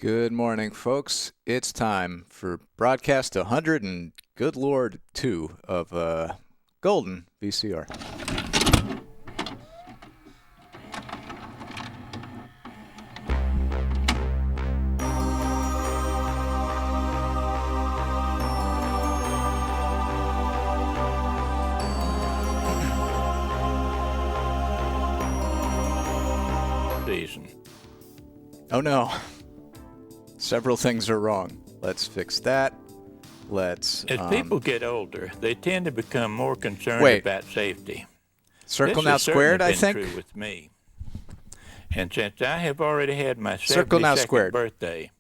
Good morning, folks. It's time for broadcast 100 and good Lord 2 of Golden VCR. Season. Oh no. Several things are wrong. Let's fix that. Let's. As people get older, they tend to become more concerned Wait. about safety. Circle This now has certainly squared, I been think. true with me. And since I have already had my Circle now 72nd squared. birthday,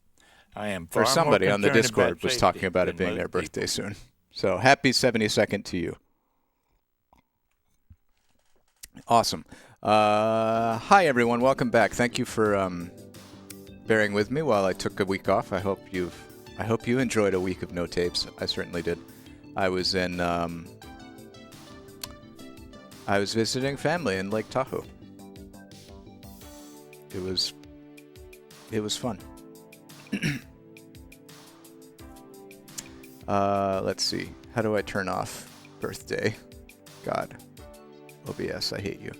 I am far Or somebody more on the concerned Discord about was safety talking about it than being their most birthday people. soon. So happy 72nd to you. Awesome. Hi everyone, welcome back. Thank you for bearing with me while I took a week off. I hope you enjoyed a week of no tapes. I certainly did. I was visiting family in Lake Tahoe. It was fun. Let's see. How do I turn off birthday? God. OBS, I hate you.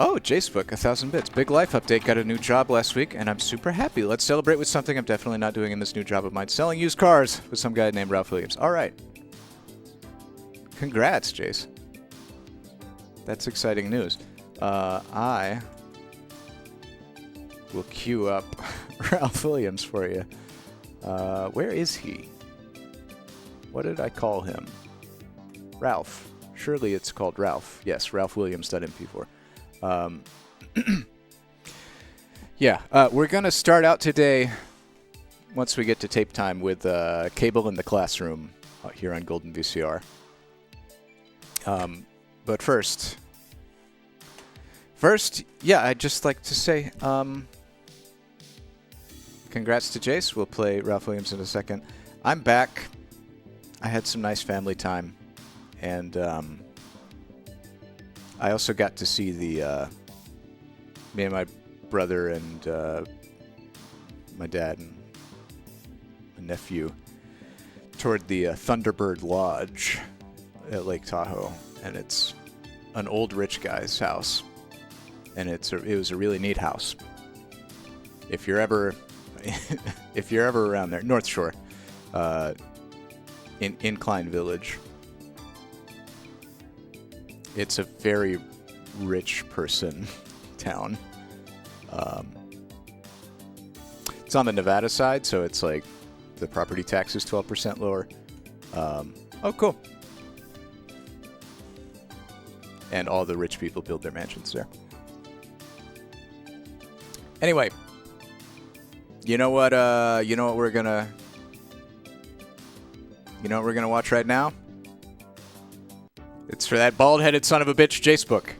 Oh, Jacebook, 1,000 bits. Big life update. Got a new job last week, and I'm super happy. Let's celebrate with something I'm definitely not doing in this new job of mine. Selling used cars with some guy named Ralph Williams. All right. Congrats, Jace. That's exciting news. I will queue up Ralph Williams for you. Where is he? What did I call him? Ralph. Surely it's called Ralph. Yes, ralphwilliams.mp4. Yeah, we're going to start out today, once we get to tape time, with Cable in the Classroom here on Golden VCR. But first, yeah, I'd just like to say congrats to Jace. We'll play Ralph Williams in a second. I'm back. I had some nice family time, and I also got to see me and my brother and my dad and my nephew toured the Thunderbird Lodge at Lake Tahoe, and it's an old rich guy's house, and it was a really neat house. If you're ever around there, North Shore, in Incline Village. It's a very rich person town. It's on the Nevada side, so it's like the property tax is 12% lower. Oh, cool. And all the rich people build their mansions there. Anyway, you know what we're gonna watch right now? It's for that bald-headed son of a bitch, Jacebook.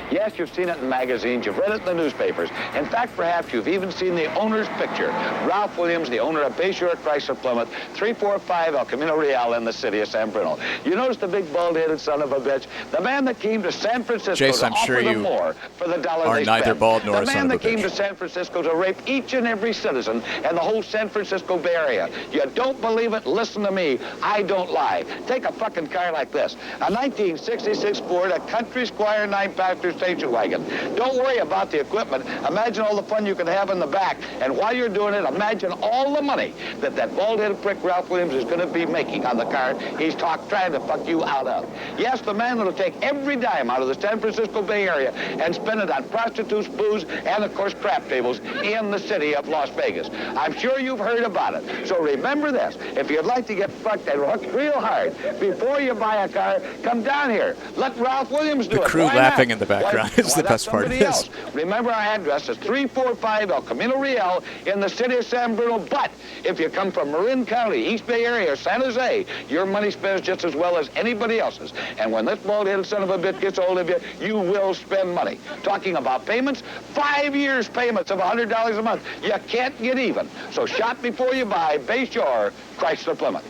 Yes, you've seen it in magazines, you've read it in the newspapers. In fact, perhaps you've even seen the owner's picture. Ralph Williams, the owner of Bayshore Chrysler Plymouth, 345 El Camino Real in the city of San Bruno. You notice the big bald-headed son of a bitch? The man that came to San Francisco Jace, to I'm offer sure them you more for the dollar are they neither spend. bald nor the a son man of a that came bitch. to San Francisco to rape each and every citizen in the whole San Francisco Bay Area. You don't believe it? Listen to me. I don't lie. Take a fucking car like this. A 1966 Ford, a Country Squire 9-passenger station wagon. Don't worry about the equipment. Imagine all the fun you can have in the back. And while you're doing it, imagine all the money that bald-headed prick Ralph Williams is going to be making on the car he's trying to fuck you out of. Yes, the man that'll take every dime out of the San Francisco Bay Area and spend it on prostitutes, booze, and, of course, crap tables in the city of Las Vegas. I'm sure you've heard about it. So remember this. If you'd like to get fucked and hooked real hard before you buy a car, come down here. Let Ralph Williams do it. The crew Why laughing not? in the background is the best part of this. Else. Remember, our address is 345 El Camino Real in the city of San Bruno. But if you come from Marin County, East Bay Area, or San Jose, your money spends just as well as anybody else's. And when this bald-headed son of a bitch gets a hold of you, you will spend money. Talking about payments, 5 years payments of $100 a month. You can't get even. So shop before you buy. Bayshore Chrysler Plymouth.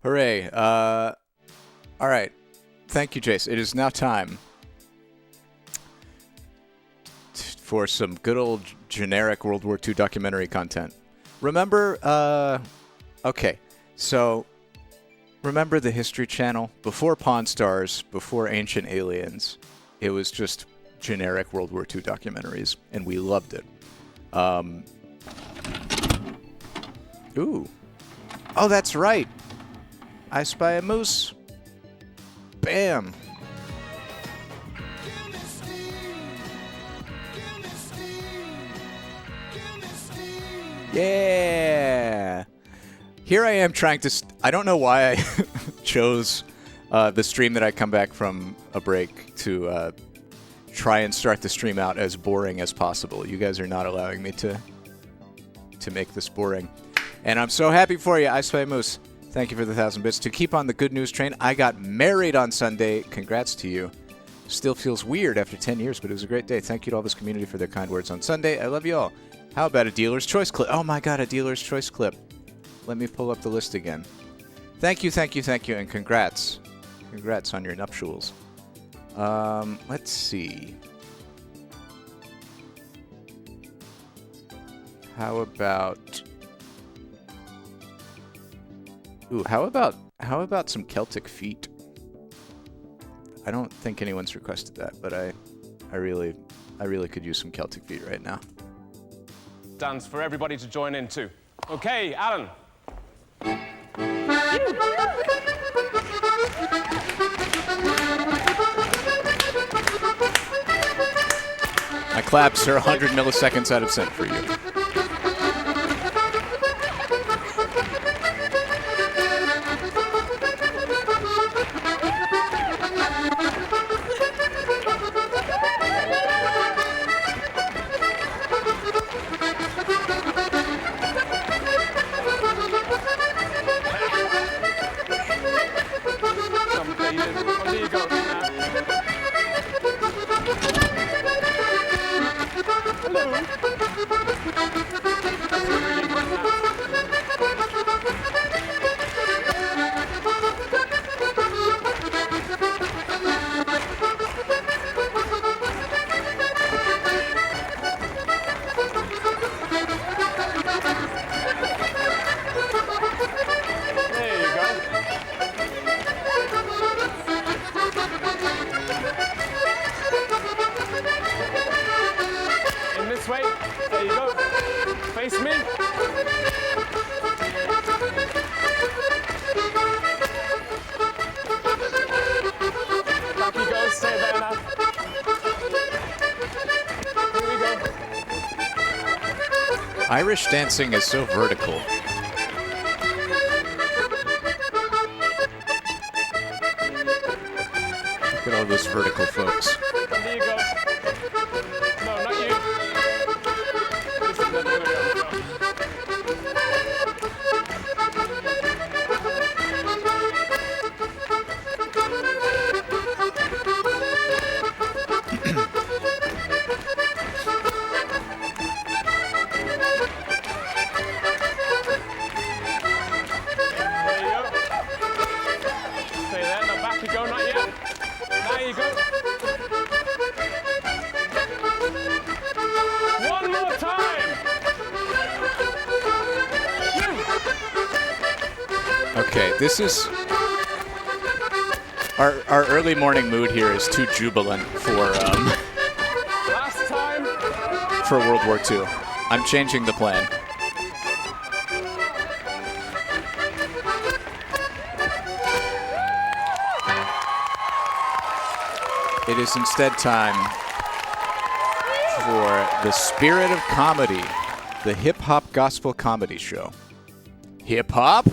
Hooray. All right. Thank you, Jace. It is now time for some good old generic World War II documentary content. Remember, okay, so remember the History Channel? Before Pawn Stars, before Ancient Aliens, it was just generic World War II documentaries, and we loved it. Ooh. Oh, that's right. I Spy a Moose. Bam. Yeah. Here I am trying to... I don't know why I chose the stream that I come back from a break to try and start the stream out as boring as possible. You guys are not allowing me to make this boring. And I'm so happy for you, I Spy Moose. Thank you for the 1,000 bits. To keep on the good news train, I got married on Sunday. Congrats to you. Still feels weird after 10 years, but it was a great day. Thank you to all this community for their kind words on Sunday. I love you all. How about a dealer's choice clip? Oh my god, a dealer's choice clip. Let me pull up the list again. Thank you, and congrats. Congrats on your nuptials. Let's see. How about... Ooh, how about some Celtic feet? I don't think anyone's requested that, but I really could use some Celtic feet right now. Dance for everybody to join in too. Okay, Alan. My claps are 100 milliseconds out of sync for you. Irish dancing is so vertical. Look at all those vertical folks. There you go. No, not you. Okay, this is... Our early morning mood here is too jubilant for World War II. I'm changing the plan. It is instead time for the Spirit of Comedy, the hip-hop gospel comedy show. Hip-hop?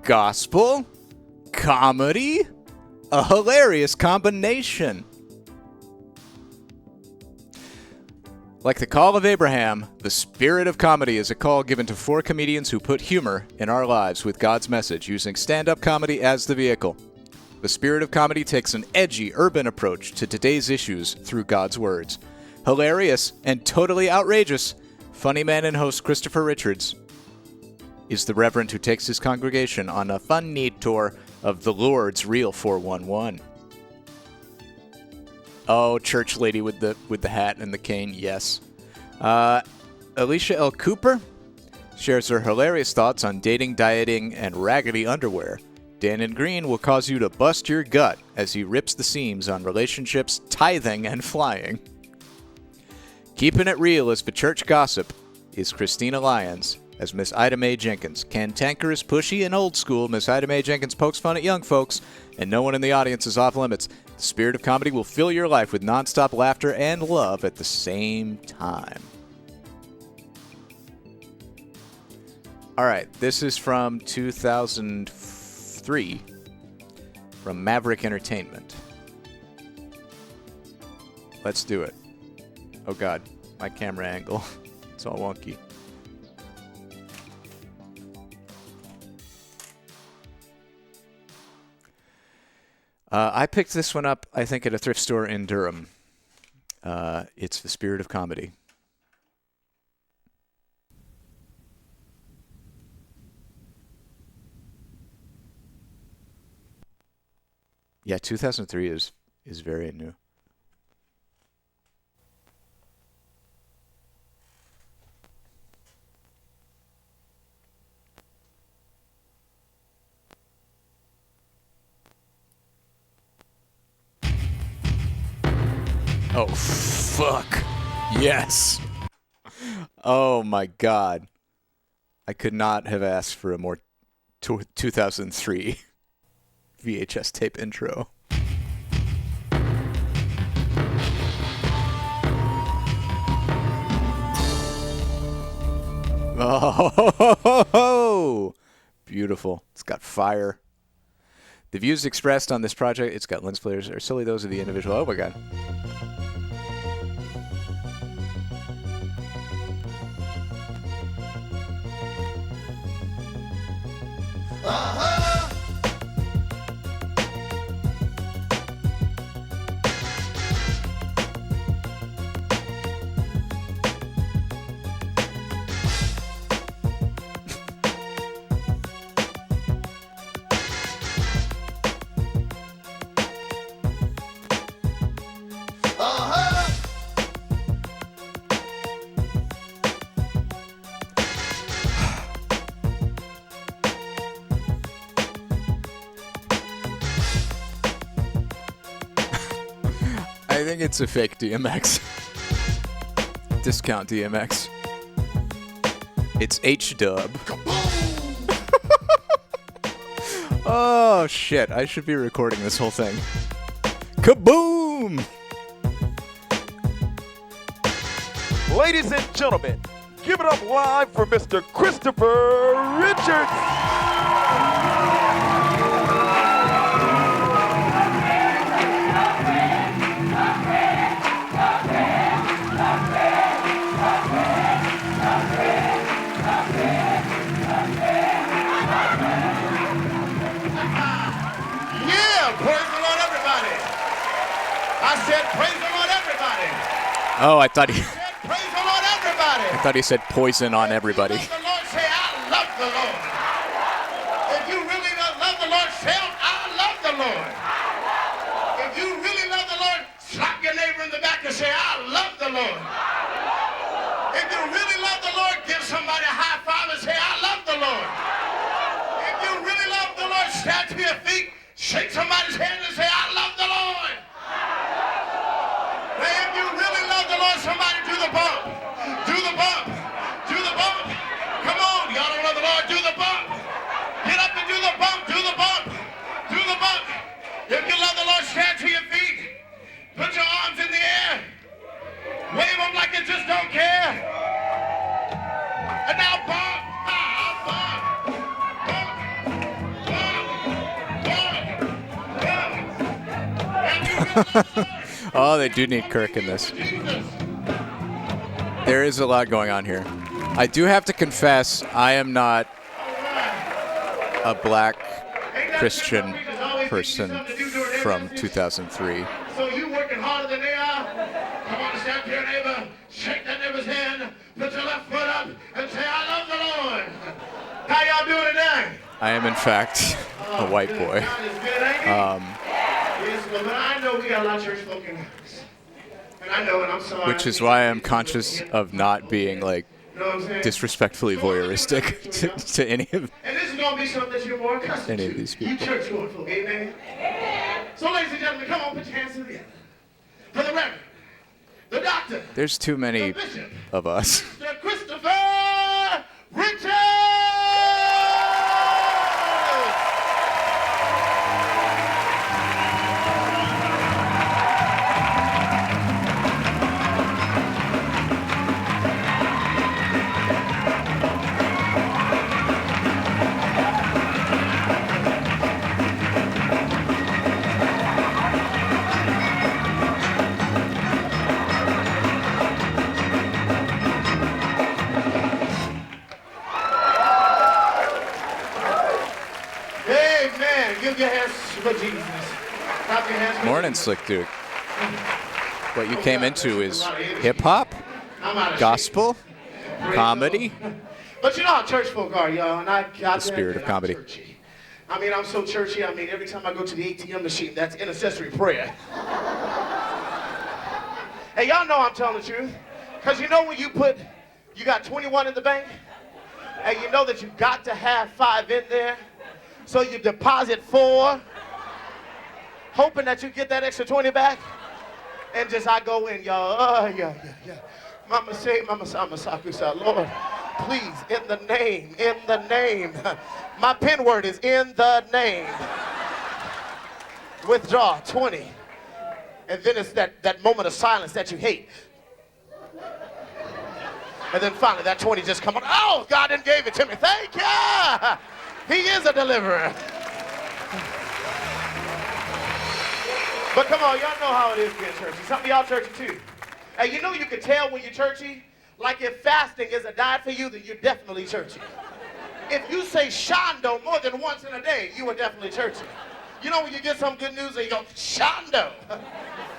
Gospel? Comedy? A hilarious combination. Like the call of Abraham, the Spirit of Comedy is a call given to 4 comedians who put humor in our lives with God's message, using stand-up comedy as the vehicle. The Spirit of Comedy takes an edgy, urban approach to today's issues through God's words. Hilarious and totally outrageous, funny man and host Christopher Richards is the reverend who takes his congregation on a fun-need tour of the Lord's Real 411. Oh, church lady with the hat and the cane. Yes. Alicia L. Cooper shares her hilarious thoughts on dating, dieting, and raggedy underwear. Dan and Green will cause you to bust your gut as he rips the seams on relationships, tithing, and flying. Keeping it real as for church gossip is Christina Lyons as Miss Ida Mae Jenkins. Cantankerous, pushy, and old school, Miss Ida Mae Jenkins pokes fun at young folks, and no one in the audience is off limits. The spirit of comedy will fill your life with nonstop laughter and love at the same time. All right, this is from 2003 from Maverick Entertainment. Let's do it. Oh God, my camera angle. It's all wonky. I picked this one up, I think, at a thrift store in Durham. It's The Spirit of Comedy. Yeah, 2003 is very new. Oh, fuck. Yes. Oh, my God. I could not have asked for a more 2003 VHS tape intro. Oh, beautiful. It's got fire. The views expressed on this project, it's got lens flares, are solely those of the individual. Oh, my God. I think it's a fake DMX. Discount DMX. It's H-dub. Oh, shit. I should be recording this whole thing. Kaboom! Ladies and gentlemen, give it up live for Mr. Christopher Richards. I said, praise the Lord, everybody. Oh, I thought he... Praise the Lord, everybody. I thought he said poison on everybody. If you love the Lord, say, I love the Lord. If you really love the Lord, shout, I love the Lord. If you really love the Lord, slap your neighbor in the back and say, I love the Lord. If you really love the Lord, give somebody a high five and say, I love the Lord. If you really love the Lord, stand to your feet, shake somebody's hand and say, I love the Lord. If you really love the Lord, somebody do the bump. Do the bump. Do the bump. Come on, y'all don't love the Lord, do the bump. Get up and do the bump. Do the bump. Do the bump. If you love the Lord, stand to your feet. Put your arms in the air. Wave them like you just don't care. And now bump. Oh, they do need Kirk in this. There is a lot going on here. I do have to confess, I am not a black Christian person from 2003. So you working harder than they are? Come on, stand to your neighbor, shake that neighbor's hand, put your left foot up, and say, I love the Lord. How y'all doing today? I am, in fact, a white boy. but I know we got a lot of church folk in the house. And I know, and I'm sorry. Which is why I'm conscious of not being like You know what I'm saying? disrespectfully voyeuristic to any of And this is going to be something that you're more accustomed any to. of these You people. church going folk, amen? So, ladies and gentlemen, come on, put your hands together. For the Reverend, the Doctor, There's too many the Bishop, of us. Mr. Christopher Richards! Amen. Give your hands for Jesus. Clap your hands for Morning, Jesus. Slick Duke. What you came into is hip hop, I'm out of gospel, shape. comedy. But you know how church folk are, y'all, and the spirit of comedy. Churchy. I mean, I'm so churchy. I mean, every time I go to the ATM machine, that's intercessory prayer. Hey, y'all know I'm telling the truth. Because you know when you got 21 in the bank, and you know that you got to have 5 in there, so you deposit 4, hoping that you get that extra 20 back, and just I go in, y'all. Oh, yeah. Mama say, Lord, please, in the name. My pen word is in the name. Withdraw 20. And then it's that moment of silence that you hate. And then finally that 20 just come on. Oh, God didn't gave it to me. Thank you. He is a deliverer. But come on, y'all know how it is being churchy. Some of y'all churchy too. And you know you can tell when you're churchy. Like if fasting is a diet for you, then you're definitely churchy. If you say shondo more than once in a day, you are definitely churchy. You know when you get some good news and you go, shondo.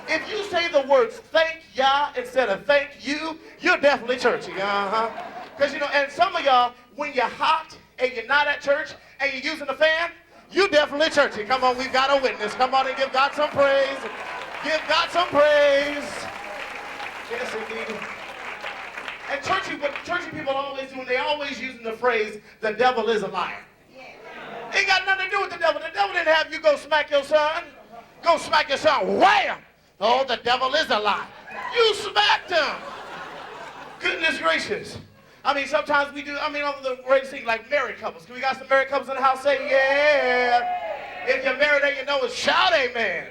If you say the words thank ya instead of thank you, you're definitely churchy. Because you know, and some of y'all, when you're hot and you're not at church and you're using the fan, you definitely churchy. Come on, we've got a witness. Come on and give God some praise. Give God some praise. Yes, indeed. And what churchy people always do, they always using the phrase, the devil is a liar. Ain't got nothing to do with the devil. The devil didn't have you go smack your son. Go smack your son. Wham! Oh, the devil is a lie. You smacked him. Goodness gracious. I mean, sometimes we do, over the greatest thing, like married couples. Can we got some married couples in the house? Say, yeah. If you're married and you know it, shout amen.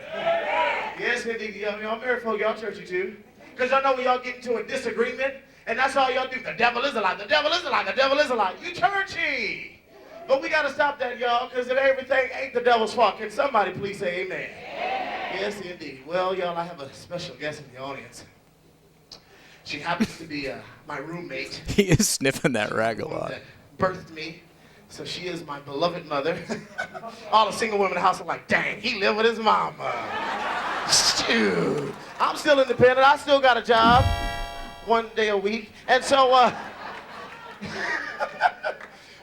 Yes, indeed. Y'all married folk, y'all churchy too. Because y'all know when y'all get into a disagreement, and that's all y'all do. The devil is a lie. The devil is a lie. The devil is a lie. You churchy. But we got to stop that, y'all, because if everything ain't the devil's fault, can somebody please say amen? Yes, indeed. Well, y'all, I have a special guest in the audience. She happens to be my roommate. He is sniffing that rag a lot. That birthed me. So she is my beloved mother. All the single women in the house are like, dang, he lived with his mama. Shoot. I'm still independent. I still got a job 1 day a week. And so,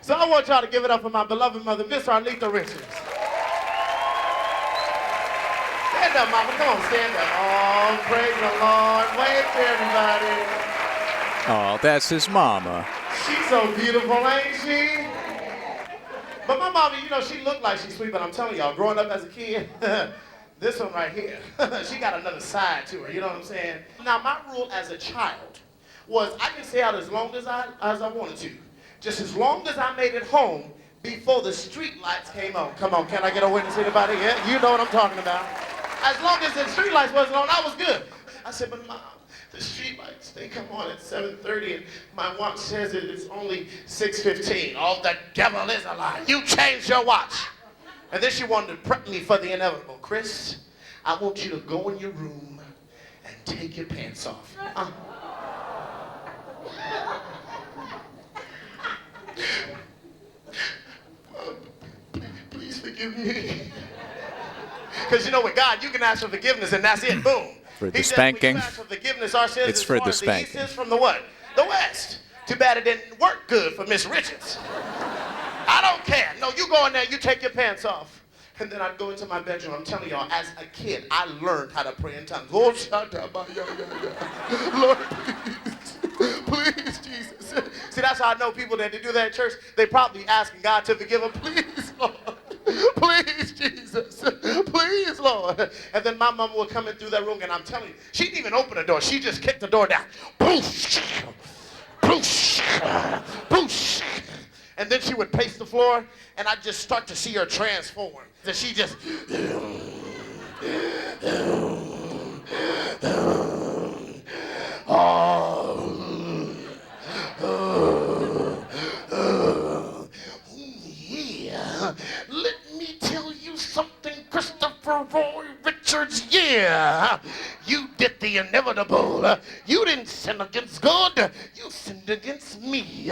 so I want y'all to give it up for my beloved mother, Miss Arletha Richards. Stand up, mama. Come on, stand up. Oh, praise the Lord. Wave to everybody. Oh, that's his mama. She's so beautiful, ain't she? But my mama, you know, she looked like she's sweet, but I'm telling y'all, growing up as a kid, this one right here, she got another side to her, you know what I'm saying? Now, my rule as a child was I could stay out as long as I wanted to. Just as long as I made it home before the street lights came on. Come on, can I get a witness, anybody? Yeah, you know what I'm talking about. As long as the street lights wasn't on, I was good. I said, but Mom, the street lights, they come on at 7:30 and my watch says it's only 6:15. Oh, the devil is a lie. You changed your watch. And then she wanted to prep me for the inevitable. Chris, I want you to go in your room and take your pants off. Please forgive me. Because you know with God, you can ask for forgiveness and that's it, boom. For the spanking. He said, for forgiveness, our sins It's as for far the as spanking. The east is from the what? The west. Too bad it didn't work good for Miss Richards. I don't care. No, you go in there, you take your pants off. And then I'd go into my bedroom. I'm telling y'all, as a kid, I learned how to pray in tongues. Oh, Lord, please, Jesus. See, that's how I know people that do that in church, they probably asking God to forgive them. Please, Lord. Please, Jesus. Please, Lord. And then my mama would come in through that room, and I'm telling you, she didn't even open the door. She just kicked the door down. Boosh! Boosh! Boosh! And then she would pace the floor, and I'd just start to see her transform. That she just... yeah. Let me tell you something, Christopher Roy Richards. Yeah, you did the inevitable. You didn't sin against God. You sinned against me.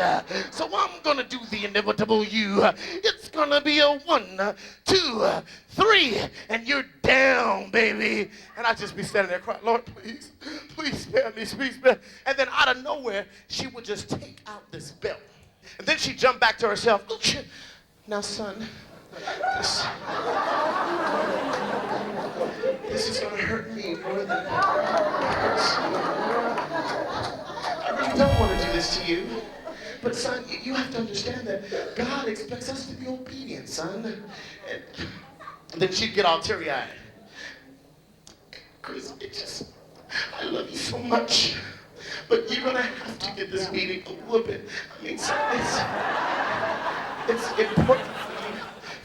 So I'm going to do the inevitable, you. It's going to be a 1, 2, 3, and you're down, baby. And I'd just be standing there crying, Lord, please, please spare me, please spare me. And then out of nowhere, she would just take out this belt. And then she'd jump back to herself. Oh, shit. Now, son, this is going to hurt me more than it hurts you. I really don't want to do this to you. But, son, you have to understand that God expects us to be obedient, son. And then she'd get all teary-eyed. Chris, I love you so much. But you're going to have to get this meeting a little bit. I mean, son, it's important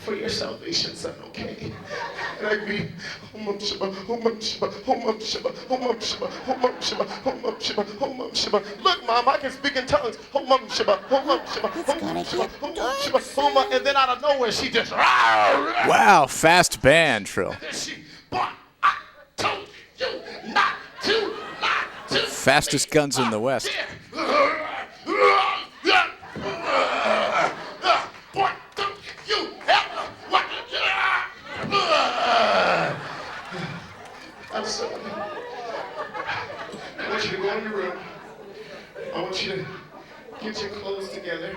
for your salvation, son, okay? And I'd be, Homam Shiba, Homam Shiba, Homam Shiba, Homam Shiba, Homam Shiba, Homam Shiba, Homam Shiba. Look, Mom, I can speak in tongues. Homam Shiba, Homam Shiba, Homam Shiba, Homam Shiba, Homam. And then out of nowhere, she just, Wow, fast band, Trill. and then she, but I told you not to. Fastest guns in the West. What don't you ever want to do? I'm sorry. I want you to go in your room. I want you to get your clothes together.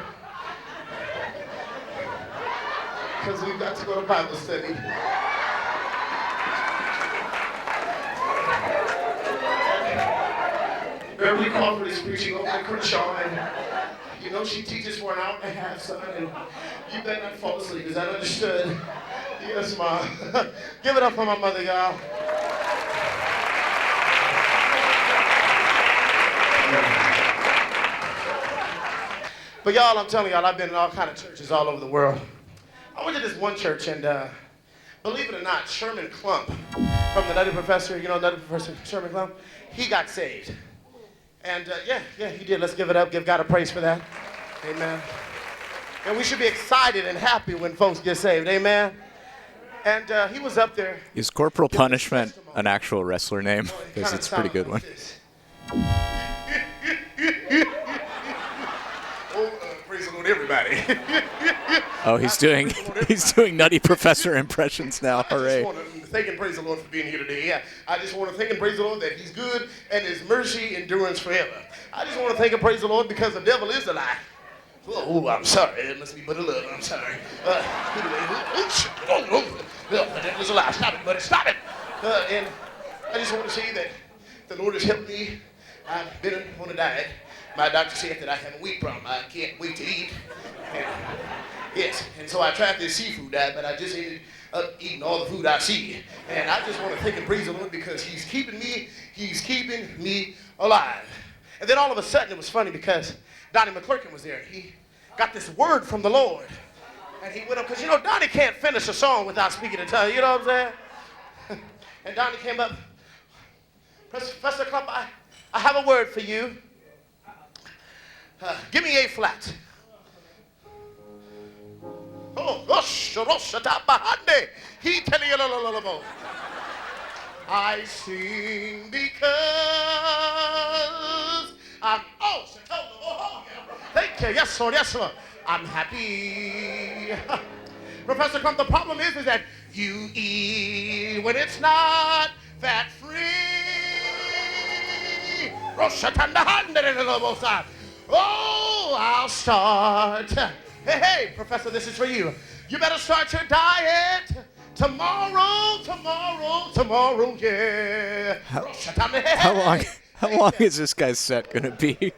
Because we've got to go to Bible study. Beverly Crawford is preaching over at Crenshaw, and you know she teaches for an hour and a half, son, and you better not fall asleep. Is that understood? Yes, Mom. Give it up for my mother, y'all. But y'all, I'm telling y'all, I've been in all kind of churches all over the world. I went to this one church, and believe it or not, Sherman Klump from the Nutty Professor, you know Nutty Professor Sherman Klump, he got saved. And yeah, he did. Let's give it up. Give God a praise for that. Amen. And we should be excited and happy when folks get saved. Amen. And he was up there. Is Corporal Punishment an actual wrestler name? Because it's a pretty good one. Praise the Lord, everybody. Oh, he's doing Nutty Professor impressions now. Hooray. I just want to thank and praise the Lord for being here today. Yeah, I just want to thank and praise the Lord that he's good and his mercy endures forever. I just want to thank and praise the Lord because the devil is a lie. Oh, I'm sorry. It must be but a love. I'm sorry. The devil is a lie. Stop it, buddy. Stop it. And I just want to say that the Lord has helped me. I've been on a diet. My doctor said that I have a weight problem. I can't wait to eat. And, yes, and so I tried this seafood diet, but I just ended up eating all the food I see. And I just want to thank and praise the Lord because he's keeping me alive. And then all of a sudden it was funny because Donnie McClurkin was there. He got this word from the Lord. And he went up, because you know Donnie can't finish a song without speaking in tongues, you know what I'm saying? And Donnie came up, Professor Klump, I have a word for you. Give me A flat. Oh, I sing because I'm thank you. Yes, Lord. Yes, Lord. I'm happy. Professor Crump, the problem is that you eat when it's not fat free. Oh, I'll start. Hey, Professor, this is for you. You better start your diet Tomorrow, tomorrow, tomorrow, yeah. How long is this guy's set gonna be?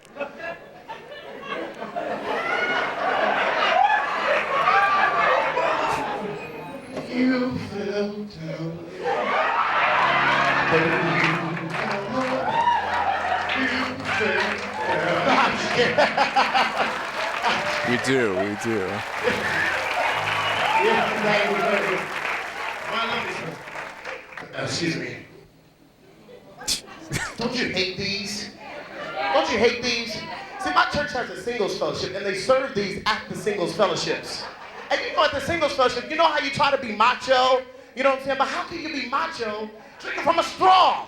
You fell down. We do. Excuse me. Don't you hate these? Don't you hate these? See, my church has a singles fellowship, and they serve these at the singles fellowships. And you know, at the singles fellowship, you know how you try to be macho? You know what I'm saying? But how can you be macho drinking from a straw?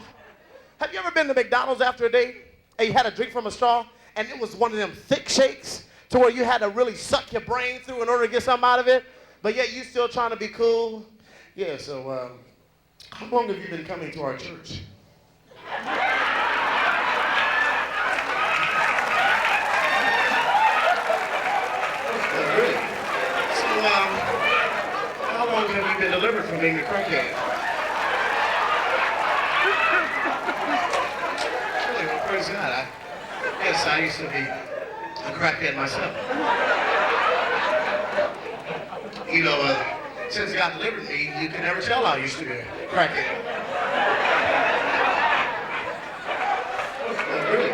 Have you ever been to McDonald's after a date and you had a drink from a straw, and it was one of them thick shakes to where you had to really suck your brain through in order to get something out of it, but yet you still trying to be cool? Yeah, so how long have you been coming to our church? Really? So, how long have you been delivered from being a crackhead? Really, well, praise God. Yes, I used to be a crackhead myself. You know, since God delivered me, you can never tell I used to be a crackhead. Really?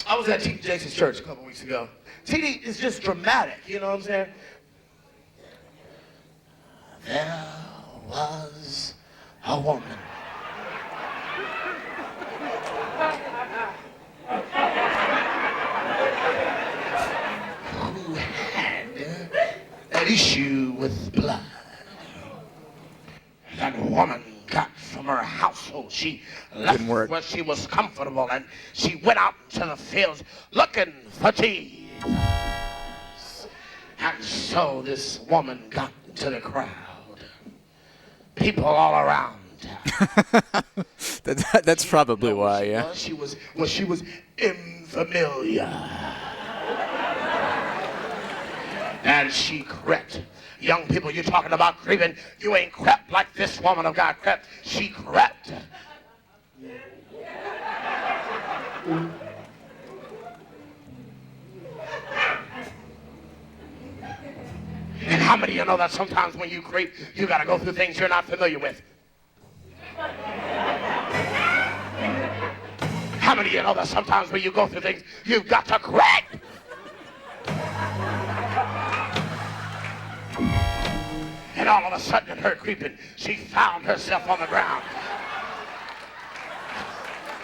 I was at T.D. Jakes' church a couple weeks ago. T.D. is just dramatic, you know what I'm saying? There was a woman. Who had an issue with blood. That woman got from her household. She left where she was comfortable, and she went out to the fields looking for Jesus. And so this woman got into the crowd. People all around. That's probably why, yeah. She was unfamiliar. And she crept. Young people, you're talking about creeping. You ain't crept like this woman of God crept. She crept. And how many of you know that sometimes when you creep, you got to go through things you're not familiar with? How many of you know that sometimes when you go through things, you've got to creep? And all of a sudden, in her creeping, she found herself on the ground.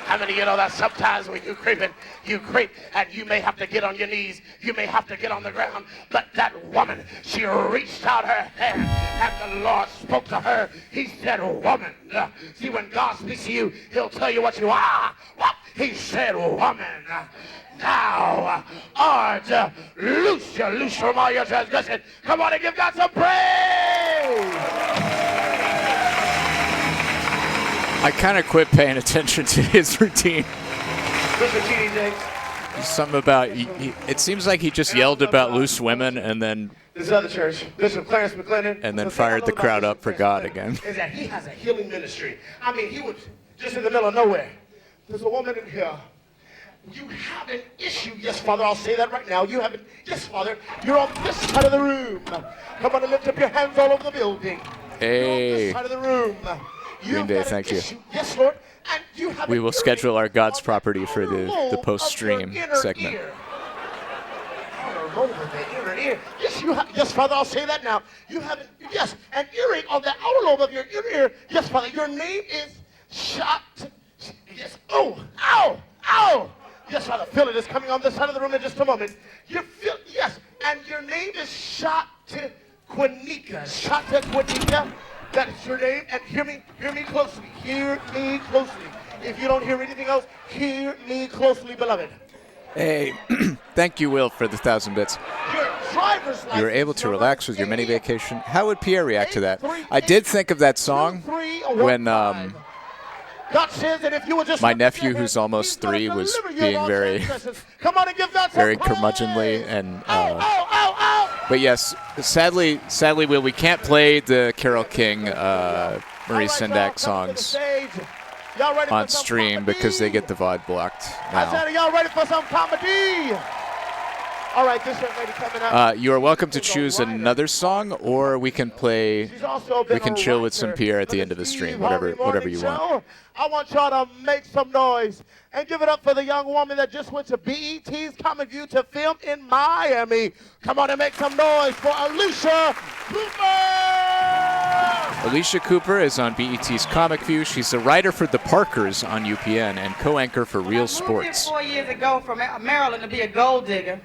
How many of you know that sometimes when you're creeping, you creep and you may have to get on your knees, you may have to get on the ground, but that woman, she reached out her hand and the Lord spoke to her. He said, woman. See, when God speaks to you, he'll tell you what you are. What? He said, woman, thou art loose. You're loose from all your transgression. Come on and give God some praise. I kind of quit paying attention to his routine. Mr. T.D. Jakes. Something about, it seems like he just yelled about loose women and then... This other church, Bishop Clarence McClendon. And then fired the crowd up for God again. Is that he has a healing ministry. I mean, he was just in the middle of nowhere. There's a woman in here. You have an issue. Yes, Father, I'll say that right now. You have an, yes, Father, you're on this side of the room. Come on and lift up your hands all over the building. Hey. You're on this side of the room. Green Day, thank you. Yes, Lord. And you have we will schedule our God's property for the post-stream segment. Yes, you have. Yes, Father, I'll say that now. You have an earring on the outer lobe of your inner ear. Yes, Father, your name is shot. Yes. Oh, ow, ow. Yes, Father, feel it is coming on this side of the room in just a moment. You feel, yes, and your name is Quanika. Quanika. That is your name, and hear me closely. Hear me closely. If you don't hear anything else, hear me closely, beloved. Hey, thank you, Will, for the 1,000 bits. Your driver's license. You were able to relax with your mini vacation. How would Pierre react to that? I did think of that song when God says that if you would just my nephew, who's almost 3, was being very, come on and give God some very curmudgeonly and. But yes, sadly, we can't play the Carole King, Marie Sendak songs on stream because they get the VOD blocked I said, now. are y'all ready for some comedy? All right, this young lady coming up. You are welcome to choose another song, or we can play. She's also been We can a chill with some writer Pierre at for the end of the Steve stream, Harvey whatever you Morning want. Show. I want y'all to make some noise and give it up for the young woman that just went to BET's Comic View to film in Miami. Come on and make some noise for Alicia Cooper. Alicia Cooper is on BET's Comic View. She's a writer for The Parkers on UPN and co-anchor for Real Sports. I moved here 4 years ago from Maryland to be a gold digger.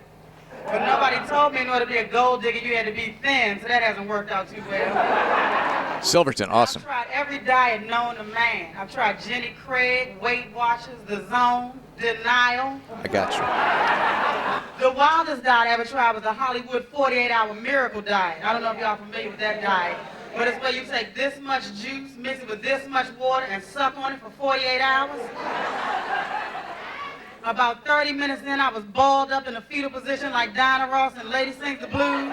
But nobody told me in order to be a gold digger, you had to be thin, so that hasn't worked out too well. Silverton, awesome. I've tried every diet known to man. I've tried Jenny Craig, Weight Watchers, The Zone, Denial. I got The wildest diet I ever tried was the Hollywood 48-hour miracle diet. I don't know if y'all are familiar with that diet, but it's where you take this much juice, mix it with this much water, and suck on it for 48 hours. About 30 minutes in, I was balled up in a fetal position like Dinah Ross and Lady Sings the Blues.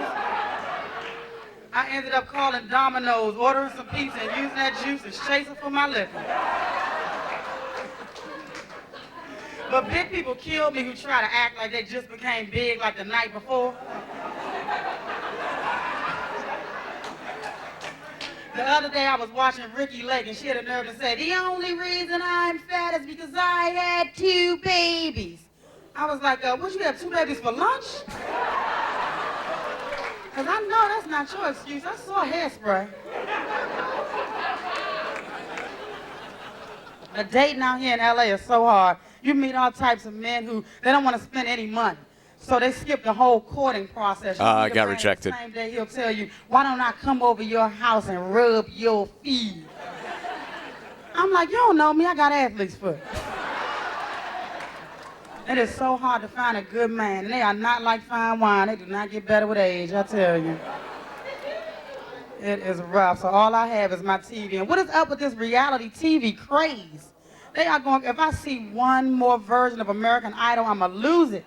I ended up calling Domino's, ordering some pizza, and using that juice as chaser for my liquor. But big people kill me who try to act like they just became big like the night before. The other day I was watching Ricky Lake and she had a nerve to say, the only reason I'm fat is because I had 2 babies. I was like, what, you have 2 babies for lunch? Because I know that's not your excuse. I saw hairspray. The dating out here in LA is so hard. You meet all types of men who, they don't want to spend any money. So they skip the whole courting process. I got rejected. The same day he'll tell you, why don't I come over your house and rub your feet? I'm like, you don't know me, I got athlete's foot. It is so hard to find a good man. And they are not like fine wine. They do not get better with age, I tell you. It is rough. So all I have is my TV. And what is up with this reality TV craze? They are going, if I see one more version of American Idol, I'm going to lose it.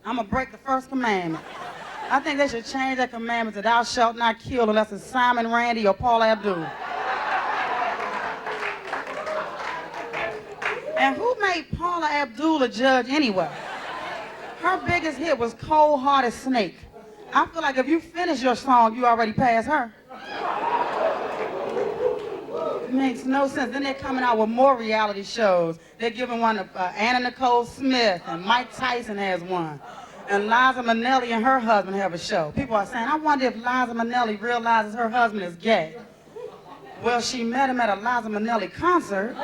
I'm going to break the first commandment. I think they should change that commandment to thou shalt not kill unless it's Simon Randy or Paula Abdul. And who made Paula Abdul a judge anyway? Her biggest hit was Cold Hearted Snake. I feel like if you finish your song, you already passed her. It makes no sense. Then they're coming out with more reality shows. They're giving one to Anna Nicole Smith, and Mike Tyson has one. And Liza Minnelli and her husband have a show. People are saying, I wonder if Liza Minnelli realizes her husband is gay. Well, she met him at a Liza Minnelli concert.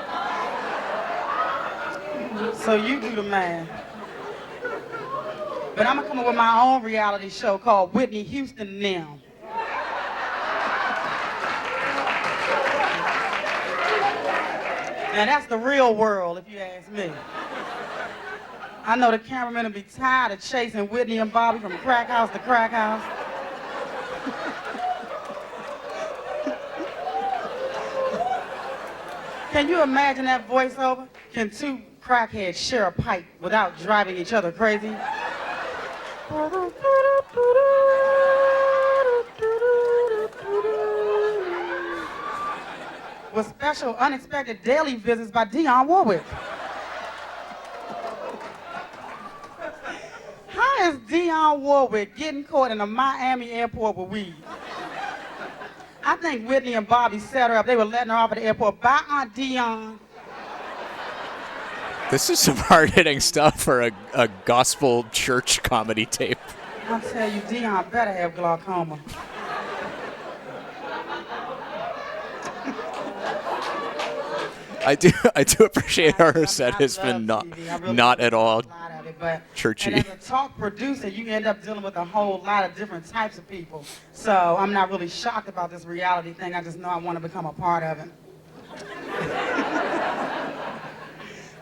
So you do the math. But I'm gonna come up with my own reality show called Whitney Houston Now. Now that's the real world, if you ask me. I know the cameramen will be tired of chasing Whitney and Bobby from crack house to crack house. Can you imagine that voiceover? Can 2 crackheads share a pipe without driving each other crazy? With special unexpected daily visits by Dionne Warwick. How is Dionne Warwick getting caught in a Miami airport with weed? I think Whitney and Bobby set her up. They were letting her off at the airport. Bye, Aunt Dionne. This is some hard-hitting stuff for a gospel church comedy tape. I'll tell you, Dionne better have glaucoma. I do appreciate how her set has been not at all churchy. And as a talk producer, you end up dealing with a whole lot of different types of people. So I'm not really shocked about this reality thing. I just know I want to become a part of it.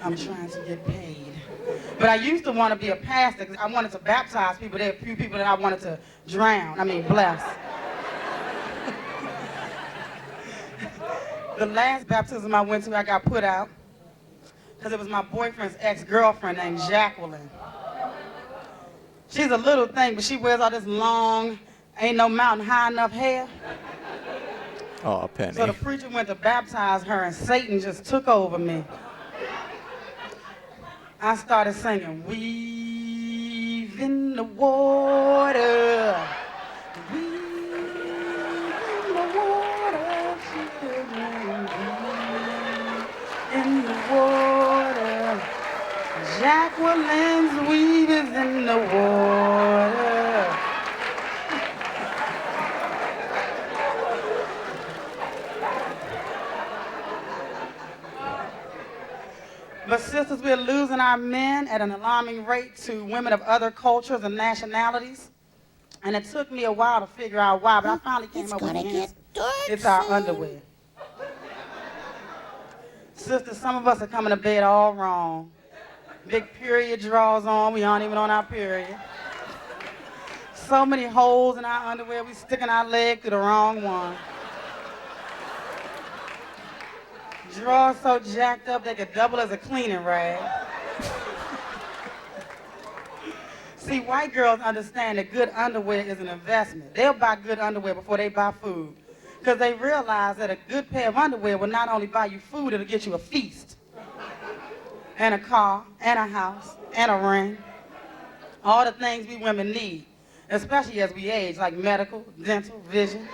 I'm trying to get paid. But I used to want to be a pastor because I wanted to baptize people. There are a few people that I wanted to bless. The last baptism I went to, I got put out because it was my boyfriend's ex-girlfriend named Jacqueline. She's a little thing, but she wears all this long, ain't no mountain high enough hair. Oh, Penny. So the preacher went to baptize her, and Satan just took over me. I started singing, weave in the water. Weave in the water, children. Weave in the water. Jacqueline's weave is in the water. But sisters, we're losing our men at an alarming rate to women of other cultures and nationalities. And it took me a while to figure out why, but I finally came up with the answer. It's our underwear. Sisters, some of us are coming to bed all wrong. Big period draws on, we aren't even on our period. So many holes in our underwear, we sticking our leg through the wrong one. Drawers so jacked up they could double as a cleaning rag. See, white girls understand that good underwear is an investment. They'll buy good underwear before they buy food, because they realize that a good pair of underwear will not only buy you food, it'll get you a feast, and a car, and a house, and a ring. All the things we women need, especially as we age, like medical, dental, vision.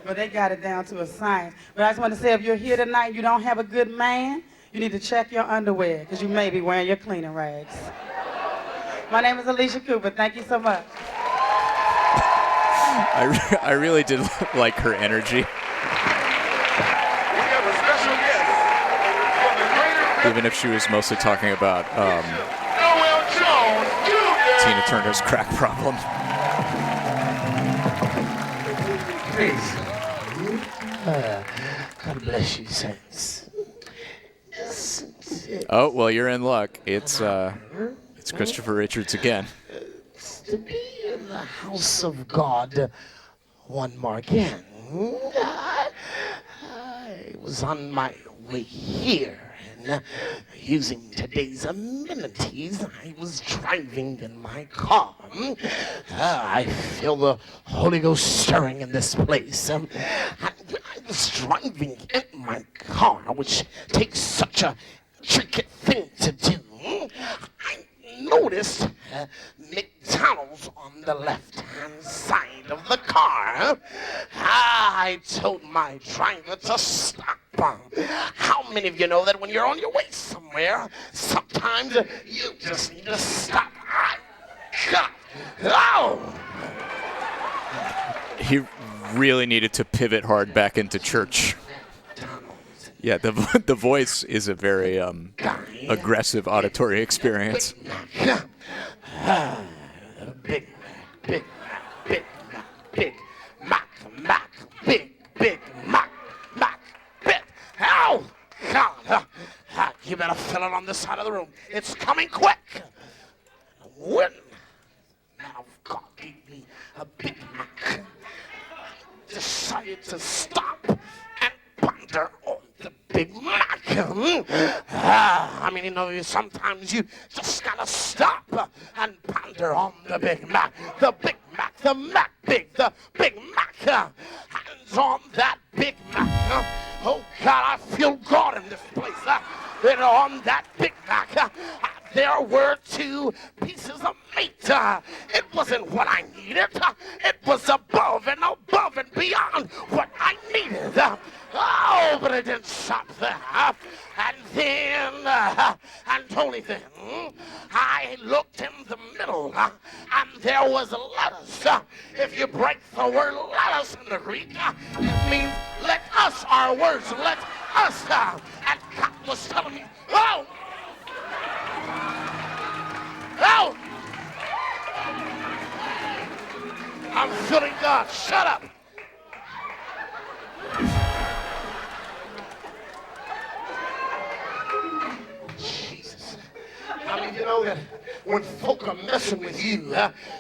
But they got it down to a science. But I just want to say, if you're here tonight and you don't have a good man, you need to check your underwear, because you may be wearing your cleaning rags. My name is Alicia Cooper. Thank you so much. I really did like her energy. Even if she was mostly talking about Tina Turner's crack problem. Praise God bless you, saints. Oh, well, you're in luck. It's Christopher Richards again. To be in the house of God one more again. I was on my way here, and using today's amenities, I was driving in my car. I feel the Holy Ghost stirring in this place. I was driving in my car, which takes such a intricate thing to do. I noticed McDonald's on the left-hand side of the car. I told my driver to stop. How many of you know that when you're on your way somewhere, sometimes you just need to stop? Oh! He really needed to pivot hard back into church. Yeah, the voice is a very aggressive auditory experience. Big Mac, big Mac, big. Ow! God, you better fill it on this side of the room. It's coming quick. When man of God gave me a Big Mac, I decided to stop and ponder on the Big Mac. I mean, you know, sometimes you just gotta stop and ponder on the Big Mac. The Big Mac, the Mac Big, the Big Mac. Hands on that Big Mac. Oh God, I feel God in this place. And on that Big Mac, there were 2 pieces of meat. It wasn't what I needed. It was above and beyond what I needed. Oh, but it didn't stop there. And then, and only then, I looked in the middle, and there was lettuce. If you break the word lettuce in the Greek, it means let us, our words, let us. And God was telling me, oh! Oh! I'm feeling God. Shut up. Jesus. I mean, you know that when folk are messing with you,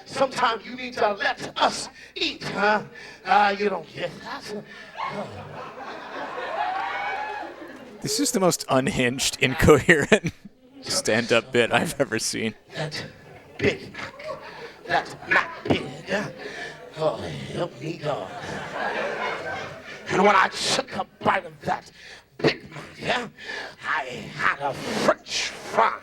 sometimes you need to let us eat. You don't get that. This is the most unhinged, incoherent stand-up bit I've ever seen. That Big Mac. That Mac Big. Oh, help me, God. And when I took a bite of that Big Mac, I had a French fry.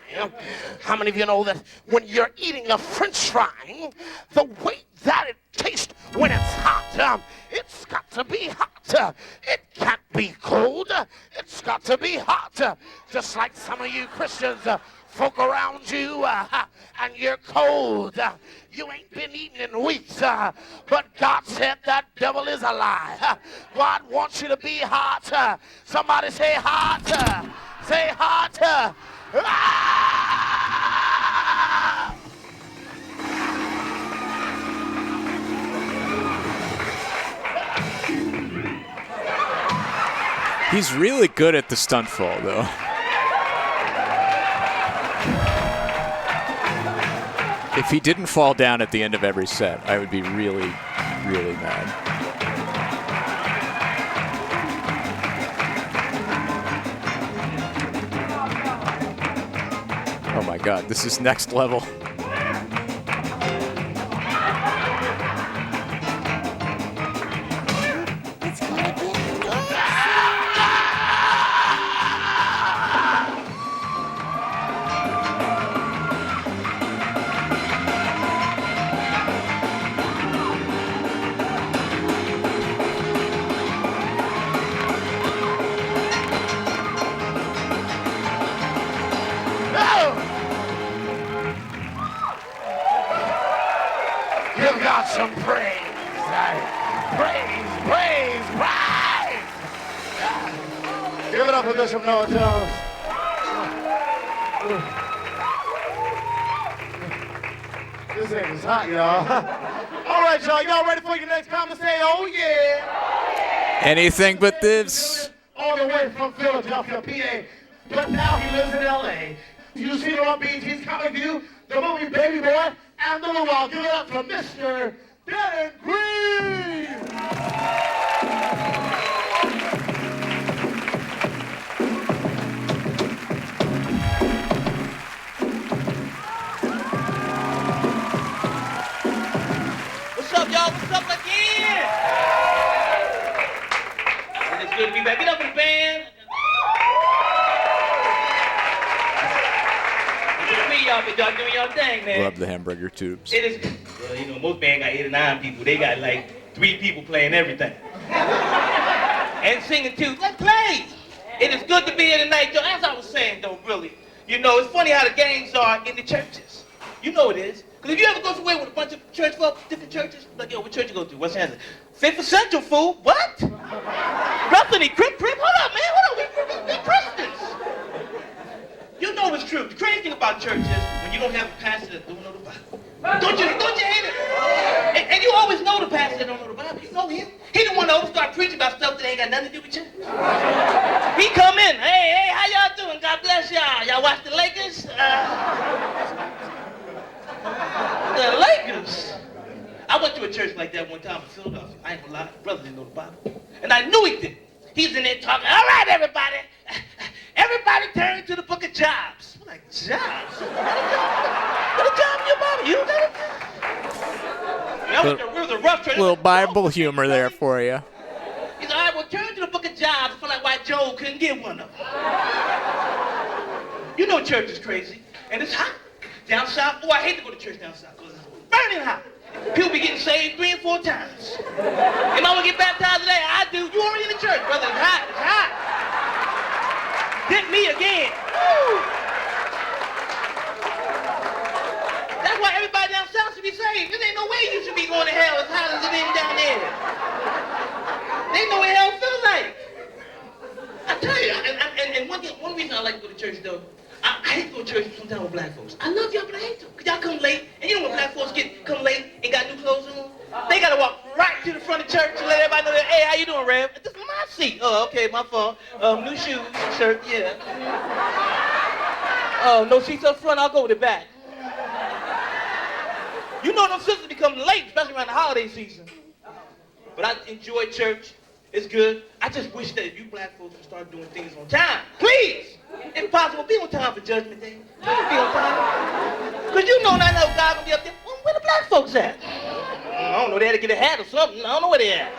How many of you know that when you're eating a French fry, the way that it tastes when it's hot, it's got to be hot. It can't be cold. It's got to be hot. Just like some of you Christians, folk around you, and you're cold. You ain't been eating in weeks, but God said that devil is a lie. God wants you to be hot. Somebody say hot. Say hot. Ah! He's really good at the stunt fall, though. If he didn't fall down at the end of every set, I would be really, really mad. Oh my God, this is next level. Give God some praise. Praise, praise, praise. Give it up for Bishop Noah Jones. This thing is hot, y'all. All right, y'all. Y'all ready for your next comment? Say, oh, yeah. Anything but this. All the way from Philadelphia, PA. But now he lives in L.A. You see him on BT's Comic View, the movie Baby Boy, and the Luau. Give it up for Mr. Darren Green. What's up, y'all? What's up again? It's good to be back. Get up in the band. Y'all doing y'all thing, man. Love the hamburger tubes. It is, well, you know, most bands got 8 or 9 people. They got like 3 people playing everything. And singing too. Let's play. It is good to be here tonight, Joe. As I was saying, though, really, you know, it's funny how the gangs are in the churches. You know it is. Because if you ever go somewhere with a bunch of church folk, different churches, like, yo, what church you go to? What's the answer? Fifth Central, fool. What? Bethany, crip. Hold up, man. Hold up. We Christians. You know it's true. The crazy thing about church is when you don't have a pastor that don't know the Bible. Don't you hate it? And you always know the pastor that don't know the Bible. You know him. He the one that always start preaching about stuff that ain't got nothing to do with church. He come in. Hey, how y'all doing? God bless y'all. Y'all watch the Lakers? The Lakers. I went to a church like that one time in Philadelphia. I ain't gonna lie. Brother didn't know the Bible. And I knew he did. He's in there talking, all right, everybody. Everybody turn to the book of Jobs. I'm like, Jobs? What a job in your Bible? You know that? It was a rough church. Little Bible humor there for you. He said, all right, well, turn to the book of Jobs. I feel like why Job couldn't get one of them. You know church is crazy. And it's hot. Down south, I hate to go to church down south because it's burning hot. People be getting saved 3 and 4 times. If I want to get baptized today, I do. You already in the church, brother. It's hot. It's hot. Hit me again. Woo. That's why everybody down south should be saved. There ain't no way you should be going to hell as hot as it is down there. There ain't no way hell feels like. I tell you, and one reason I like to go to church, though, I hate to go to church sometimes with black folks. I love y'all, but I hate them. Because y'all come late, and you know when black folks come late and got new clothes on? They got to walk right to the front of church and let everybody know that, hey, how you doing, Rev? This is my seat. Oh, okay, my fault. New shoes, shirt, yeah. Oh, no seats up front, I'll go with the back. You know them sisters become late, especially around the holiday season. But I enjoy church. It's good. I just wish that you black folks would start doing things on time. Please! If possible, be on time for Judgment Day. Please be on time. Because you know not know God gonna be up there. Well, where the black folks at? I don't know, they had to get a hat or something. I don't know where they at.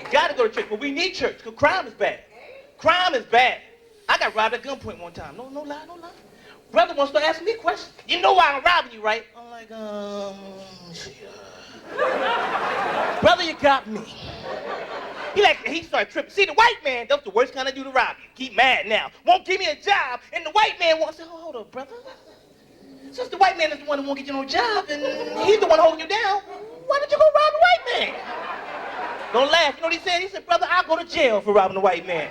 You gotta go to church, but we need church, because crime is bad. Crime is bad. I got robbed at gunpoint one time. No lie. Brother wants to ask me questions. You know why I'm robbing you, right? I'm like, shit. Brother, you got me. He started tripping. See, the white man, that's the worst kind of dude to rob you. Keep mad now. Won't give me a job, and the white man wants to, hold up, brother. Since the white man is the one who won't get you no job, and he's the one holding you down, why don't you go rob the white man? Don't laugh. You know what he said? He said, brother, I'll go to jail for robbing the white man.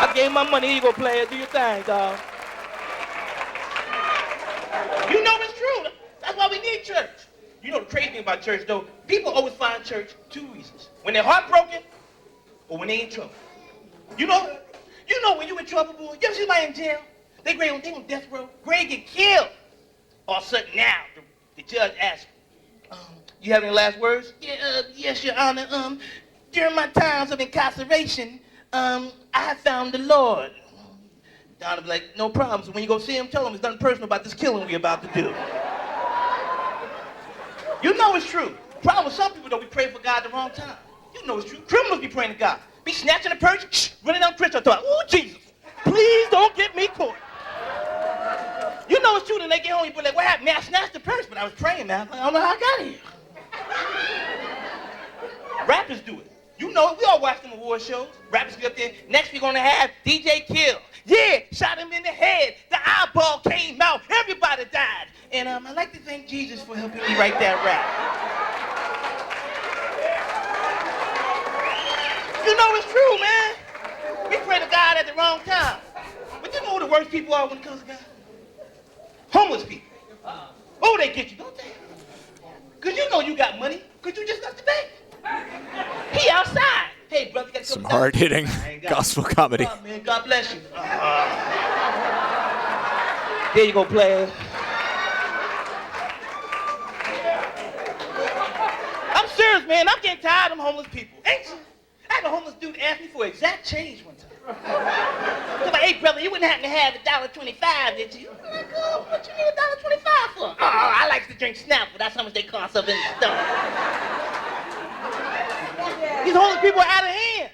I gave him my money. Here you go, player. Do your thing, dog. You know it's true. That's why we need church. You know the crazy thing about church, though? People always find church 2 reasons. When they're heartbroken or when they're in trouble. You know when you in trouble, boy, you ever see somebody in jail? They on death row. Greg get killed. All of a sudden now, the judge asks, you have any last words? Yeah, yes, Your Honor. During my times of incarceration, I have found the Lord. Don will be like, no problem. So when you go see him, tell him it's nothing personal about this killing we're about to do. You know it's true. Problem with some people, though, we pray for God at the wrong time. You know it's true. Criminals be praying to God. Be snatching the purse, running down Christian, thought, oh, Jesus, please don't get me caught. You know it's true. Then they get home, you be like, what happened? Man, I snatched the purse, but I was praying, man. I don't know how I got here. Rappers do it. You know it. We all watch them award shows. Rappers get up there. Next we're gonna have DJ Kill. Yeah, shot him in the head. The eyeball came out. Everybody died. And I'd like to thank Jesus for helping me write that rap. You know it's true, man. We pray to God at the wrong time. But you know who the worst people are when it comes to God? Homeless people. Oh, they get you, don't they? Because you know you got money, because you just left the bank. He outside. Hey, brother, you got to Some hard-hitting gospel comedy. Oh, man, God bless you. There you go, player. I'm serious, man. I'm getting tired of them homeless people. Ain't you? I had a homeless dude ask me for exact change one time. He's like, hey, brother, you wouldn't happen to have $1.25, did you? I'm like, oh, what you need $1.25 for? Oh, I like to drink Snapple. That's how much they cost up in the store. These homeless people are out of hand.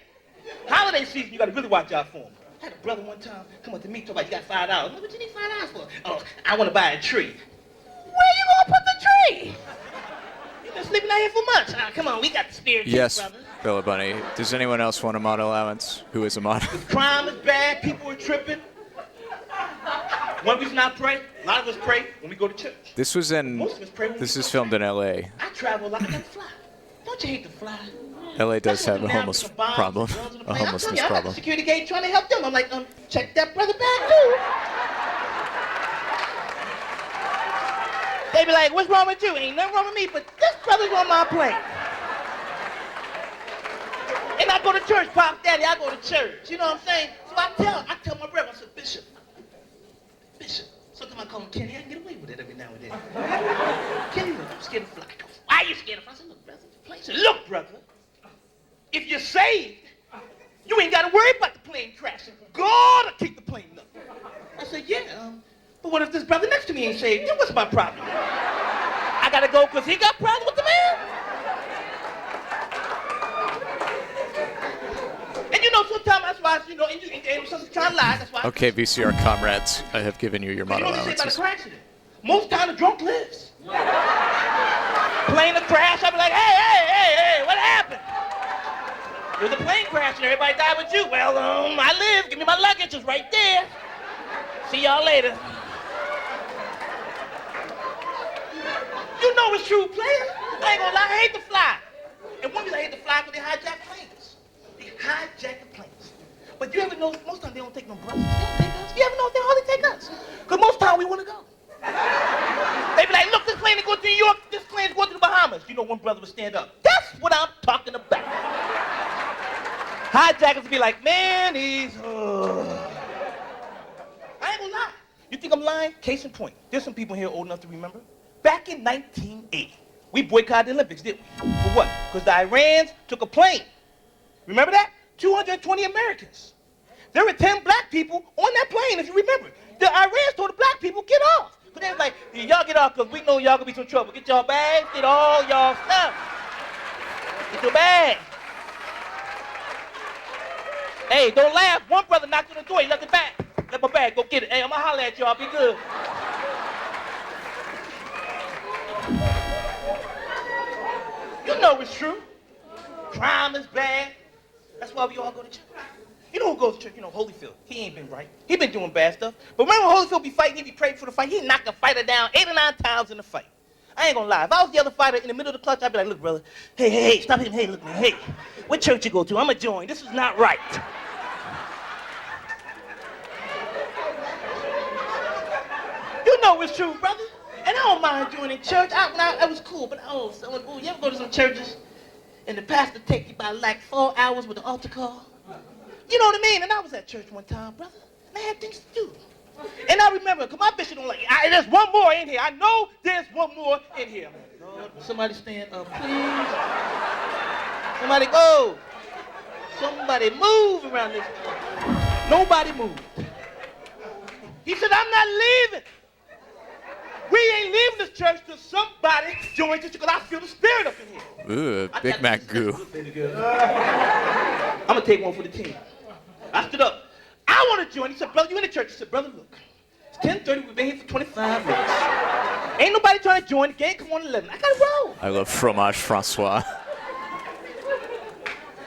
Holiday season, you got to really watch out for them. I had a brother one time come up to me, talk about, you got $5. I'm like, what you need $5 for? Oh, I want to buy a tree. Where you going to put the tree? You've been sleeping out here for months. Come on, we got the spirit tree, Yes, brother. Bella Bunny. Does anyone else want a mod allowance? Who is a mod? Crime is bad. People are tripping. One reason I pray, a lot of us pray when we go to church. This was in. Most of us pray when This we is go filmed in L.A. I travel a lot. I got to fly. Don't you hate to fly? L.A. does have a Now homeless with the bombs problem, and guns on the a plane. I'm homelessness telling you, I got the problem. security gate trying to help them. I'm like, check that brother bag too. They be like, what's wrong with you? Ain't nothing wrong with me, but this brother's on my plane. And I go to church, Pop Daddy, I go to church. You know what I'm saying? So I tell my brother, I said, Bishop, sometimes I call him Kenny, I can get away with it every now and then. Kenny, look, I'm scared to fly. He goes, why are you scared to fly? I said, look, brother, the plane. I said, look, brother, if you're saved, you ain't got to worry about the plane crashing. God will keep the plane up. I said, yeah, but what if this brother next to me ain't saved? Then what's my problem? I got to go because he got problems with the man? And you know, sometimes that's why, you know, and sometimes trying to lie, that's why. Okay, VCR comrades, I have given you your mod You know what they say about a allowances. car accident? Most time the drunk lives. Plane will crash, I'll be like, hey, what happened? There's a plane crash and everybody died with you. Well, I live, give me my luggage, it's right there. See y'all later. You know it's true, player. I ain't gonna lie, I hate to fly. And one reason I hate to fly because they hijack planes. They hijack the planes. But you ever know, most times they don't take no brothers. They don't take us. You ever know if they hardly take us? Because most times we want to go. They be like, look, this plane is going to New York, this plane is going to the Bahamas. You know, one brother would stand up. That's what I'm talking about. Hijackers would be like, man, I ain't gonna lie. You think I'm lying? Case in point. There's some people here old enough to remember. Back in 1980, We boycotted the Olympics, didn't we? For what? Because the Iranians took a plane. Remember that? 220 Americans. There were 10 black people on that plane, if you remember. The Iranians told the black people, get off. But they was like, y'all get off because we know y'all gonna be some trouble. Get y'all bags, get all y'all stuff. Get your bag. Hey, don't laugh. One brother knocked on the door, he left it back. Let my bag, go get it. Hey, I'm gonna holler at y'all, be good. You know it's true. Crime is bad. That's why we all go to church. You know who goes to church? You know, Holyfield. He ain't been right. He been doing bad stuff. But remember when Holyfield be fighting, he be praying for the fight. He knock a fighter down 8 or 9 times in the fight. I ain't gonna lie. If I was the other fighter in the middle of the clutch, I'd be like, look, brother. Hey, stop him. Hey, look, man. Hey, what church you go to? I'm gonna join. This is not right. You know it's true, brother. And I don't mind joining church. I was cool, but you ever go to some churches and the pastor take you by like 4 hours with the altar call? You know what I mean? And I was at church one time, brother, and I had things to do. And I remember, because my bishop don't like, there's one more in here. I know there's one more in here. I'm like, Lord, somebody stand up, please. Somebody go. Somebody move around this. Nobody moved. He said, I'm not leaving. We ain't leaving this church till somebody joins this because I feel the spirit up in here. Ooh, Big Mac goo. I'm going to take one for the team. I stood up. I want to join. He said, brother, you in the church? He said, brother, look. It's 10:30. We've been here for 25 minutes. Ain't nobody trying to join the game. Come on, 11. I got to roll. I love fromage Francois.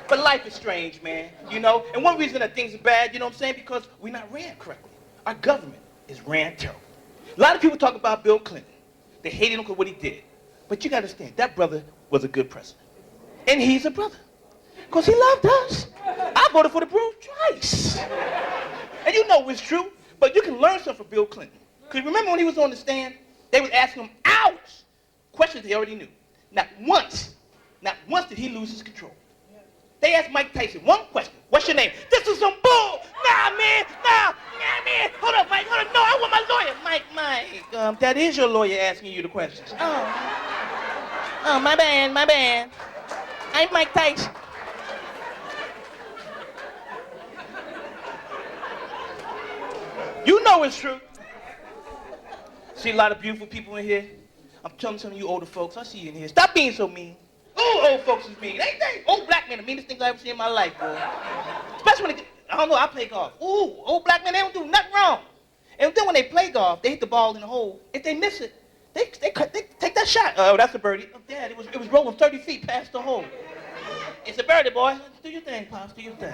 But life is strange, man. You know? And one reason that things are bad, you know what I'm saying? Because we're not ran correctly. Our government is ran terrible. A lot of people talk about Bill Clinton. They hated him for what he did. But you got to understand, that brother was a good president. And he's a brother. Because he loved us. I voted for the bro twice. And you know it's true, but you can learn something from Bill Clinton. Because remember when he was on the stand, they was asking him hours, questions he already knew. Not once did he lose his control. They asked Mike Tyson one question. What's your name? This is some bull. Nah, man. Hold up, Mike. Hold up. No, I want my lawyer. Mike. That is your lawyer asking you the questions. Oh, my bad. I'm Mike Tyson. You know it's true. See a lot of beautiful people in here. I'm telling some of you older folks, I see you in here. Stop being so mean. Ooh, old folks is mean. Ain't they? Old black men, the meanest things I ever seen in my life, boy. Especially when I don't know, I play golf. Ooh, old black men, they don't do nothing wrong. And then when they play golf, they hit the ball in the hole. If they miss it, they take that shot. Oh, that's a birdie. Oh, Dad, it was rolling 30 feet past the hole. It's a birdie, boy. Do your thing, Pops, do your thing.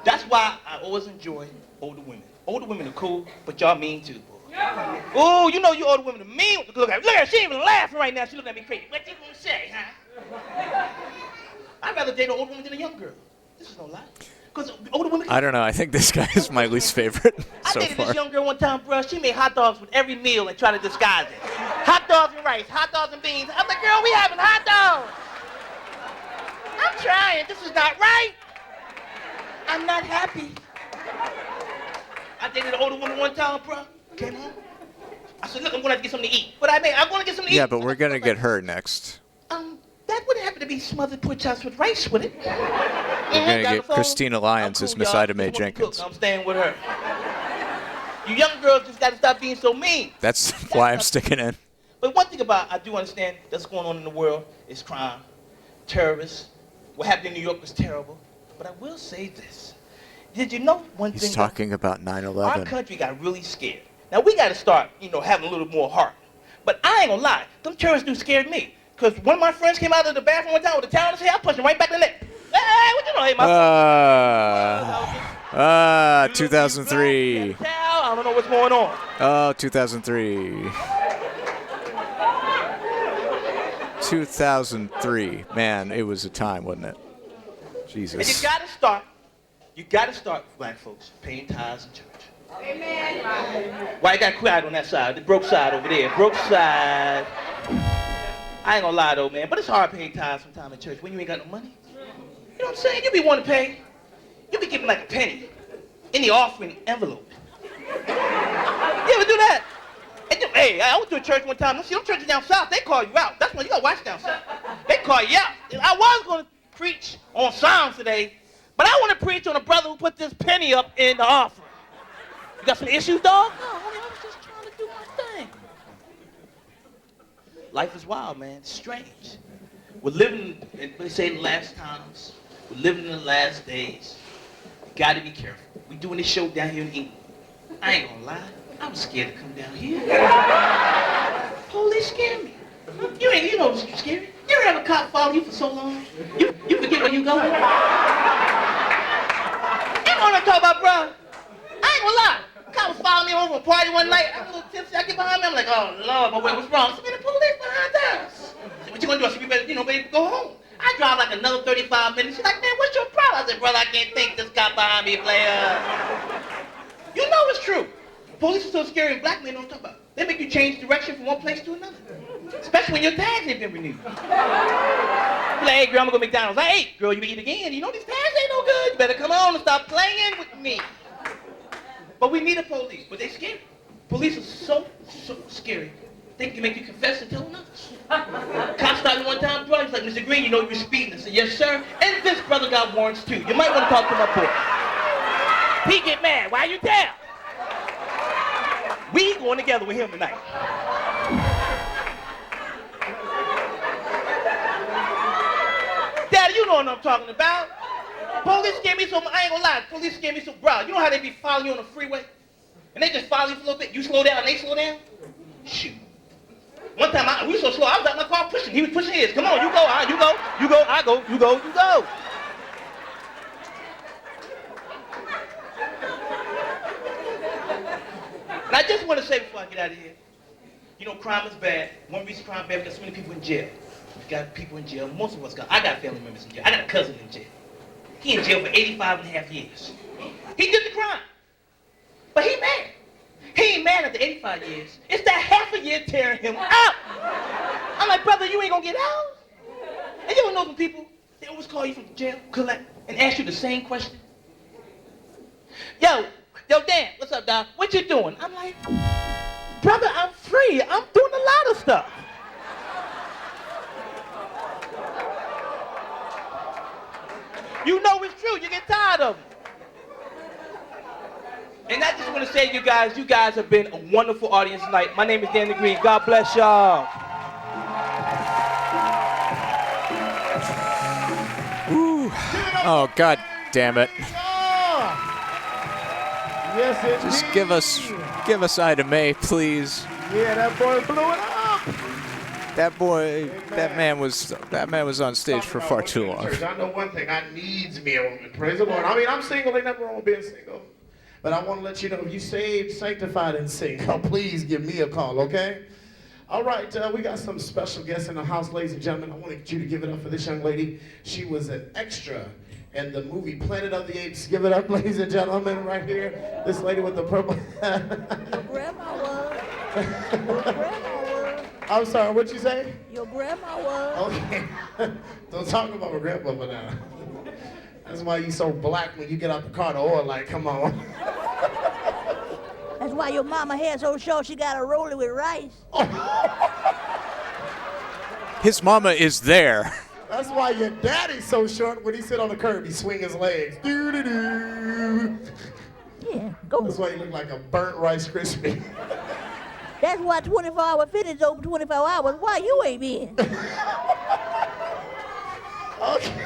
That's why I always enjoy older women. Older women are cool, but y'all mean too, boy. Oh, you know you older women are mean. Look at her, she ain't even laughing right now. She looking at me crazy. What you gonna say, huh? I'd rather date an older woman than a young girl. This is no lie. Because older women. I don't know. I think this guy is my least favorite so I dated far. this young girl one time, bro. She made hot dogs with every meal and tried to disguise it. Hot dogs and rice, hot dogs and beans. I'm like, girl, we having hot dogs. I'm trying. This is not right. I'm not happy. I dated an older woman one time, bro. Came home. I said, look, I'm going to have to get something to eat. What I mean, I'm going to get something to eat. Yeah, but we're going to get her next. That would happen to be smothered pork chops with rice with it. We're going to get Christina Lyons as Miss Ida Mae Jenkins. I'm staying with her. You young girls just got to stop being so mean. That's why I'm sticking in. But one thing I do understand that's going on in the world is crime, terrorists. What happened in New York was terrible. But I will say this. Did you know one thing? He's talking about 9/11. Our country got really scared. Now, we got to start, having a little more heart. But I ain't going to lie. Them terrorists do scared me. Because one of my friends came out of the bathroom one time with a towel in his hair. I punched him right back in the neck. Hey, what you know? Hey, my 2003. I don't know what's going on. Oh, 2003. 2003. Man, it was a time, wasn't it? Jesus. And you got to start, black folks, paying tithes in church. Amen. Why you got quiet on that side? The broke side over there. Broke side. I ain't gonna lie though, man, but it's hard paying tithes sometime in church when you ain't got no money. You know what I'm saying? You be wanting to pay. You be giving like a penny in the offering envelope. You ever do that? And Hey, I went to a church one time. See, them churches down south, they call you out. That's what you gotta watch down south. They call you out. I was gonna preach on Psalms today, but I want to preach on a brother who put this penny up in the offering. You got some issues, dog? No, homie, I was just trying to do my thing. Life is wild, man. It's strange. We're living, they say in the last times. We're living in the last days. You gotta be careful. We're doing this show down here in England. I ain't gonna lie. I was scared to come down here. Police scared me. You know what's scary? You ever have a cop follow you for so long? You forget where you go? You know what I'm talking about, bro? I ain't gonna lie. Cop was following me over a party one night. I'm a little tipsy. I get behind me. I'm like, oh, Lord, but wait, what's wrong? I said, man, the police behind us. I said, what you gonna do? I said, you better, baby, go home. I drive like another 35 minutes. She's like, man, what's your problem? I said, brother, I can't think this cop behind me, player. You know it's true. Police are so scary and black men don't talk about it. They make you change direction from one place to another. Especially when your tags ain't been renewed. Be like, hey, girl, I'm gonna go to McDonald's. I ate. Girl, you eat again. You know these tags ain't no good. You better come on and stop playing with me. But we need a police, but they scary. Police are so scary. They can make you confess and tell others. Cop stopped me one time, bro. He's like, Mr. Green, you know you were speeding. I said, yes, sir. And this brother got warrants too. You might want to talk to my boy. He get mad. Why you tell? We going together with him tonight. Daddy, you know what I'm talking about. Police scare me so much. I ain't gonna lie. Police scare me so broad. You know how they be following you on the freeway? And they just follow you for a little bit. You slow down and they slow down? Shoot. One time, we were so slow, I was out my car pushing. He was pushing his. Come on, you go, you go, you go, I go, you go, you go. And I just want to say before I get out of here, you know, crime is bad. One reason crime is bad because so many people in jail. We've got people in jail. Most of us got. I got family members in jail. I got a cousin in jail. He in jail for 85 and a half years. He did the crime. But he mad. He ain't mad at the 85 years. It's that half a year tearing him out. I'm like, brother, you ain't gonna get out? And you don't know them people, they always call you from jail, collect, and ask you the same question. Yo, Dan, what's up, Doc? What you doing? I'm like, brother, I'm free. I'm doing a lot of stuff. You know it's true. You get tired of them. And I just want to say to you guys have been a wonderful audience tonight. My name is Danny Green. God bless y'all. Ooh. Oh, God damn it. Yes, it Just is. give us Ida Mae, please. Yeah, that boy blew it up. That man was on stage for far too long. I know one thing. I needs me a woman. Praise the Lord. I mean, I'm single. Ain't nothing wrong with being single. But I want to let you know, if you saved, sanctified, and single, please give me a call, okay? All right, we got some special guests in the house, ladies and gentlemen. I want you to give it up for this young lady. She was an extra in the movie Planet of the Apes. Give it up, ladies and gentlemen, right here. This lady with the purple. Your grandma was. Your grandma was. I'm sorry, what'd you say? Your grandma was. Okay. Don't talk about my grandmother now. That's why you so black when you get out the car, the oil light, come on. That's why your mama hair so short she gotta roll it with rice. His mama is there. That's why your daddy's so short when he sit on the curb, he swing his legs. Doo-doo-doo. Yeah, go. That's why you look like a burnt Rice Krispie. That's why 24-hour fitness open 24 hours. Why you ain't been? Okay.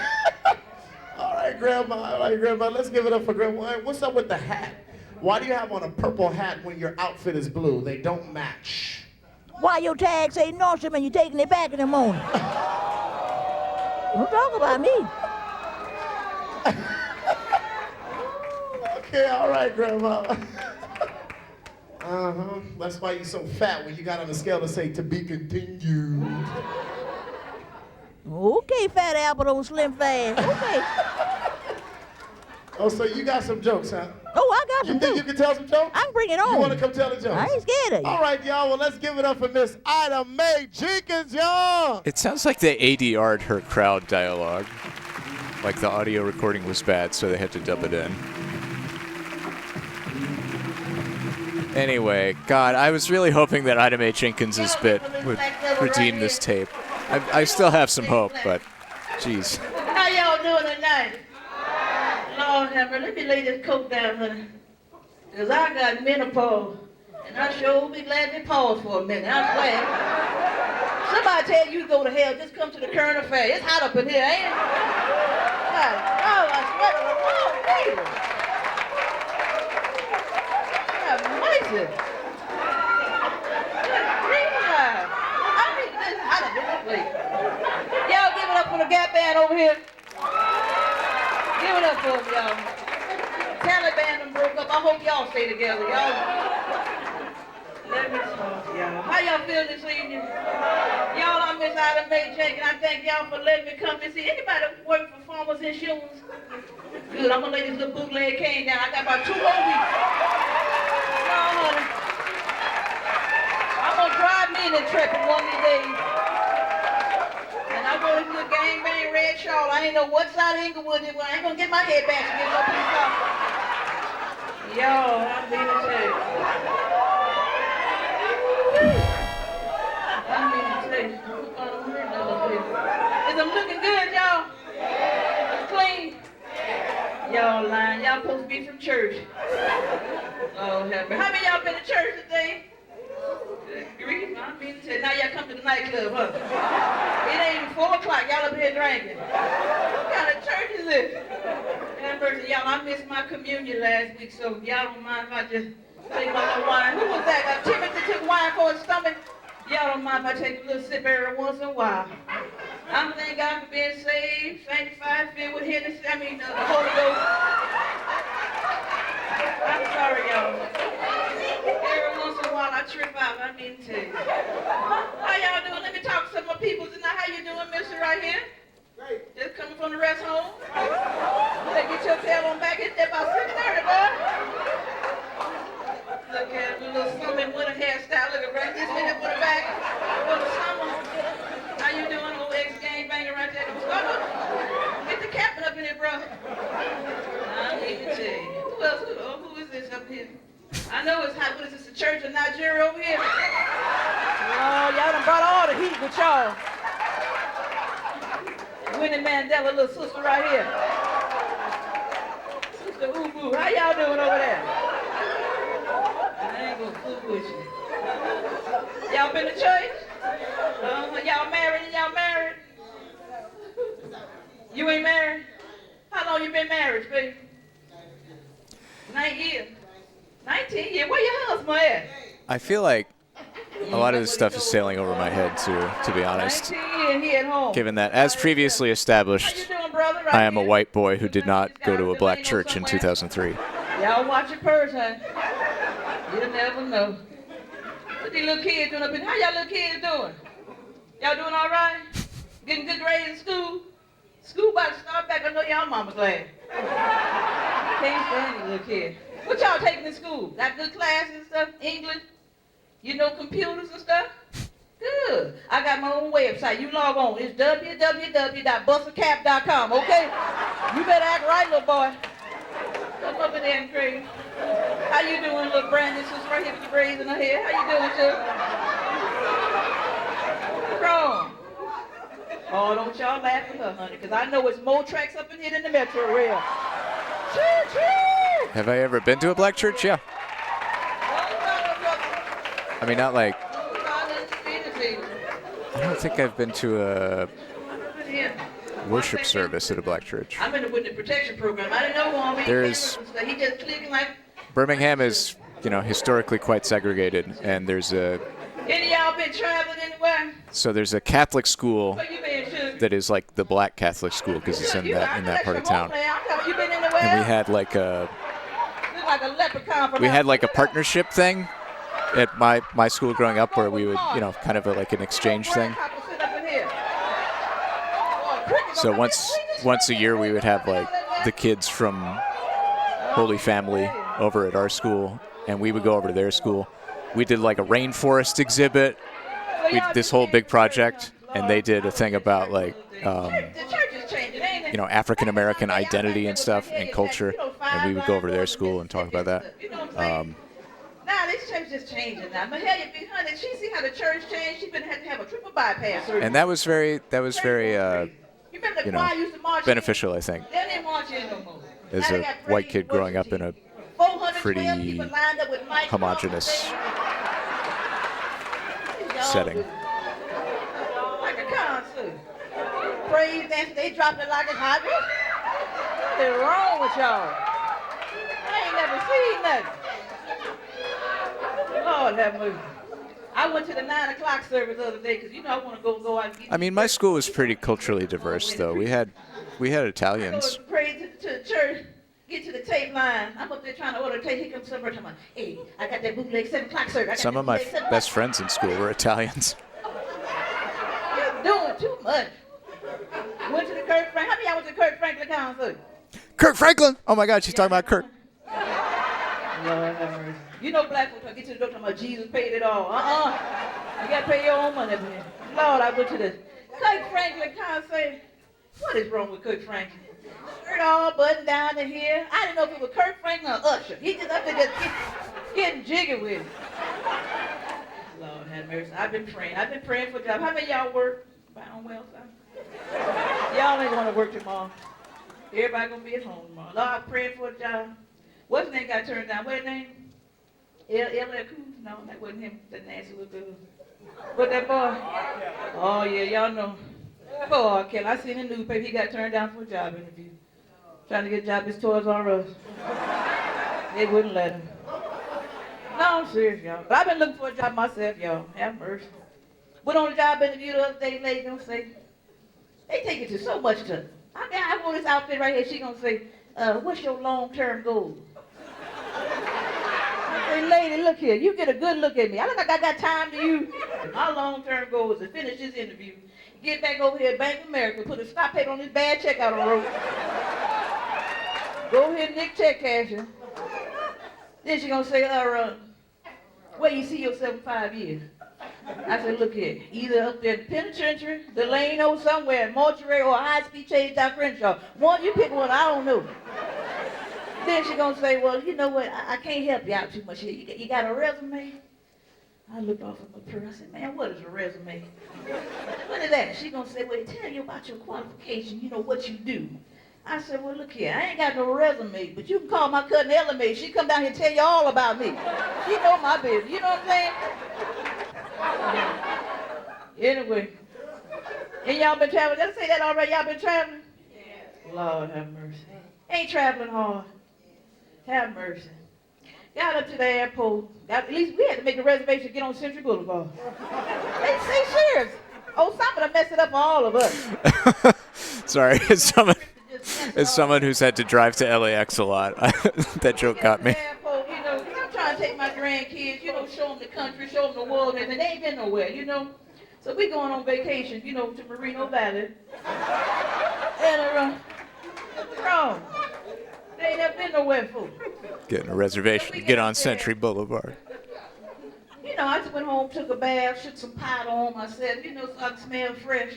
All right, Grandma. Let's give it up for Grandma. Hey, what's up with the hat? Why do you have on a purple hat when your outfit is blue? They don't match. Why your tag say Nordstrom and you taking it back in the morning? Don't talk about me. Okay, all right, Grandma. That's why you're so fat when you got on the scale to say to be continued. Okay, fat apple don't slim fast. Okay. Oh, so you got some jokes, huh? Oh, I got some You think you can tell some jokes? I can bring it on. You want to come tell the jokes? I ain't scared of you. All right, y'all. Well, let's give it up for Miss Ida Mae Jenkins, y'all. It sounds like they ADR'd her crowd dialogue. Like the audio recording was bad, so they had to dub it in. Anyway, God, I was really hoping that Ida Mae Jenkins' bit would redeem this tape. I still have some hope, but, jeez. How y'all doing tonight? Lord have mercy, let me lay this coat down, honey. Because I got menopause. And I sure be glad to pause for a minute. I swear. Somebody tell you to go to hell, just come to the current affair. It's hot up in here, ain't it? God, oh, I swear to the Lord, Jesus. God, mercy. Good grief, God. I mean, this is hot up in this place. Y'all give it up for the Gap Band over here. Give it up for them, y'all. Taliban done broke up. I hope y'all stay together, y'all. Let me talk, y'all. How y'all feel this evening? Y'all, I miss Ida Mae Jenkins. I thank y'all for letting me come and see. Anybody work for Farmers Insurance? Good, I'm gonna lay this little bootleg cane down. I got about 2 more weeks. No, honey. I'm gonna drive me in the Intrepid one of these days. And I'm gonna do a gang bang red shawl. I ain't know what side of Inglewood it was. I ain't gonna get my head back and get no piece off. Yo, I'm being a shame. I mean to tell you, is I'm looking good, y'all? Clean? Y'all lying. Y'all supposed to be from church. Oh, help me. How many of y'all been to church today? Good grief, I mean to tell you. Now y'all come to the nightclub, huh? It ain't even 4 o'clock. Y'all up here drinking. What kind of church is this? Have mercy, y'all. I missed my communion last week, so y'all don't mind if I just take my little wine. Who was that? Timothy took wine for his stomach. Y'all don't mind if I take a little sip every once in a while. I'm thanking God for being saved, sanctified, filled with Hennessy, the Holy Ghost. I'm sorry, y'all. Every once in a while I trip out, I mean to tell you. How y'all doing? Let me talk to some of my people tonight. How you doing, mister, right here? Great. Just coming from the rest home? They get your tail on back. It's about 6:30, boy. Look at the little summer winter hairstyle. Look at right this minute for the back. For the summer. How you doing, old ex-gang banger right there? Get the captain up in here, bro. I need to tell you. Who else? Who is this up here? I know it's hot. What is this, the Church of Nigeria over here? Oh, y'all done brought all the heat with y'all. Winnie Mandela, little sister right here. Sister Ubu, how y'all doing over there? I ain't gonna fool with you. Y'all been to church? Y'all married and y'all married? You ain't married? How long you been married, baby? 9 years. 19 years? Where your husband at? I feel like a lot of this stuff is sailing over my head, too, to be honest. 19 years, he at home. Given that, as previously established, I am a white boy who did not go to a black church in 2003. Y'all watch your purse, huh? You'll never know. What these little kids doing up in? How y'all little kids doing? Y'all doing all right? Getting good grades in school? School about to start back. I know y'all mama glad. Can't stand these little kids. What y'all taking in school? Got good classes and stuff? English? You know computers and stuff? Good. I got my own website. You log on. It's www.bustercap.com, okay? You better act right, little boy. Come up in there and crazy. How you doing, little Brandon? Sister right here with the braids in her hair. How you doing, too? What's wrong? Oh, don't y'all laugh at her, honey, because I know it's more tracks up in here than the Metro Rail. Choo-choo! Have I ever been to a black church? Yeah. I mean, not like... I don't think I've been to a worship service at a black church. I'm in the witness protection program. I didn't know one. There's... He just clicking like... Birmingham is, historically quite segregated, and there's a... Any of y'all been traveling anywhere? So there's a Catholic school that is like the black Catholic school because it's in that part of town. And we had like a partnership thing at my school growing up where we would, kind of like an exchange thing. So once a year we would have like the kids from Holy Family over at our school, and we would go over to their school. We did like a rainforest exhibit. We did this whole big project, and they did a thing about like, African American identity and stuff and culture, and we would go over to their school and talk about that. Nah, this church is changing now. But hell, honey, she see how the church changed. She been had to have a triple bypass surgery. And that was very You remember the choir used to march beneficial, I think. They didn't march in no more. As Now they a got white praise kid and growing worship up in a team. 412 pretty people lined up with mics homogeneous setting. Like a concert. Praise dance, they dropped it like it's hot. What is wrong with y'all? I ain't never seen nothing. Lord have mercy. I went to the 9 o'clock service the other day because, I want to go out and get I mean, my school was pretty culturally diverse, though. We had Italians. I go pray to the church, get to the tape line. I'm up there trying to order tape. Here comes somebody talking about, hey, I got that bootleg 7 o'clock service. Some of my best friends in school were Italians. You're doing too much. Went to the Kirk Franklin. How many of y'all went to the Kirk Franklin concert? Kirk Franklin! Oh my God, she's talking about Kirk. Lord have mercy. You know black folks get to the door talking about Jesus paid it all. You got to pay your own money. Lord, I went to the Kirk Franklin concert. What is wrong with Kirk Franklin? Shirt all buttoned down to here. I didn't know if it was Kirk Franklin or Usher. He just up there just getting jiggy with it. Lord have mercy. I've been praying for a job. How many of y'all work? Bound well, son? Y'all ain't going to work tomorrow. Everybody going to be at home tomorrow. Lord, I'm praying for a job. What's his name got turned down? What's his name? L.L. Cool? No, that wasn't him. That nasty little girl. What that boy? Oh, yeah, y'all know. Poor Kelly. I seen in the newspaper he got turned down for a job interview. Trying to get a job at Toys R Us. They wouldn't let him. No, I'm serious, y'all. But I've been looking for a job myself, y'all. Have mercy. Went on a job interview the other day, lady gonna say, they take it to so much to. I mean, I want this outfit right here. She gonna say, what's your long-term goal? I say, lady, look here. You get a good look at me. I look like I got time to you. My long-term goal is to finish this interview, get back over here at Bank of America, put a stop paper on this bad check out on the road. Go ahead and nick check casher. Then she gonna say, where you see yourself in 5 years? I said, look here, either up there in the penitentiary, Delano somewhere, mortuary, or high-speed chase down Crenshaw. One, you pick one, I don't know. Then she gonna say, well, you know what, I can't help you out too much here. You got a resume? I looked off at my purse. I said, man, what is a resume? What is that? She gonna say, well, tell you about your qualification, what you do. I said, well, look here, I ain't got no resume, but you can call my cousin Ella. She come down here and tell you all about me. She know my business, you know what I'm saying? Anyway, and y'all been traveling. Did I say that already? Y'all been traveling? Yeah. Lord have mercy. Ain't traveling hard. Have mercy. Got up to the airport. At least we had to make a reservation to get on Century Boulevard. They serious. Oh, somebody messed it up for all of us. Sorry, as someone who's had to drive to LAX a lot, that joke got me. Airport, I'm trying to take my grandkids, show them the country, show them the world, and they ain't been nowhere, So we going on vacation, to Moreno Valley. And wrong. They ain't never been nowhere for. Getting a reservation to get on Century Boulevard. I just went home, took a bath, shook some powder on myself, so I can smell fresh.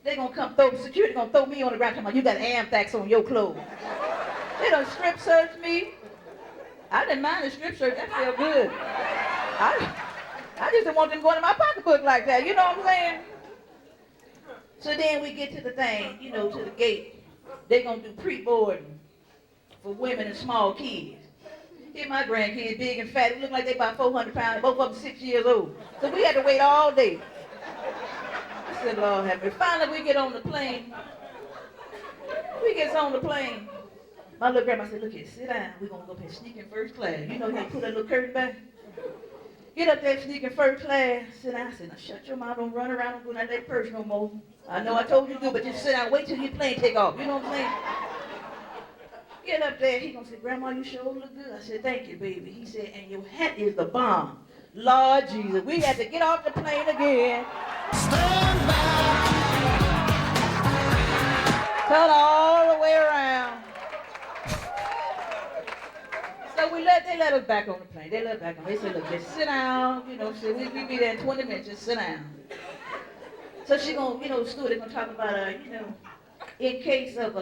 They gonna come security gonna throw me on the ground, talking about you got anthrax on your clothes. They done strip searched me. I didn't mind the strip search, that felt good. I just didn't want them going in my pocketbook like that, you know what I'm saying? So then we get to the thing, to the gate. They gonna do pre-boarding for women and small kids. Here my grandkids, big and fat, they look like they about 400 pounds, both of them 6 years old. So we had to wait all day. I said, Lord have mercy. Finally we get on the plane. We get on the plane. My little grandma said, look here, sit down. We're gonna go up here sneak in first class. You know how you put that little curtain back? Get up there, sneak in first class. Sit down. I said, now shut your mouth, don't run around, don't go down that purse no more. I know I told you to do, but just sit down, wait till your plane take off. You know what I'm saying? Get up there, he gonna say, Grandma, you sure look good. I said, thank you, baby. He said, and your hat is the bomb. Lord Jesus, we had to get off the plane again. Stand back. Turn all the way around. So they let us back on the plane. They let us back on. They said, look, just sit down. So we be there in 20 minutes. Just sit down. So she gonna, school, they're gonna talk about, in case of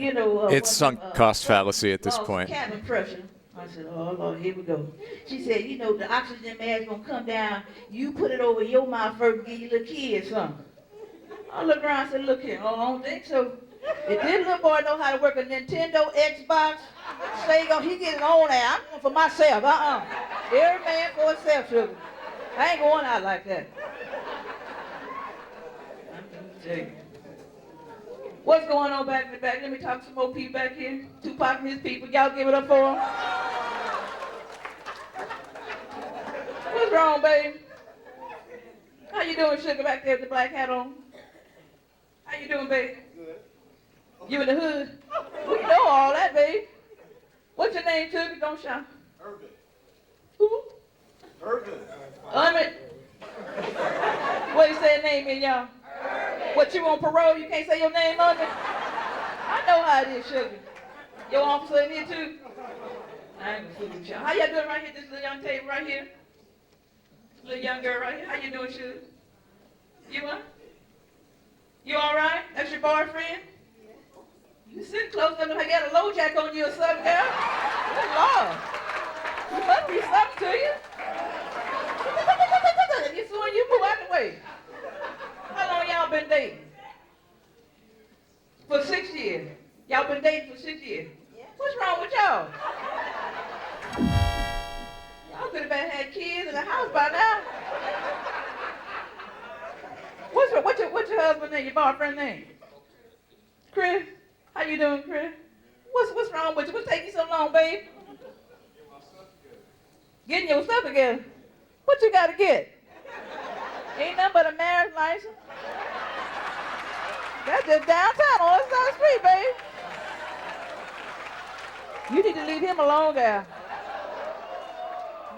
it's sunk cost fallacy at this point. Cabin pressure. I said, oh, Lord, here we go. She said, you know, the oxygen mask going to come down. You put it over your mouth first and give your little kids something. I looked around and said, look here. Oh, I don't think so. If this little boy know how to work a Nintendo Xbox, Sega, he get his own ass. I'm going for myself. Every man for himself, sugar. I ain't going out like that. I'm gonna tell you. What's going on back in the back? Let me talk to some more people back here. Tupac and his people. Y'all give it up for him. What's wrong, baby? How you doing, sugar, back there with the black hat on? How you doing, baby? Good. You in the hood? We know all that, baby. What's your name, sugar? Don't shout. Urban. Who? Urban. What you say name in, y'all? What, you on parole? You can't say your name on it? I know how it is, sugar. Your officer in here, too? I ain't gonna fool with y'all. How y'all doing right here? This little young table right here? Little young girl right here. How you doing, sugar? You what? You all right? That's your boyfriend? You sitting close enough to get a low jack on you or something, girl? Good Lord. You must be something to you. You soon you move out the way. How long y'all been dating? For 6 years. Y'all been dating for 6 years. What's wrong with y'all? Y'all could have had kids in the house by now. What's your husband's name? Your boyfriend's name? Chris? How you doing, Chris? What's wrong with you? What's taking you so long, babe? Getting your stuff together. What you gotta get? Ain't nothing but a marriage license. That's just downtown on the side of the street, babe. You need to leave him alone there.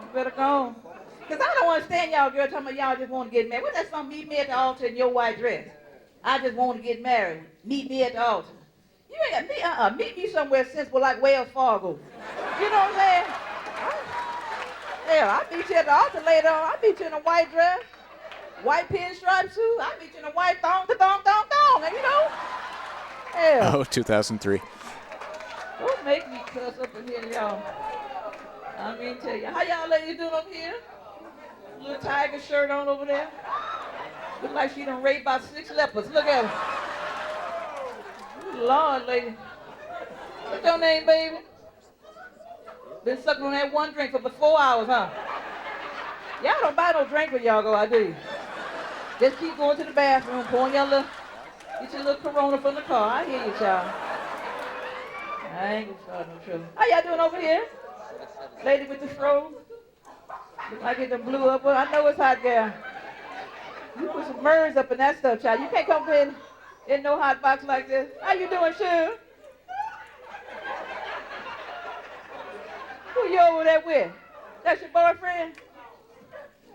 You better go. Because I don't understand y'all girls talking about y'all just want to get married. What's that song, meet me at the altar in your white dress? I just want to get married. Meet me at the altar. You ain't got meet me somewhere sensible like Wells Fargo. You know what I'm saying? Hell, I'll meet you at the altar later on. I'll meet you in a white dress, white pinstripe suit. I'll meet you in a white thong, and you know? Hell. Oh, 2003. Don't make me cuss up in here, y'all. I mean, tell you. How y'all ladies doing up here? Little tiger shirt on over there. Look like she done raped about 6 leopards. Look at her. Lord, lady. What's your name, baby? Been sucking on that one drink for about 4 hours, huh? Y'all don't buy no drink when y'all go out, do you? Just keep going to the bathroom, pouring your little, get your little Corona from the car. I hear you, child. I ain't gonna start no trouble. How y'all doing over here? Lady with the fro? Look like it done blew up. Well, I know it's hot, girl. You put some MERS up in that stuff, child. You can't come in no hot box like this. How you doing, Sue? Who you over there with? That's your boyfriend?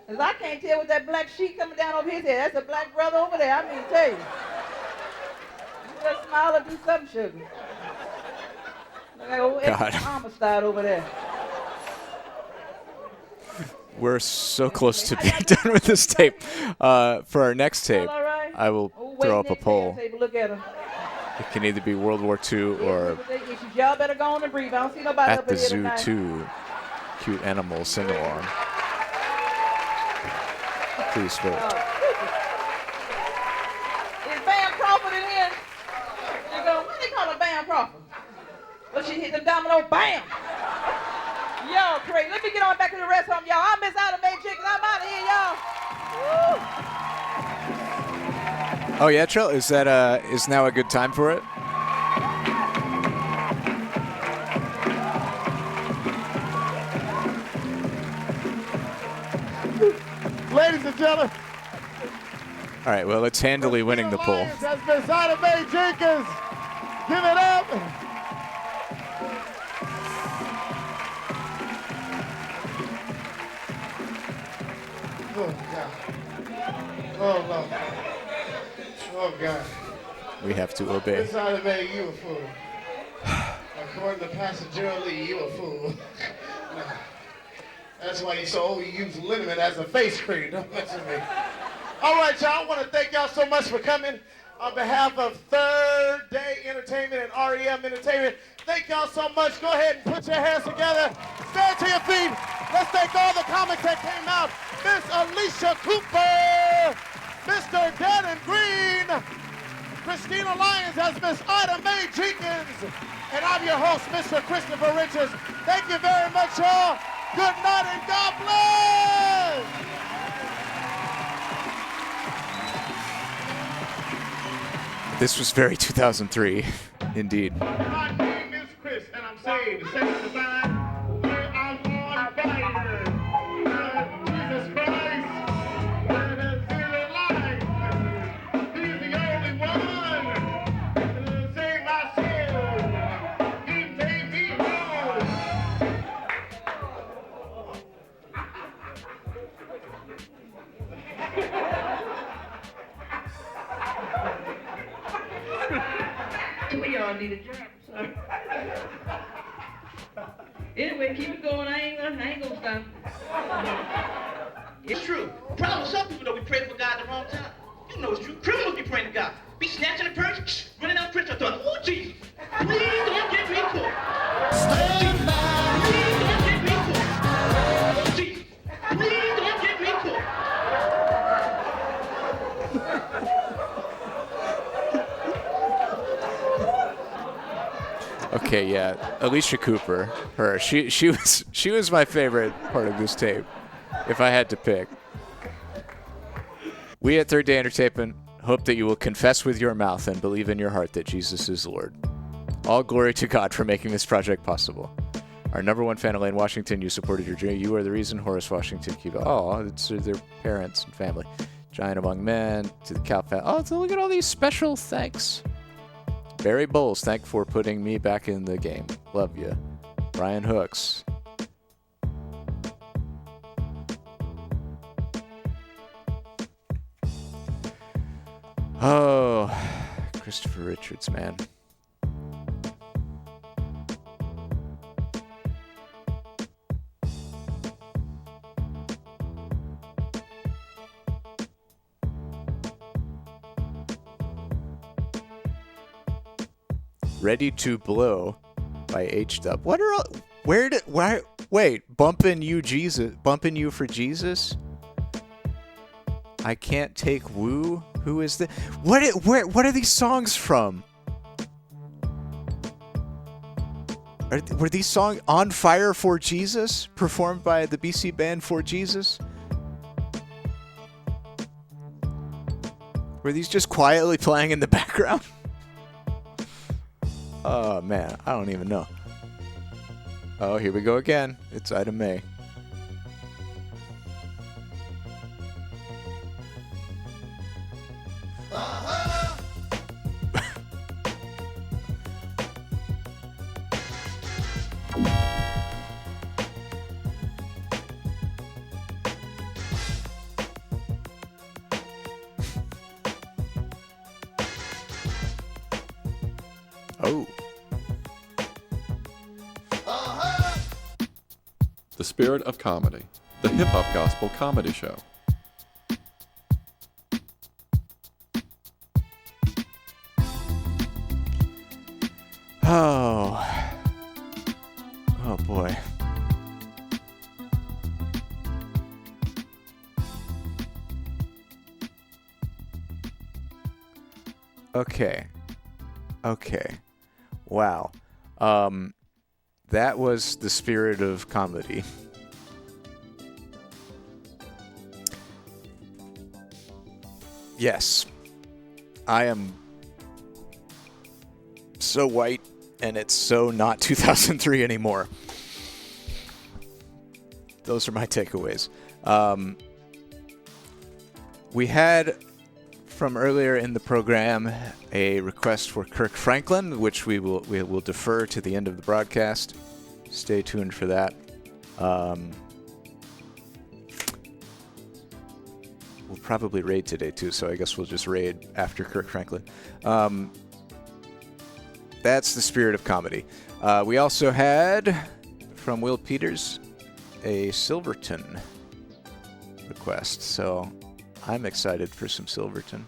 Because I can't tell with that black sheet coming down over his head. That's a black brother over there, I mean to tell you. You just smile or do something, sugar. Look like old homicide over there. We're so close to being done with this tape. For our next tape, Right? I will throw up a poll. Look at her. It can either be World War II or y'all better go on and breathe. I don't see nobody At up the in here Zoo tonight. 2 Cute Animal Sing-Along. Please vote. Is Bam Crawford in here? You go, what they call her Bam Crawford? Well, she hit them dominoes, bam! Yo, crazy. Let me get on back to the rest of them, y'all. I miss out on May Chicken. I'm out of here, y'all. Woo. Oh yeah, Trill, is that is now a good time for it? Ladies and gentlemen, All right, well, it's handily winning the poll. has been Sada Mae Jenkins. Give it up. Oh, God. Oh, Lord. Oh, God. We have to obey. Miss Sada Mae, you a fool. According to Pastor Gerald Lee, you a fool. No. That's why you so old you use liniment as a face cream. Don't mess with me. All right, y'all. I want to thank y'all so much for coming. On behalf of Third Day Entertainment and REM Entertainment, thank y'all so much. Go ahead and put your hands together. stand to your feet. Let's thank all the comics that came out. Miss Alicia Cooper, Mr. Darren Green, Christina Lyons as Miss Ida Mae Jenkins, and I'm your host, Mr. Christopher Richards. Thank you very much, y'all. Good night and God bless. This was very 2003, indeed. My name is Chris, and I'm saved. Sanctified. I'm on fire. Jesus Christ. Let us see the light. He's the only one. Save my soul. He made me whole. We all need a job, sorry. Anyway, keep it going. I ain't gonna stop. It's true. The problem with some people, though, we pray for God at the wrong time. You know it's true. Criminals be praying to God. Be snatching a purse, running out Christmas thought, oh, Jesus, please don't get me caught. Please don't get me caught. Jesus, please don't get me caught. Okay, yeah, Alicia Cooper, she was my favorite part of this tape, if I had to pick. We at Third Day Entertainment hope that you will confess with your mouth and believe in your heart that Jesus is Lord. All glory to God for making this project possible. Our number one fan, Elaine Washington, you supported your dream. You are the reason. Horace Washington, keep it. Oh, it's their parents and family. Giant Among Men, to the Cal fan. Oh, so look at all these special thanks. Barry Bowles, thank for putting me back in the game. Love you. Brian Hooks. Oh, Christopher Richards, man. Ready to Blow by H-Dub. What are all, wait, bumping you for Jesus? I Can't Take Woo? Who is the what are these songs from? Were these songs On Fire for Jesus performed by the BC band For Jesus? Were these just quietly playing in the background? Oh, man, I don't even know. Oh, here we go again. It's Ida Mae. Oh. The Spirit of Comedy, the hip-hop gospel comedy show. Oh. Oh, boy. Okay. Wow. That was the Spirit of Comedy. Yes. I am so white, and it's so not 2003 anymore. Those are my takeaways. We had, from earlier in the program, a request for Kirk Franklin, which we will defer to the end of the broadcast. Stay tuned for that. We'll probably raid today too, so I guess we'll just raid after Kirk Franklin. That's the Spirit of Comedy. We also had, from Will Peters, a Silverton request, so I'm excited for some Silverton.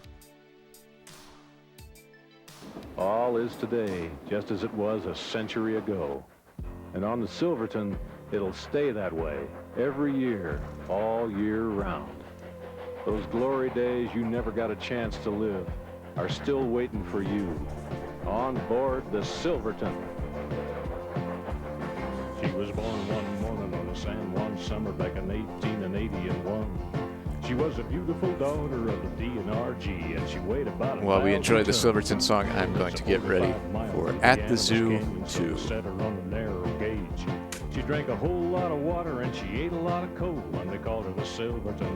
All is today, just as it was a century ago. And on the Silverton, It'll stay that way every year, all year round. Those glory days you never got a chance to live are still waiting for you on board the Silverton. She was born one morning on a San Juan summer back in 1881. She was a beautiful daughter of the DNRG, and she weighed about While we enjoy the Silverton song, I'm going to get ready for At the Zoo 2. Set her on the narrow gauge. She drank a whole lot of water and she ate a lot of coal, and they called her the Silverton.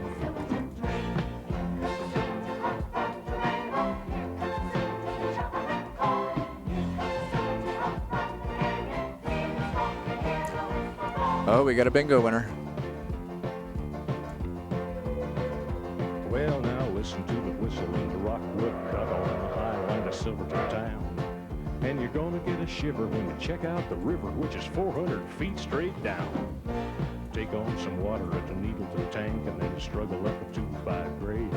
Oh, we got a bingo winner. Well, now listen to the whistle and the rockwood cut on the high line of Silverton town. And you're gonna get a shiver when you check out the river, which is 400 feet straight down. Take on some water at the needle to the tank and then struggle up a 2-5 grade.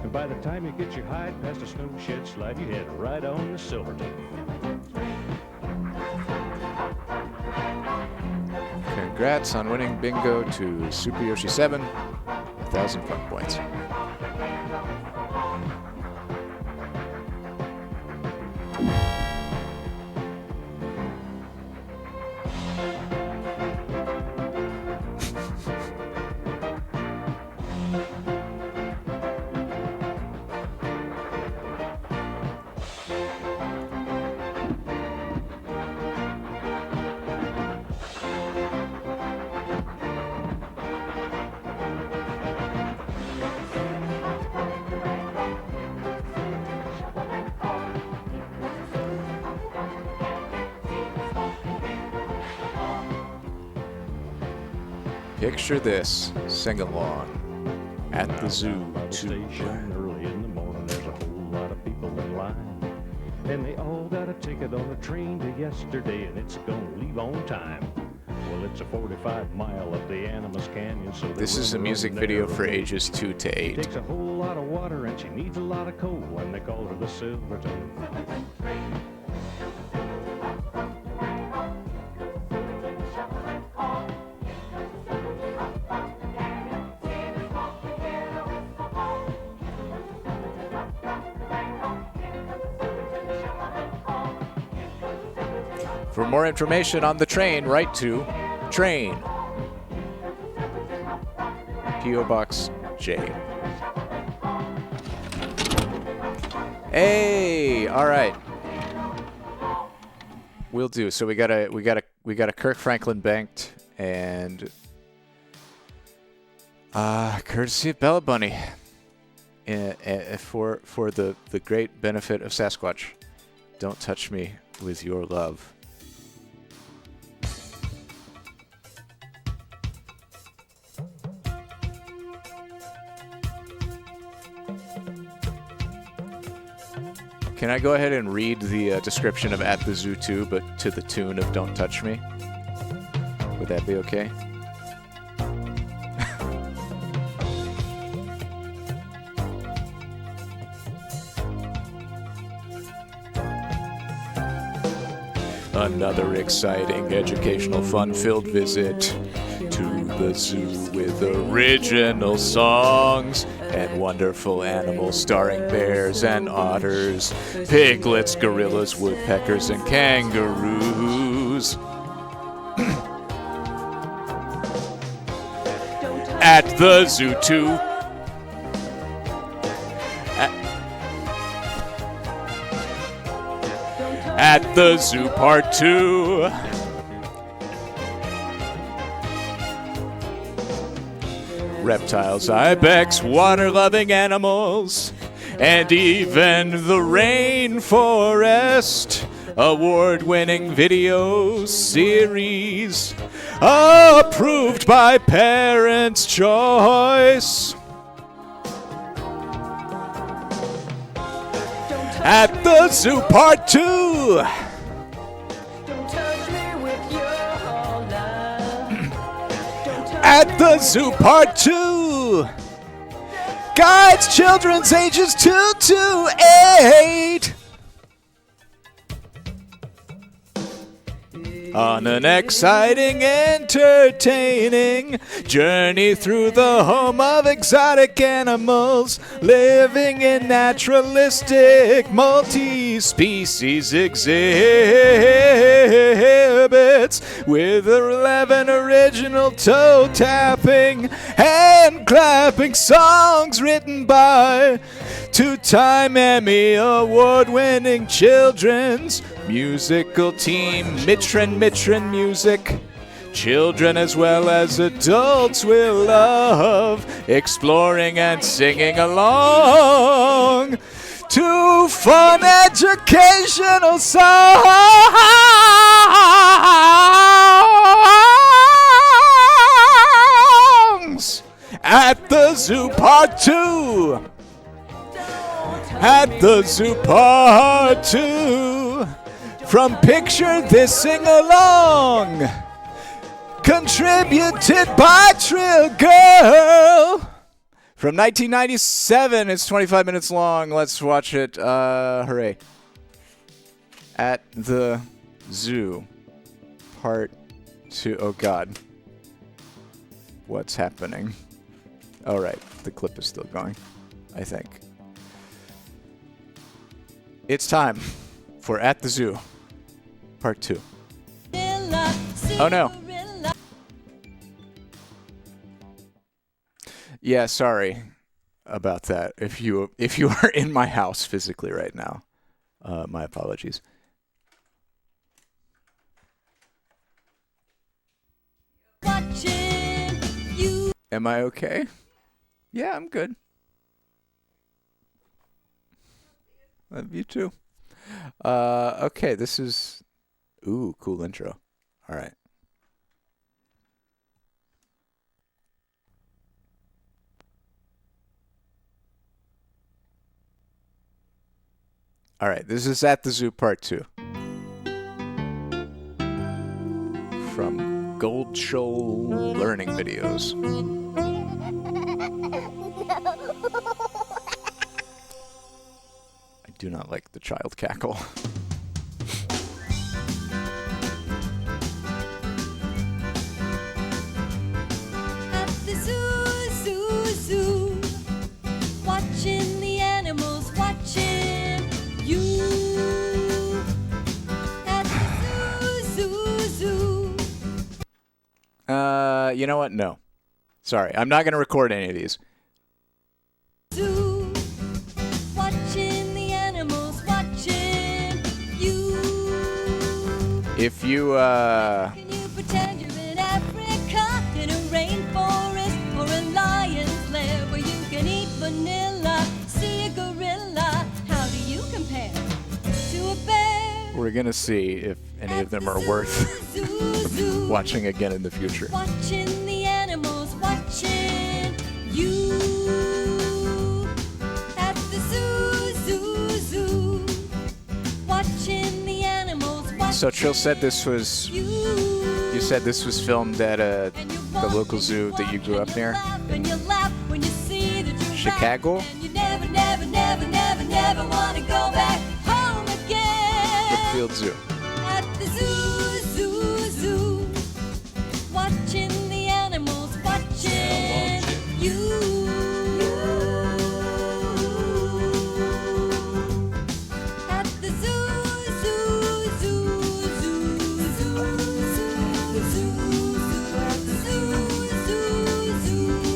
And by the time you get your hide past a snow shed slide, you head right on to Silverton. Congrats on winning bingo to Super Yoshi 7, 1,000 fun points. Picture this, sing along at the zoo too. Early in the morning, there's a whole lot of people in line, and they all got a ticket on the train to yesterday, and it's gonna leave on time. Well, it's a 45-mile up the Animas Canyon, so this is a music video for ages 2 to 8. She takes a whole lot of water and she needs a lot of coal, and they call her the Silverton. For more information on the train, write to Train, P.O. Box J. Hey, all right. Will do. So we got a Kirk Franklin banked, and courtesy of Bella Bunny, for the great benefit of Sasquatch. Don't touch me with your love. Can I go ahead and read the description of At the Zoo 2, but to the tune of Don't Touch Me? Would that be okay? Another exciting, educational, fun-filled visit to the zoo with original songs and wonderful animals starring bears and otters, piglets, gorillas, woodpeckers, and kangaroos. At the zoo too. At the zoo part 2. Reptiles, ibex, water-loving animals, and even the rainforest. Award-winning video series, approved by Parents' Choice. At the zoo part 2. At the zoo part 2. Guides children's ages 2 to 8. On an exciting, entertaining journey through the home of exotic animals, living in naturalistic multi-species exhibits, with 11 original toe-tapping, hand-clapping songs written by two-time Emmy award-winning children's musical team, Mitrin Music. Children as well as adults will love exploring and singing along to fun educational songs at the Zoo Part 2. At the Zoo Part 2. From Picture This Sing Along, contributed by Trill Girl. From 1997, it's 25 minutes long. Let's watch it. Hooray. At the Zoo, Part 2. Oh, God. What's happening? All right, the clip is still going, I think. It's time for At the Zoo, Part 2. Oh, no. Yeah, sorry about that. If you are in my house physically right now, my apologies. Am I okay? Yeah, I'm good. Love you too. Okay, this is... Ooh, cool intro. All right. All right, this is At the Zoo Part 2. From Gold Shoal Learning Videos. I do not like the child cackle. At the zoo, zoo, zoo, watching the animals, watching you. At the zoo, zoo, zoo. You know what? No. Sorry, I'm not going to record any of these. Zoo, watching the animals, watching you. If you, Can you pretend you're in Africa, in a rainforest, or a lion's lair, where you can eat vanilla, see a gorilla? How do you compare to a bear? we're going to see if any of them are worth watching again in the future. Watching the animals, watching you. At the zoo, zoo, zoo. Watching the animals, watching So Trill said this was, you said this was filmed at the local zoo that you grew up near in Chicago? you never, never, never, never, never want to go back home again. Brookfield Zoo. At the zoo, zoo, zoo. Watching the animals, watching you. At the zoo, zoo, zoo, zoo, zoo, zoo, at the zoo, zoo, zoo, zoo,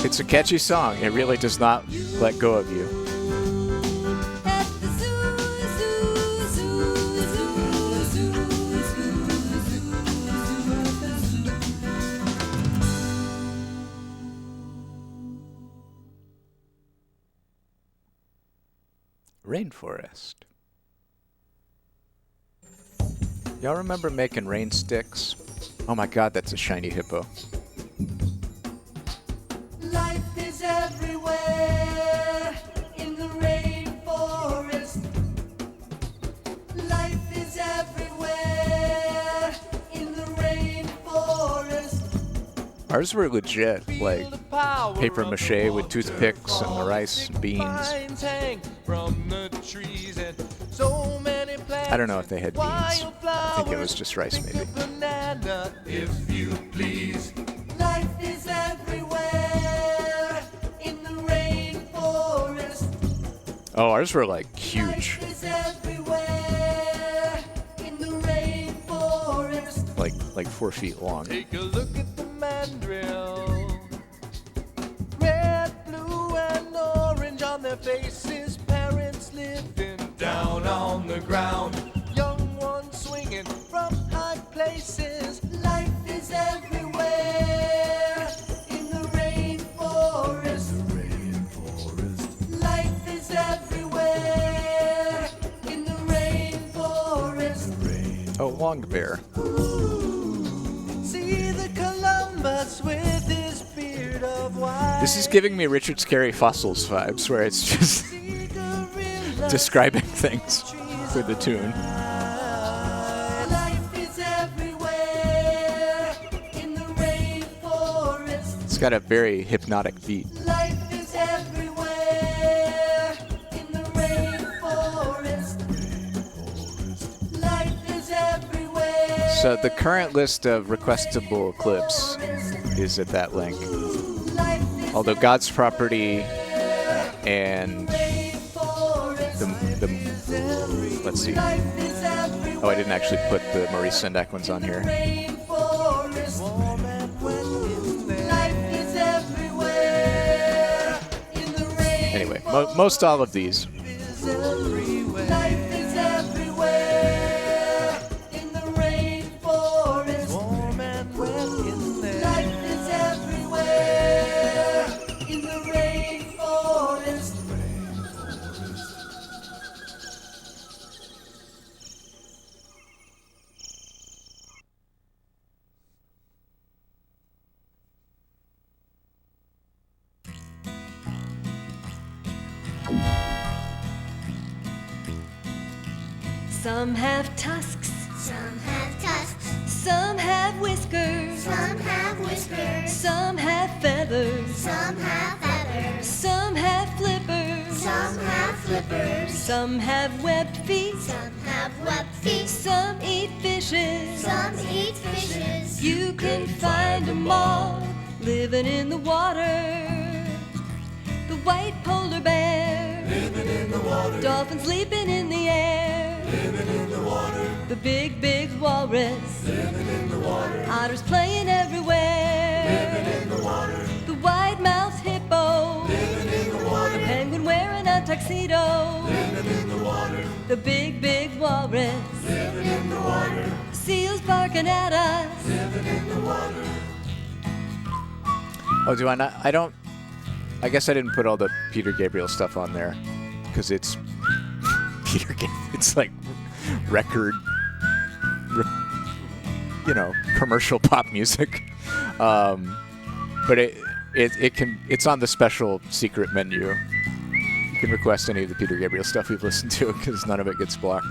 It's a catchy song. It really does not let go of you. Rainforest. Y'all remember making rain sticks? Oh my god, that's a shiny hippo. Life is everywhere in the rainforest. Life is Ours were legit, like paper mache with toothpicks and the rice and beans. I don't know if they had beans. I think it was just rice, maybe. If you please. Life is everywhere in the rainforest. Oh, ours were like huge. Life is everywhere in the rainforest. Like 4 feet long. Take a look at the mandrill. Red, blue, and orange on their faces. Parents living down on the ground. Young ones swinging from high places. Life is everywhere in the rainforest. Life is everywhere in the rainforest. Oh, long bear. See the Columbus with his beard of white. This is giving me Richard Scarry Fossils vibes, where it's just describing things for the tune. Life is everywhere in the rainforest. It's got a very hypnotic beat. Life is everywhere in the rainforest. Life is everywhere. So the current list of requestable clips is at that link. Although God's Property and the let's see. Oh, I didn't actually put the Maurice Sendak ones on here. Anyway, most all of these. Life is everywhere in the rainforest. Warm and wet in there. Life is everywhere in the rainforest. Some have tusks. Some have tusks. Some have whiskers. Some have whiskers. Some have feathers. Some have feathers. Some have flippers. Some have flippers. Some have webbed feet. Some have webbed feet. Some eat fishes. Some eat fishes. You can find them all living in the water. The white polar bear Living in the water. Dolphins leaping in the air. Living in the water. The big, big walrus. Living in the water. Otters playing everywhere. Living in the water. The wide-mouthed hippo. Living in the water. The penguin wearing a tuxedo. Living in the water. The big, big walrus. Living in the water. Seals barking at us. Living in the water. Oh, do I not? I guess I didn't put all the Peter Gabriel stuff on there because it's Peter Gabriel. It's like record, commercial pop music. But it's on the special secret menu. You can request any of the Peter Gabriel stuff we've listened to because none of it gets blocked.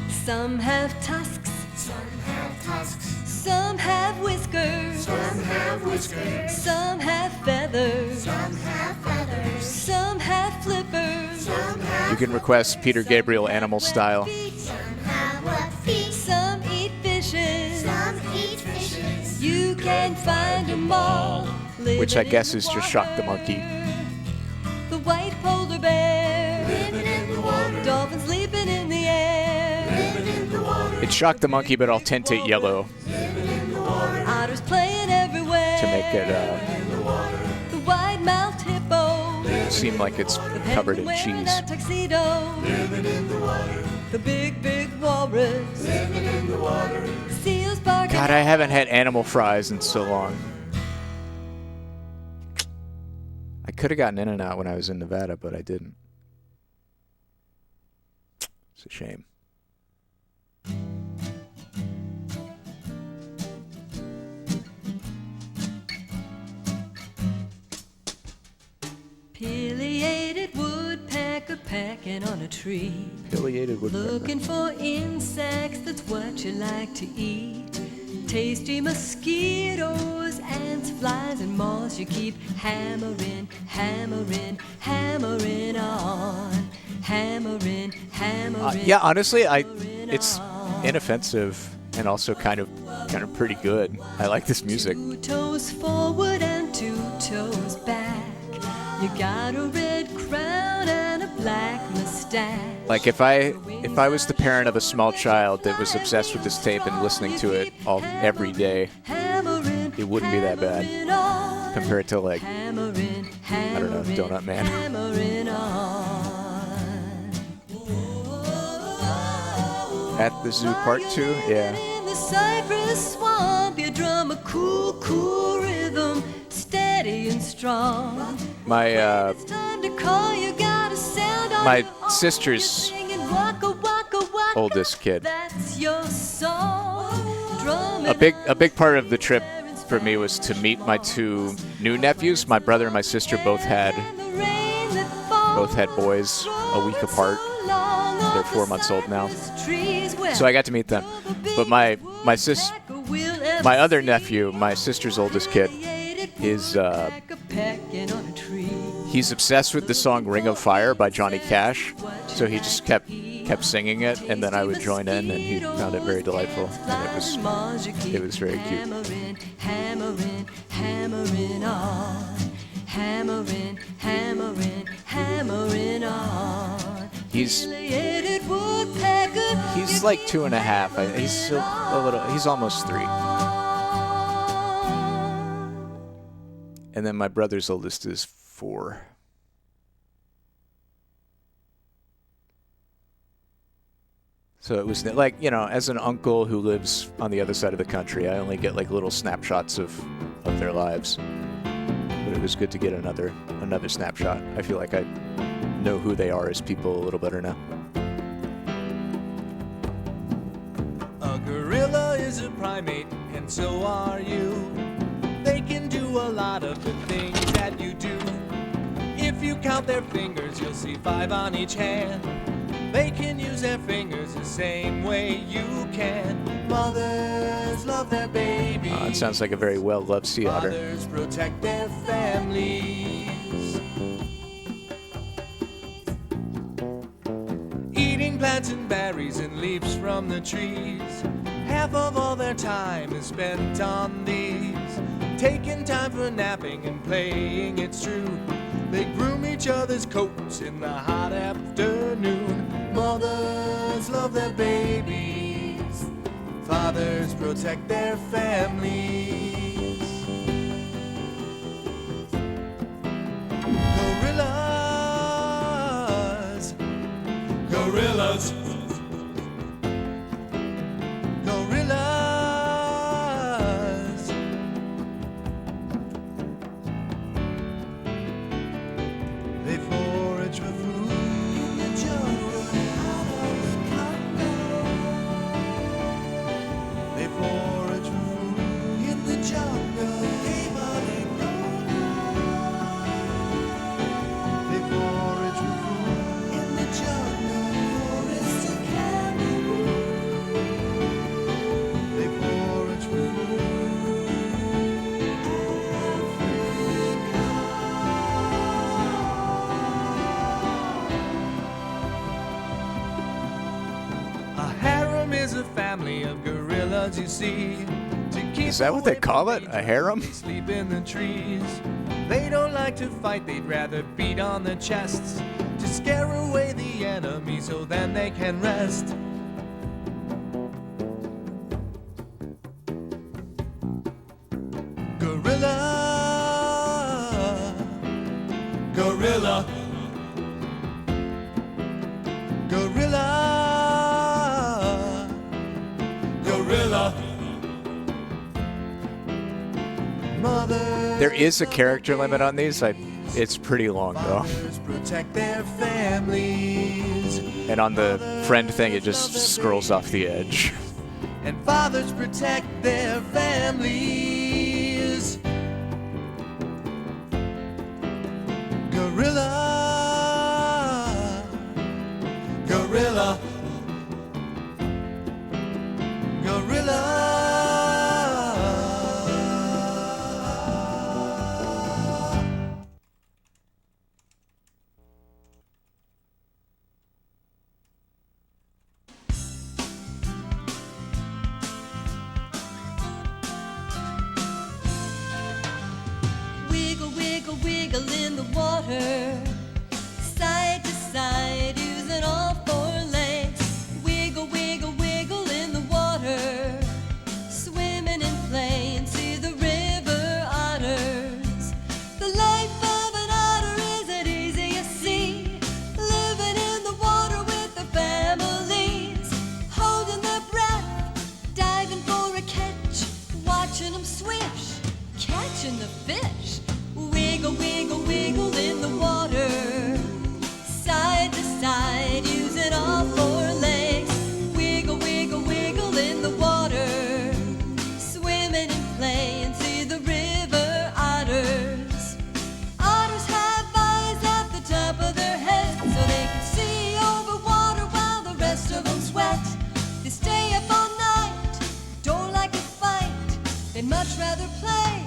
Some have tusks. Some have tusks. Some have whiskers. Some have whiskers. Some have feathers. Some have feathers. Some have flippers. Some have You can request Peter Gabriel animal style. Some have webbed feet. Some eat fishes. Some eat fishes. You can find them all. Which I guess is just Shock the Monkey. The white polar bear. Living in the water. Dolphins leaping in the air. Living in the water. It's Shock the Monkey, but I'll tint it yellow Otters playing everywhere. to make it The wide-mouthed hippo. seem like it's The covered in penguin wearing cheese. a tuxedo. Living in the water. The big, big walrus. Living in the water. Seals barking. God, I haven't had animal fries in so long. I could have gotten In-N-Out when I was in Nevada, but I didn't. It's a shame. Pileated woodpecker packing on a tree. Pileated woodpecker. Looking for insects, that's what you like to eat. Tasty mosquitoes, ants, flies, and moths. You keep hammering, hammering, hammering on. Hammering, hammering. Yeah, honestly, it's inoffensive and also kind of pretty good. I like this music. 2 toes forward and 2 toes back. You got a red crown and a black mustache. Like if I was the parent of a small child that was obsessed with this tape and listening to it every day, it wouldn't be that bad compared to like, I don't know, Donut Man. At the Zoo Part 2, yeah. In the cypress swamp, you drum a cool, cool rhythm, steady and strong. My Time to call, you got a sound on my your own. sister's Singing waka, waka, waka. oldest kid. That's your song. Drum A big part of the trip for me was to meet my 2 new nephews. My brother and my sister both had boys a week apart. They're 4 months old now, so I got to meet them. But my other nephew, my sister's oldest kid, is he's obsessed with the song "Ring of Fire" by Johnny Cash. So he just kept singing it, and then I would join in, and he found it very delightful, and it was very cute. Hammering, hammering on. Hammering, hammering, hammering on. He's like 2.5. He's still a little. He's almost 3. And then my brother's oldest is 4. So it was like, you know, as an uncle who lives on the other side of the country, I only get like little snapshots of their lives. But it was good to get another snapshot. I feel like I know who they are as people a little better now. A gorilla is a primate, and so are you. They can do a lot of the things that you do. If you count their fingers, you'll see 5 on each hand. They can use their fingers the same way you can. Mothers love their babies. It sounds like a very well-loved sea otter. Fathers protect their families. Eating plants and berries and leaves from the trees. Half of all their time is spent on these. Taking time for napping and playing, it's true. They groom each other's coats in the hot afternoon. Mothers love their babies. Fathers protect their families. Gorillas. Gorillas. Gorillas. They forage for food in the jungle. They forage for food in the jungle. They forage for food in the jungle. Forest and kangaroo. They forage for A harem is a family of gorillas, you see. Is that what they call it? A harem? They sleep in the trees. They don't like to fight, they'd rather beat on their chests to scare away the enemy so then they can rest. Gorilla. Gorilla. Gorilla. Gorilla. Mother. There is a character limit on these. It's pretty long though. Protect their families. And on the friend thing, it just scrolls off the edge. And fathers protect their families. Gorilla. Gorilla. Gorilla. wiggle in the water. Side to side, using all four legs. Wiggle, wiggle, wiggle in the water. Swimming and playing, see the river otters. The life of an otter isn't easy, you see. Living in the water with their families. Holding their breath, diving for a catch. Watching them swish, catching the fish. Wiggle, wiggle, wiggle in the water. Side to side, using all four legs. Wiggle, wiggle, wiggle in the water. Swimming and playing, see the river otters. Otters have eyes at the top of their heads, so they can see over water while the rest of them sweat. They stay up all night, don't like to fight. They'd much rather play.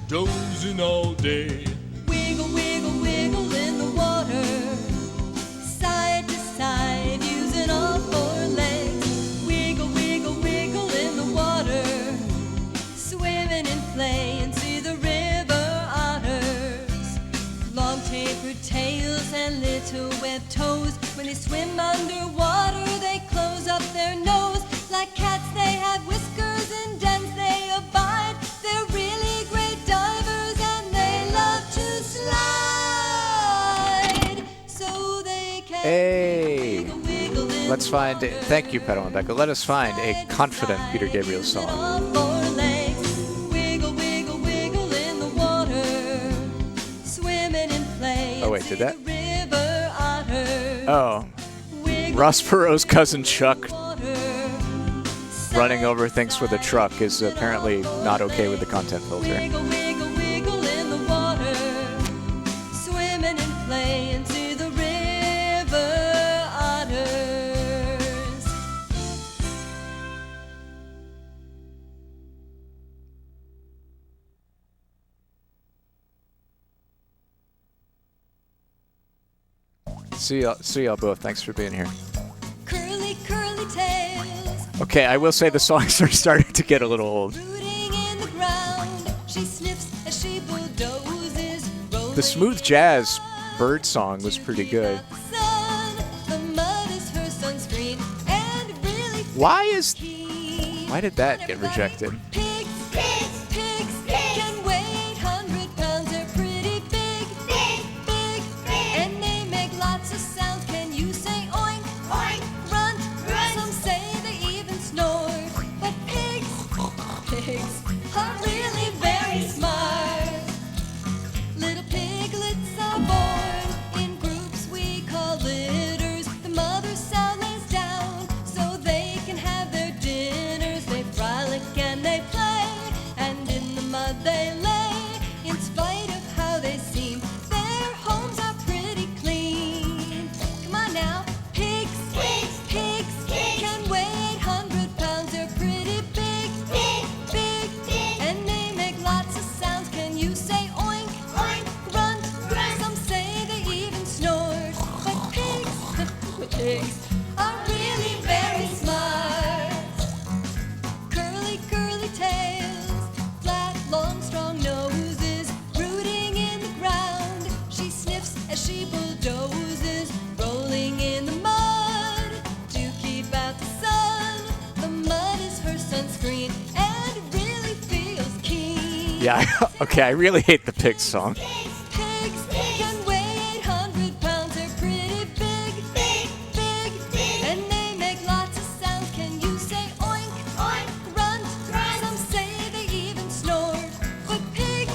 Dozing all day. Wiggle, wiggle, wiggle in the water. Side to side, using all four legs. Wiggle, wiggle, wiggle in the water. Swimming and playing, see the river otters. Long tapered tails and little webbed toes. When they swim underwater, they close up their nose. Like cats, they have whiskers and dens they abide. They're really great divers and they love to slide. So they can Hey, wiggle, wiggle in let's find. Thank you, Pedal and Becca. Let us find a confident Peter Gabriel song. all four legs. Wiggle, wiggle, wiggle in the water. Swimming and playing. Oh wait, did that? River otters. Oh, Ross Perot's cousin Chuck running over things with a truck is apparently not okay with the content filter. Wiggle, wiggle, wiggle in the water. Swimming and playing to the river otters. See y'all both. Thanks for being here. Curly, curly tails. Okay, I will say the songs are starting to get a little old. Rooting in the ground. She sniffs as she bulldozes. The smooth jazz bird song was pretty good. The mud is her sunscreen and really Why did that get rejected? pigs can weigh 100 pounds. They're pretty big, big, and they make lots of sounds. Can you say oink, oink, grunt? Some say they even snort. But pigs are really very smart. Little piglets are born in groups we call litters. The mother's sow lays down so they can have their dinners. They frolic and they play, and in the mud they lay. In spite of how they seem, their homes are pretty clean. Come on now, pigs can weigh 800 pounds. They're pretty big, big, and they make lots of sounds. Can you say oink, oink, grunt? Some say they even snort. But pigs are really very smart. Curly, curly tails, flat, long, strong noses, rooting in the ground. She sniffs as she bulldozes, rolling in the mud to keep out the sun. The mud is her sunscreen and really feels keen. Yeah, okay, I really hate the pig song. Pigs can weigh 800 pounds. They're pretty big, big, and they make lots of sounds. Can you say oink, oink, grunt? Some say they even snort. But pigs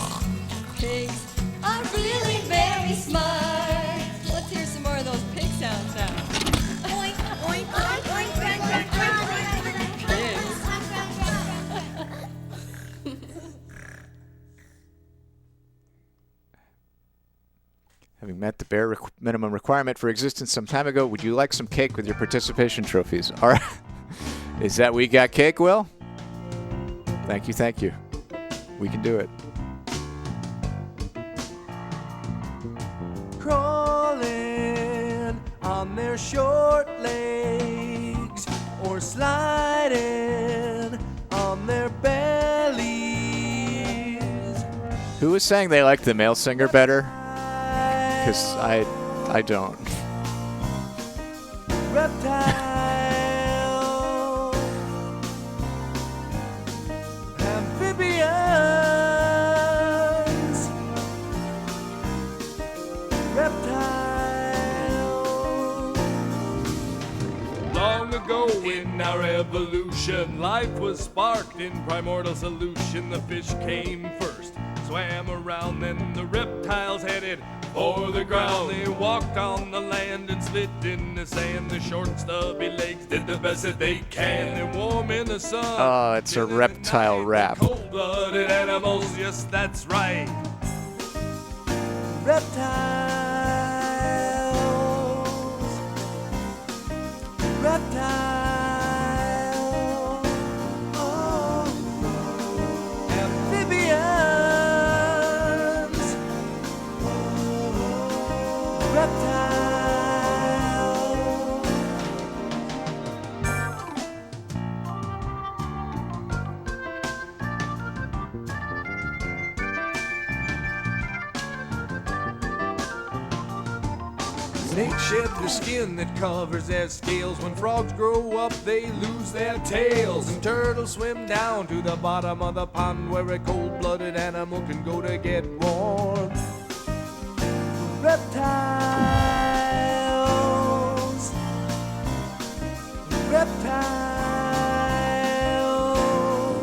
are really very smart. Let's hear some more of those pig sounds now. Oink, oink, oink, oink, grunt, grunt, grunt, grunt. Having met the bare minimum requirement for existence some time ago, would you like some cake with your participation trophies? All right. Is that we got cake, Will? Thank you, thank you. We can do it. Crawling on their short legs or sliding on their bellies. Who was saying they liked the male singer better? Because I don't. Reptile, amphibians, reptile. Long ago in our evolution, life was sparked in primordial solution. The fish came first, swam around, then the reptiles headed for the ground. They walked on the land and slid in the sand. The short, stubby legs did the best that they can. They're warm in the sun. Oh, it's a reptile rap. Cold-blooded animals, yes, that's right. Reptiles, reptile, oh, amphibians, reptile. Snakes shed their skin that covers their scales. When frogs grow up, they lose their tails. And turtles swim down to the bottom of the pond, where a cold-blooded animal can go to get warm. Reptiles, reptiles,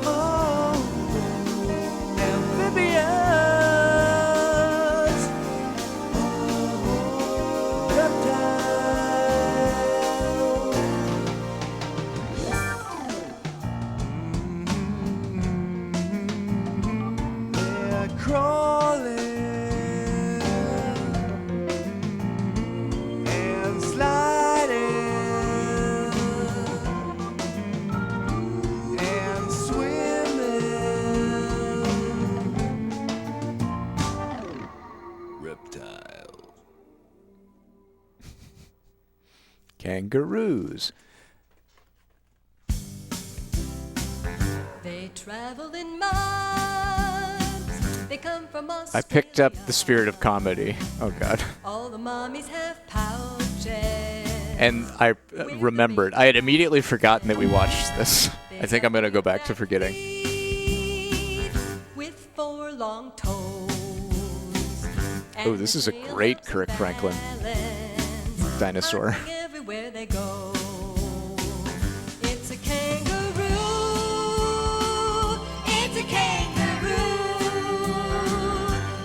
oh, amphibians, they're crawling and sliding and swimming. reptiles. Kangaroos. They travel in mobs. They come from Australia. I picked up the spirit of comedy. Oh god. All the mommies have pouches. And I remembered. I had immediately forgotten that we watched this. I think I'm going to go back to forgetting. With 4 long toes. Oh, this is a great Kirk Franklin dinosaur. Everywhere they go. It's a kangaroo. It's a kangaroo.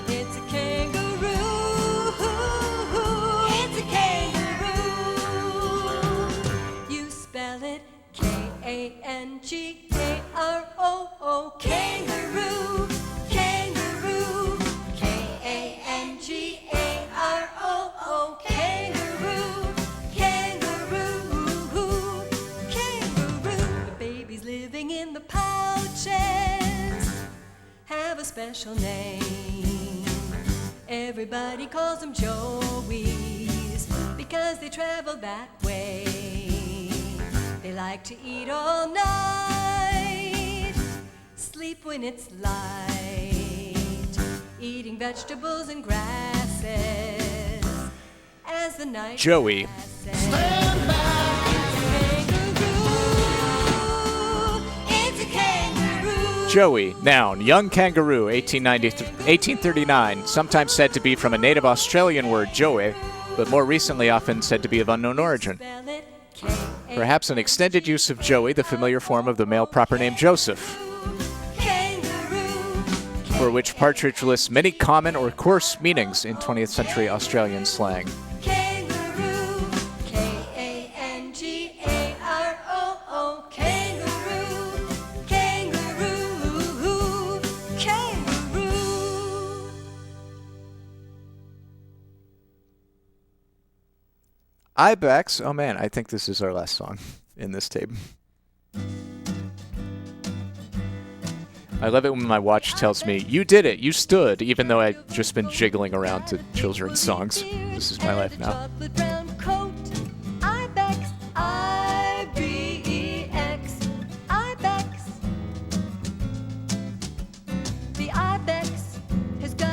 It's a kangaroo. It's a kangaroo. You spell it K-A-N-G-A-R-O-O. Kangaroo. Kangaroo. K-A-N-G-A-R-O-O. Kangaroo. Kangaroo. Kangaroo. The babies living in the pouches have a special name. Everybody calls them Joeys because they travel that way. They like to eat all night, sleep when it's light, eating vegetables and grasses as the night Joey. passes. It's a kangaroo. Joey, noun, young kangaroo, 1839, sometimes said to be from a native Australian word, joey, but more recently often said to be of unknown origin. Perhaps an extended use of Joey, the familiar form of the male proper name Joseph, for which Partridge lists many common or coarse meanings in 20th century Australian slang. Kangaroo, K-A-N-G-A-R-O-O, kangaroo, kangaroo, kangaroo. Ibex, oh man, I think this is our last song in this tape. I love it when my watch tells me, you did it, you stood, even though I've just been jiggling around to children's songs. This is my life now. Chocolate brown coat, Ibex, I-B-E-X, Ibex. The Ibex has got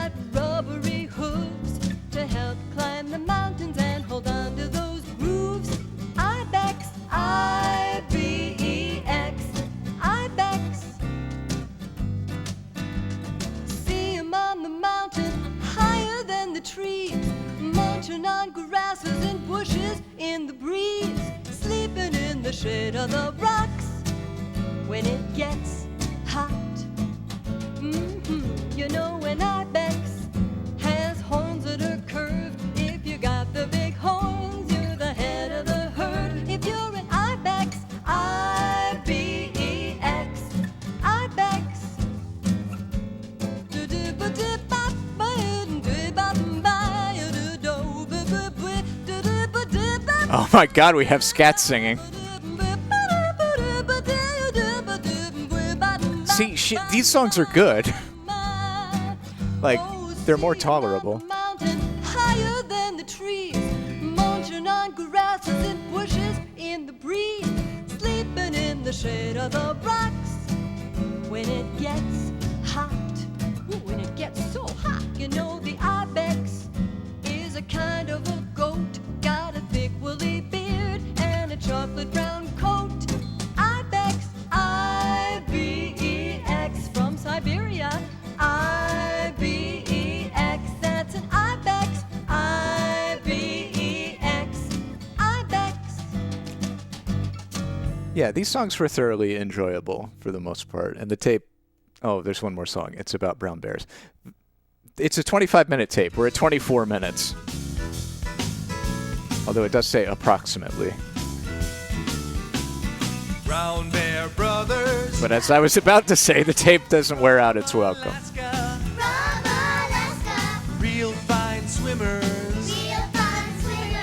grasses and bushes in the breeze, sleeping in the shade of the rocks when it gets hot. You know when ibex has horns that are curved. If you got the big horns, you're the head of the herd. If you're an ibex, I-B-E-X, ibex. Oh my God, we have scat singing. See, these songs are good. Like, they're more tolerable. Higher than the trees, munching on grasses and bushes in the breeze, sleeping in the shade of the rocks when it gets hot. Ooh, when it gets so hot, you know the ibex is a kind of a goat, got a thick woolly beard and a chocolate brown coat. Ibex, I-B-E-X, from Siberia. I-B-E-X, that's an ibex. I-B-E-X, ibex. Yeah, these songs were thoroughly enjoyable for the most part. And the tape, oh, there's one more song. It's about brown bears. It's a 25-minute tape. We're at 24 minutes. Although it does say approximately. Brown Bear Brothers. But as I was about to say, the tape doesn't wear out its welcome. Real fine swimmers.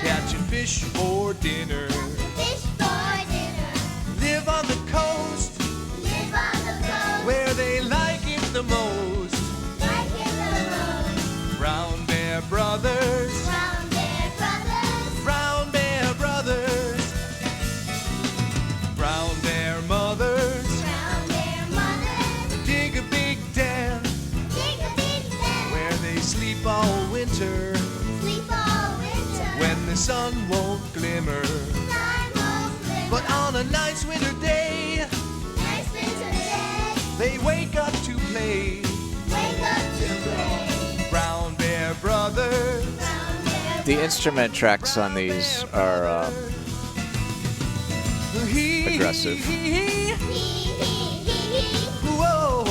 Catching fish for dinner. Live on the coast. Where they like it the most. Brown Bear Brothers. Brown Bear Brothers. Brown Bear Mothers. Dig a big dam. Where they sleep all winter. When the sun won't glimmer. But on a nice winter day, they wake up to play. Brown Bear Brothers. The instrument tracks on these are aggressive. Whoa.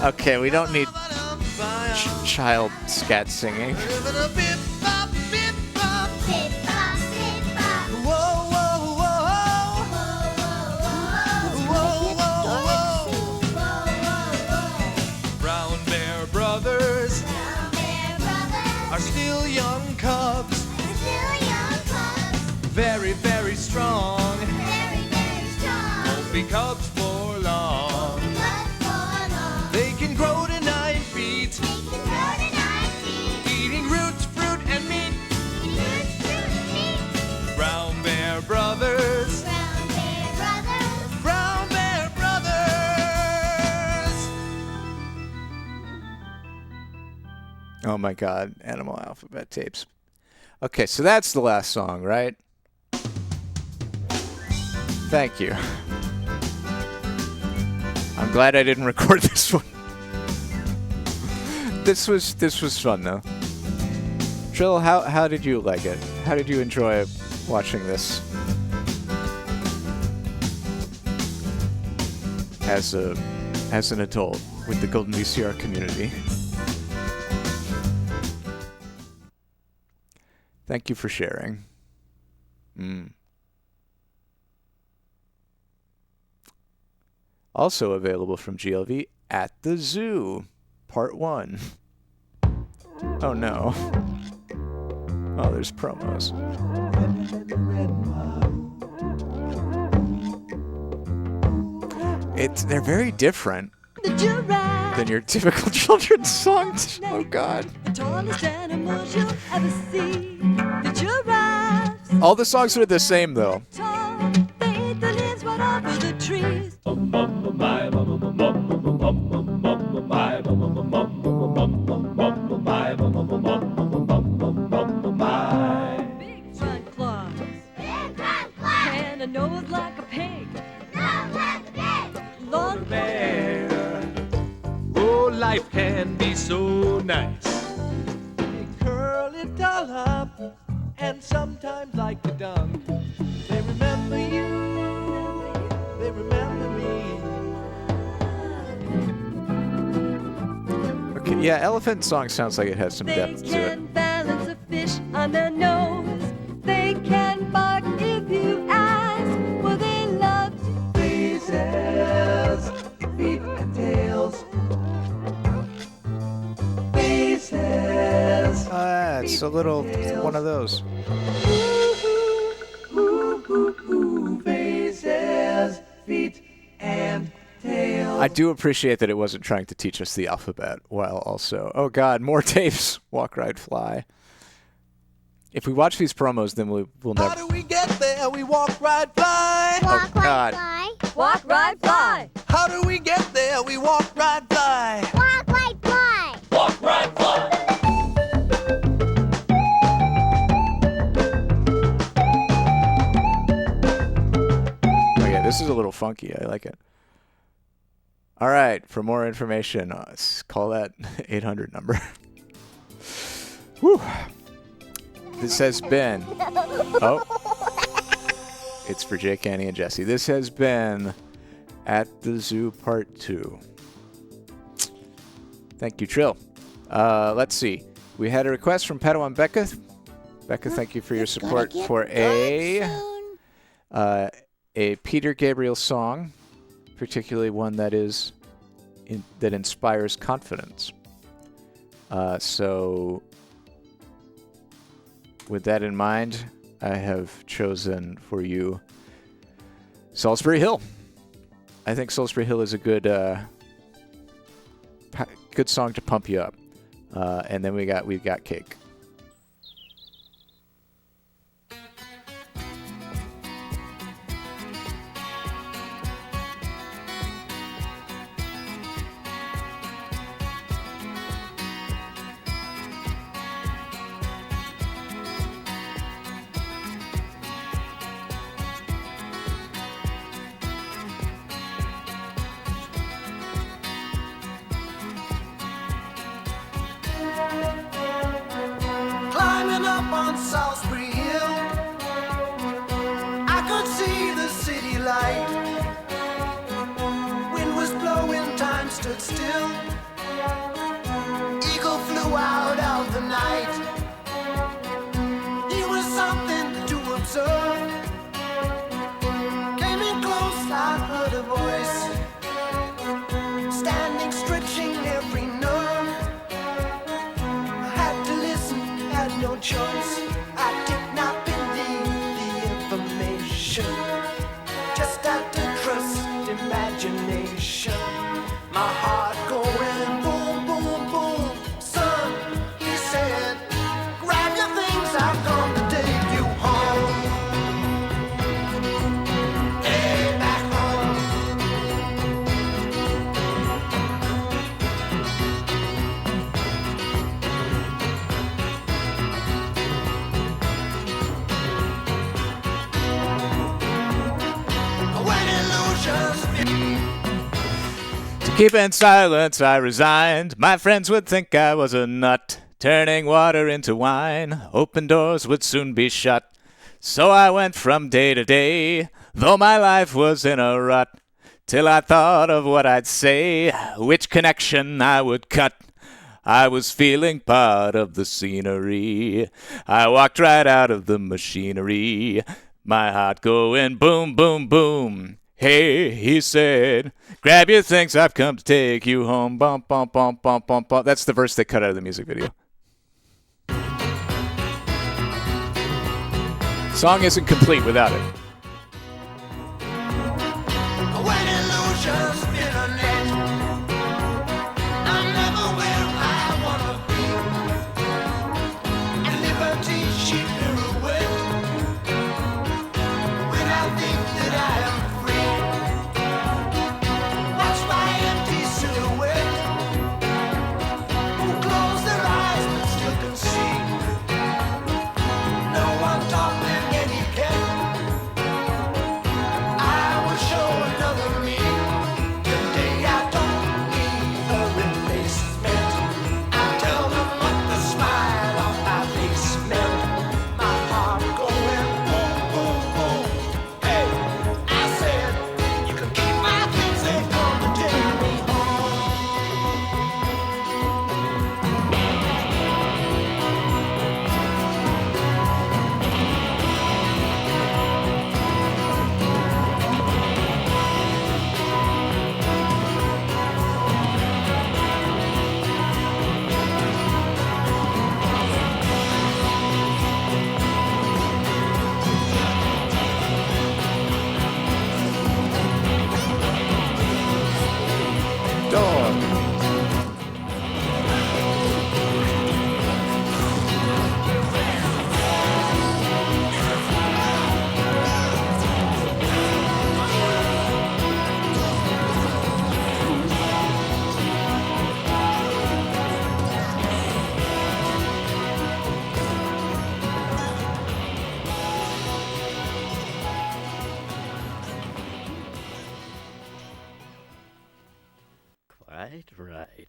Okay, we don't need child scat singing. Brown Bear Brothers are still young cubs. Very, very strong. Won't be cubs for long. They can grow to 9 feet. Eating roots, fruit, and meat. Brown Bear Brothers. Brown Bear Brothers. Oh my God, Animal Alphabet tapes. Okay, so that's the last song, right? Thank you. I'm glad I didn't record this one. This was fun though. Jill, how did you like it? How did you enjoy watching this? As an adult with the Golden VCR community. Thank you for sharing. Also available from GLV, At the Zoo, Part 1. Oh no. Oh, there's promos. They're very different than your typical children's songs. Oh God. The tallest animals you'll ever see. The giraffes. All the songs are the same though. Tall, they eat the leaves right off of the trees. Big front claws. And a nose like a pig. life can be so nice. They curl it all up and sometimes like the dung. They remember you, they remember me. Okay, yeah, Elephant Song sounds like it has some They depth to it. can balance a fish on their nose. They can bark if you ask. Well, they love Faces, feet and tails. Faces. It's a little one of those. Faces, feet and tails. I do appreciate that it wasn't trying to teach us the alphabet while also, oh God, more tapes. Walk, ride, fly. If we watch these promos, then we'll never. How do we get there? We walk, ride, fly. Oh God. walk, ride, fly. How do we get there? We walk, ride, fly. Walk, ride, fly. Walk, ride, fly. Oh yeah, this is a little funky. I like it. All right, for more information, call that 800 number. Whew. This has been... Oh. It's for Jake, Annie, and Jesse. This has been At the Zoo Part 2. Thank you, Trill. Let's see. We had a request from Padawan Becca. Becca, thank you for your support for a Peter Gabriel song, particularly one that is that inspires confidence. So with that in mind, I have chosen for you Salisbury Hill. I think Salisbury Hill is a good good song to pump you up. And then we've got Cake. Climbing up on Salisbury Hill, I could see the city light. Wind was blowing, time stood still. Eagle flew out of the night. He was something to observe. Came in close, I heard a voice, standing, stretching every nerve. I had to listen, had no choice. I did not believe the information. Just had to trust imagination. My heart going boom, boom, boom. Son, he said, grab your things, I've come to take you home. Hey, back home. When illusions To keep in silence, I resigned. My friends would think I was a nut, turning water into wine. Open doors would soon be shut. So I went from day to day, though my life was in a rut, till I thought of what I'd say, which connection I would cut. I was feeling part of the scenery. I walked right out of the machinery. My heart going boom, boom, boom. Hey, he said, grab your things, I've come to take you home. Bump, bump, bump, bump, bump, bump. That's the verse they cut out of the music video. Song isn't complete without it. when illusions spin a net, I'm never where I wanna be. And liberty she pirouette. When I think that I am free, watch my empty silhouette. Who close their eyes but still can see. No one taught them any care.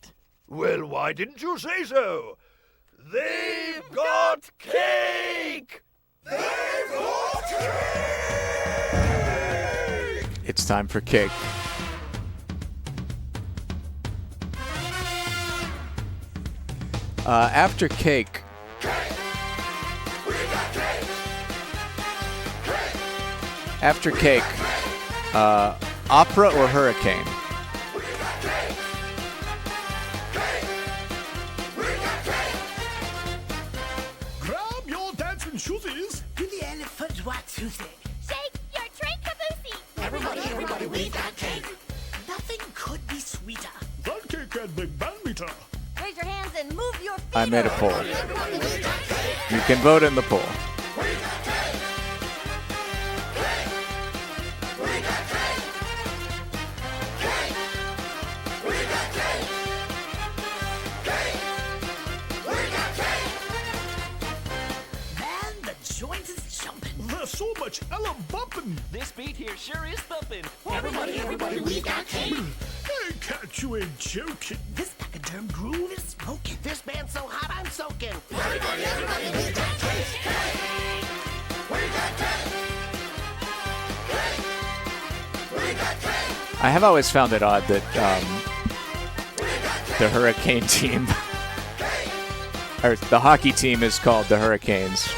it. Well, why didn't you say so? They've got cake! They've got cake! It's time for cake. After cake. After cake, opera or hurricane? Grab your dancing shoesies. Do the elephant Watusi. Shake your train caboose. Everybody, we got cake. Nothing could be sweeter. That cake had Big Band meter. Raise your hands and move your feet. I made a poll. You can vote in the poll. Man, the joint is jumping. There's so much Ella bumping. This beat here sure is thumping. Everybody, we got cake. Hey, cat, you ain't joking. This pachyderm groove is smoking. This band's so hot I'm soaking. Everybody, we got cake. I have always found it odd that the Hurricane team, or the hockey team, is called the Hurricanes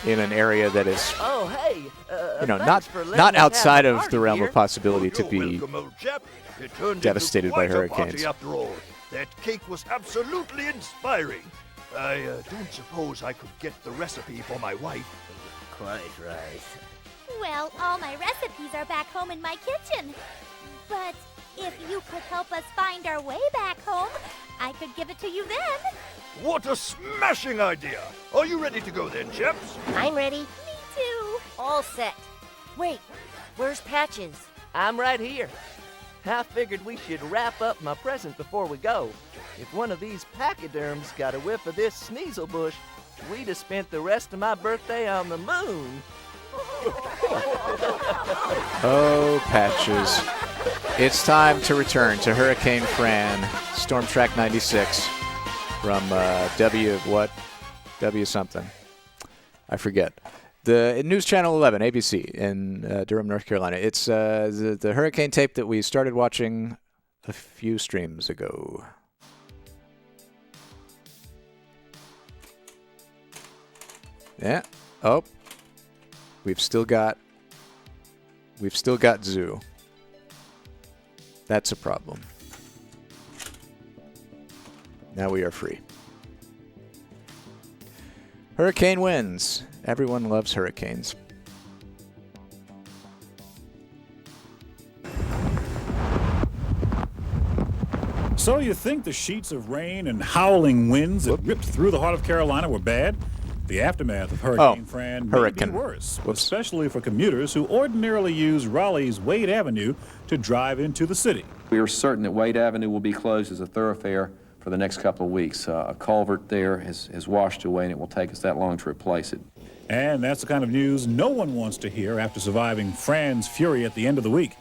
in an area that is, Oh, hey. not outside of the realm of possibility to be Welcome, old chap. It turned devastated into by quite a party hurricanes. after all. That cake was absolutely inspiring. I don't suppose I could get the recipe for my wife. Quite right. Well, all my recipes are back home in my kitchen. But if you could help us find our way back home, I could give it to you then. What a smashing idea! Are you ready to go then, chaps? I'm ready. Me too. All set. Wait, where's Patches? I'm right here. I figured we should wrap up my present before we go. If one of these pachyderms got a whiff of this sneasel bush, we'd have spent the rest of my birthday on the moon. Oh, Patches. It's time to return to Hurricane Fran, Storm Track 96 from W something. I forget. The News Channel 11, ABC, in Durham, North Carolina. It's the hurricane tape that we started watching a few streams ago. Yeah. Oh. We've still got Zoo. That's a problem. Now we are free. Hurricane winds. Everyone loves hurricanes. So you think the sheets of rain and howling winds that ripped through the heart of Carolina were bad? The aftermath of Hurricane Fran may be worse, especially for commuters who ordinarily use Raleigh's Wade Avenue to drive into the city. We are certain that Wade Avenue will be closed as a thoroughfare for the next couple of weeks. A culvert there has washed away, and it will take us that long to replace it. And that's the kind of news no one wants to hear after surviving Fran's fury at the end of the week.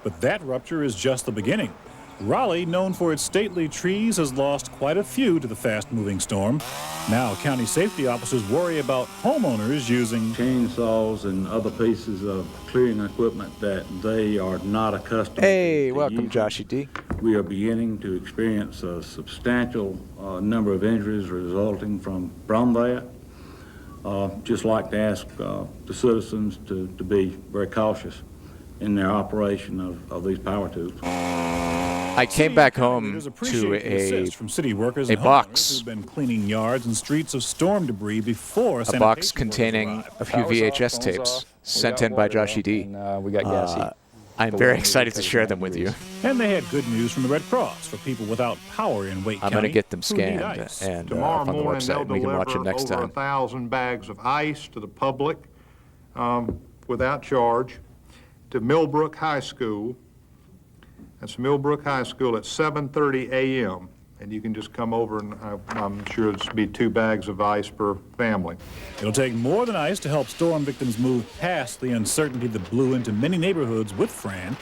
But that rupture is just the beginning. Raleigh, known for its stately trees, has lost quite a few to the fast-moving storm. Now, county safety officers worry about homeowners using chainsaws and other pieces of clearing equipment that they are not accustomed Hey, to welcome, using. Joshy D. We are beginning to experience a substantial number of injuries resulting from that. Just like to ask the citizens to be very cautious in their operation of these power tools. I came back home to a box. Who've been cleaning yards and streets of storm debris before A box containing a few VHS tapes sent in by Joshy D. We got gassy. I'm very excited to share them with you. And they had good news from the Red Cross for people without power in Wake I'm County. going to get them who need scanned ice. and Tomorrow up on the morning they'll website. We can watch them deliver next over time. 1,000 bags of ice to the public without charge to Millbrook High School. That's Millbrook High School at 7:30 a.m. And you can just come over and I'm sure it's be 2 bags of ice per family. It'll take more than ice to help storm victims move past the uncertainty that blew into many neighborhoods with Fran.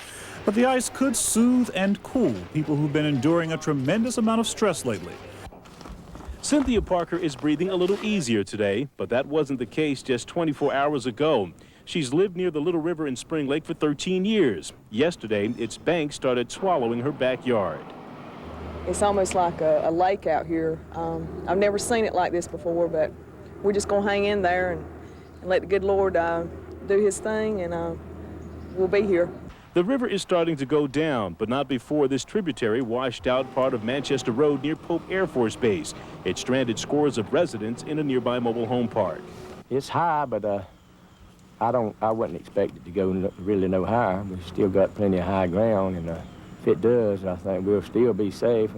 But the ice could soothe and cool people who've been enduring a tremendous amount of stress lately. Cynthia Parker is breathing a little easier today, but that wasn't the case just 24 hours ago. She's lived near the Little River in Spring Lake for 13 years. Yesterday, its banks started swallowing her backyard. It's almost like a lake out here. I've never seen it like this before, but we're just going to hang in there and let the good Lord do his thing, and we'll be here. The river is starting to go down, but not before this tributary washed out part of Manchester Road near Pope Air Force Base. It stranded scores of residents in a nearby mobile home park. It's high, but I wasn't expected to go really no higher. We've still got plenty of high ground, and if it does, I think we'll still be safe.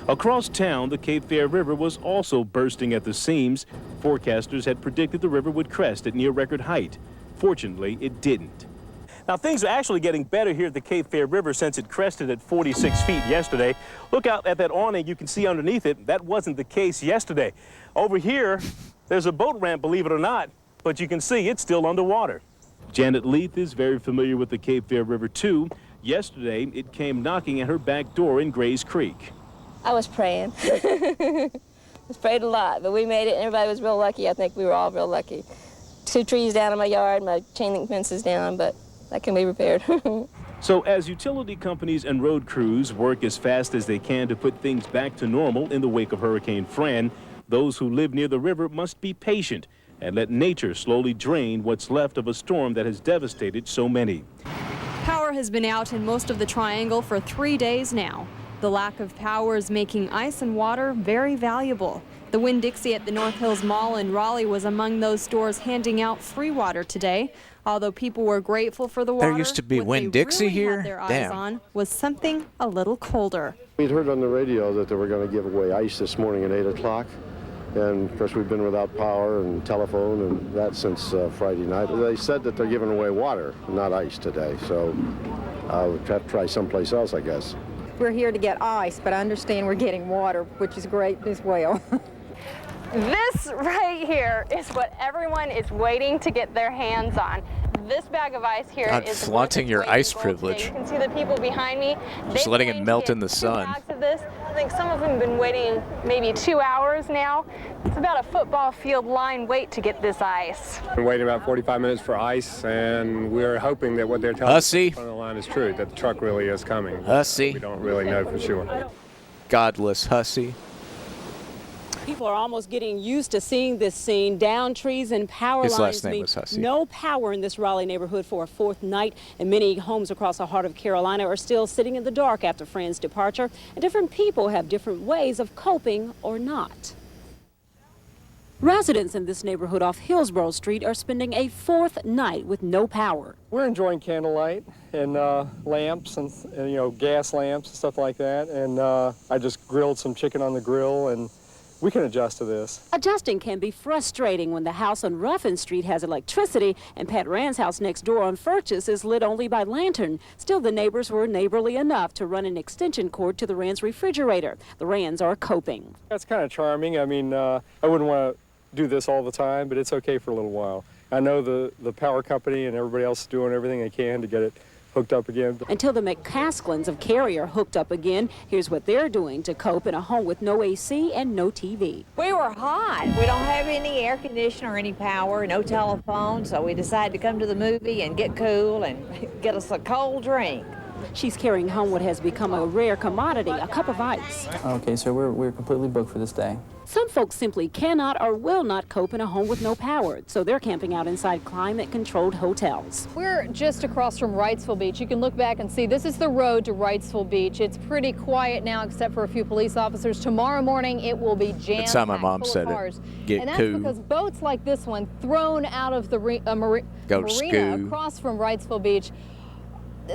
Across town, the Cape Fear River was also bursting at the seams. Forecasters had predicted the river would crest at near record height. Fortunately, it didn't. Now, things are actually getting better here at the Cape Fear River since it crested at 46 feet yesterday. Look out at that awning. You can see underneath it. That wasn't the case yesterday. Over here, there's a boat ramp, believe it or not, but you can see it's still underwater. Janet Leith is very familiar with the Cape Fear River, too. Yesterday, it came knocking at her back door in Grays Creek. I was praying. I was prayed a lot, but we made it, and everybody was real lucky. I think we were all real lucky. 2 trees down in my yard, my chain link fence is down, but that can be repaired. So as utility companies and road crews work as fast as they can to put things back to normal in the wake of Hurricane Fran, those who live near the river must be patient and let nature slowly drain what's left of a storm that has devastated so many. Power has been out in most of the Triangle for 3 days now. The lack of power is making ice and water very valuable. The Winn-Dixie at the North Hills Mall in Raleigh was among those stores handing out free water today. Although people were grateful for the water, There used to be Winn-Dixie really here? had their eyes Damn. on was something a little colder. We'd heard on the radio that they were going to give away ice this morning at 8 o'clock. And, of course, we've been without power and telephone and that since Friday night. They said that they're giving away water, not ice today. So I'll have to try someplace else, I guess. We're here to get ice, but I understand we're getting water, which is great as well. This right here is what everyone is waiting to get their hands on. This bag of ice here God, is flaunting your ice privilege. You can see the people behind me. Just letting it melt in the sun. Bags of this. I think some of them have been waiting maybe 2 hours now. It's about a football field line wait to get this ice. We're waiting about 45 minutes for ice, and we're hoping that what they're telling us on the line is true, that the truck really is coming. Hussy. We don't really know for sure. Godless hussy. People are almost getting used to seeing this scene. Down trees and power His lines last name mean was Hussey. no power in this Raleigh neighborhood for a 4th night, and many homes across the heart of Carolina are still sitting in the dark after Fran's departure, and different people have different ways of coping or not. Residents in this neighborhood off Hillsborough Street are spending a 4th night with no power. We're enjoying candlelight and lamps and gas lamps and stuff like that, and I just grilled some chicken on the grill, and we can adjust to this. Adjusting can be frustrating when the house on Ruffin Street has electricity and Pat Rand's house next door on Furchess is lit only by lantern. Still, the neighbors were neighborly enough to run an extension cord to the Rand's refrigerator. The Rands are coping. That's kind of charming. I mean, I wouldn't want to do this all the time, but it's okay for a little while. I know the power company and everybody else is doing everything they can to get it hooked up again. Until the McCasklins of Cary are hooked up again, here's what they're doing to cope in a home with no AC and no TV. We were hot. We don't have any air conditioner or any power, no telephone, so we decided to come to the movie and get cool and get us a cold drink. She's carrying home what has become a rare commodity, a cup of ice. Okay, so we're completely booked for this day. Some folks simply cannot or will not cope in a home with no power, so they're camping out inside climate-controlled hotels. We're just across from Wrightsville Beach. You can look back and see this is the road to Wrightsville Beach. It's pretty quiet now except for a few police officers. Tomorrow morning it will be jammed. That's how my mom said it. Get and that's cool. because boats like this one thrown out of the marina across from Wrightsville Beach,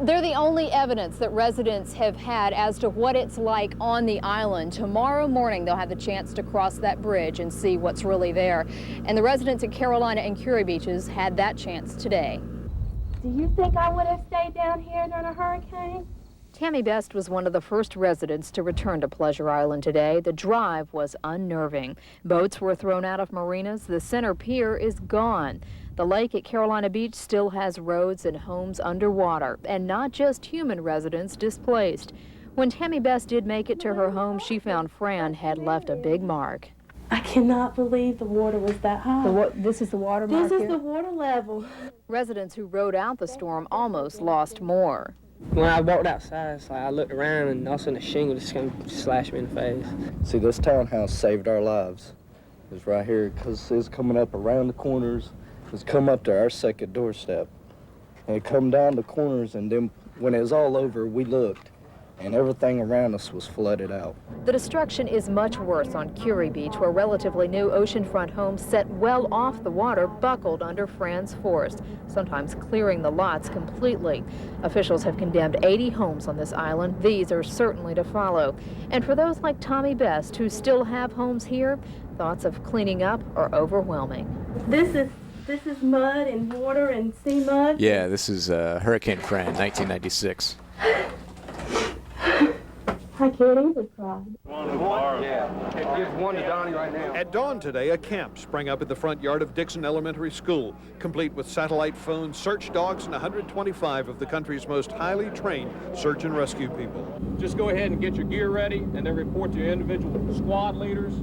they're the only evidence that residents have had as to what it's like on the island. Tomorrow morning, they'll have the chance to cross that bridge and see what's really there. And the residents at Carolina and Curie Beaches had that chance today. Do you think I would have stayed down here during a hurricane? Tammy Best was one of the first residents to return to Pleasure Island today. The drive was unnerving. Boats were thrown out of marinas. The center pier is gone. The lake at Carolina Beach still has roads and homes underwater, and not just human residents displaced. When Tammy Best did make it to her home, she found Fran had left a big mark. I cannot believe the water was that high. This is the water mark This is here? the water level. Residents who rode out the storm almost lost more. When I walked outside, it's like I looked around and all of a sudden a shingle just came slash me in the face. See, this townhouse saved our lives. It's right here because it's coming up around the corners. It's come up to our second doorstep. And it come down the corners, and then when it was all over, we looked, and everything around us was flooded out. The destruction is much worse on Curie Beach, where relatively new oceanfront homes set well off the water buckled under Fran's force, sometimes clearing the lots completely. Officials have condemned 80 homes on this island. These are certainly to follow. And for those like Tommy Best who still have homes here, thoughts of cleaning up are overwhelming. This is mud and water and sea mud. Yeah, this is Hurricane Fran, 1996. I can't even cry. Give one to Donnie right now. At dawn today, a camp sprang up in the front yard of Dixon Elementary School, complete with satellite phones, search dogs, and 125 of the country's most highly trained search and rescue people. Just go ahead and get your gear ready and then report to your individual squad leaders.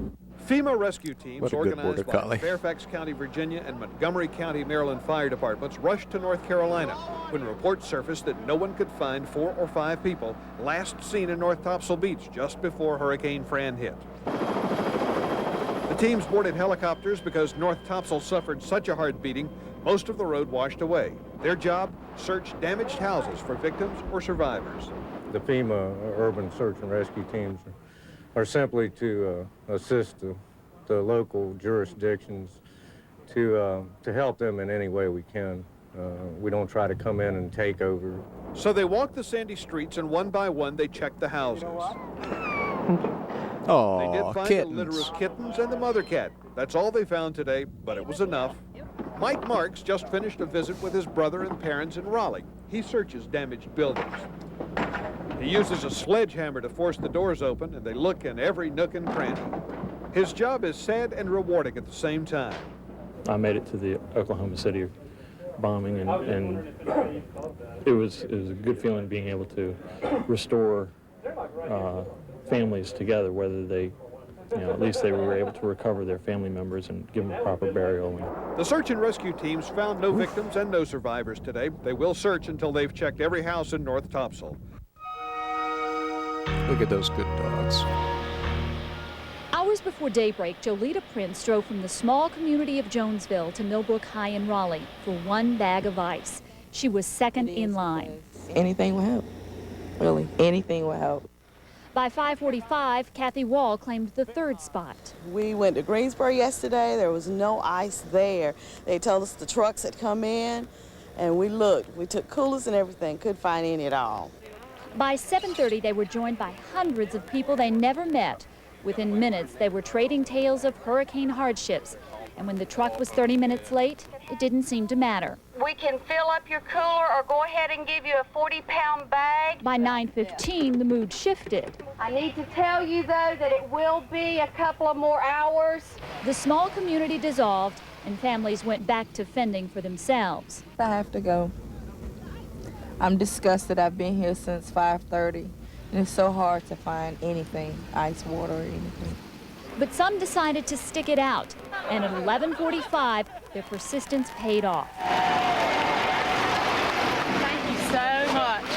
FEMA rescue teams organized by collie. Fairfax County, Virginia, and Montgomery County, Maryland fire departments rushed to North Carolina when reports surfaced that no one could find 4 or 5 people last seen in North Topsail Beach just before Hurricane Fran hit. The teams boarded helicopters because North Topsail suffered such a hard beating, most of the road washed away. Their job, search damaged houses for victims or survivors. The FEMA urban search and rescue teams are simply to assist the local jurisdictions to help them in any way we can. We don't try to come in and take over. So they walked the sandy streets, and one by one they checked the houses. Oh, they did find kittens. a litter of kittens and the mother cat. That's all they found today, but it was enough. Mike Marks just finished a visit with his brother and parents in Raleigh. He searches damaged buildings. He uses a sledgehammer to force the doors open, and they look in every nook and cranny. His job is sad and rewarding at the same time. I made it to the Oklahoma City bombing, and it was a good feeling being able to restore families together, whether they, at least they were able to recover their family members and give them proper burial. The search and rescue teams found no victims and no survivors today. They will search until they've checked every house in North Topsail. Look at those good dogs. Hours before daybreak, Jolita Prince drove from the small community of Jonesville to Millbrook High in Raleigh for one bag of ice. She was second in line. Anything will help, really. Anything will help. By 5:45, Kathy Wall claimed the third spot. We went to Greensboro yesterday. There was no ice there. They told us the trucks had come in, and we looked. We took coolers and everything, couldn't find any at all. By 7:30, they were joined by hundreds of people they never met. Within minutes, they were trading tales of hurricane hardships. And when the truck was 30 minutes late, it didn't seem to matter. We can fill up your cooler or go ahead and give you a 40-pound bag. By 9:15, the mood shifted. I need to tell you, though, that it will be a couple of more hours. The small community dissolved, and families went back to fending for themselves. I have to go. I'm disgusted. I've been here since 5:30, and it's so hard to find anything, ice, water, or anything. But some decided to stick it out, and at 11:45, their persistence paid off. Thank you so much.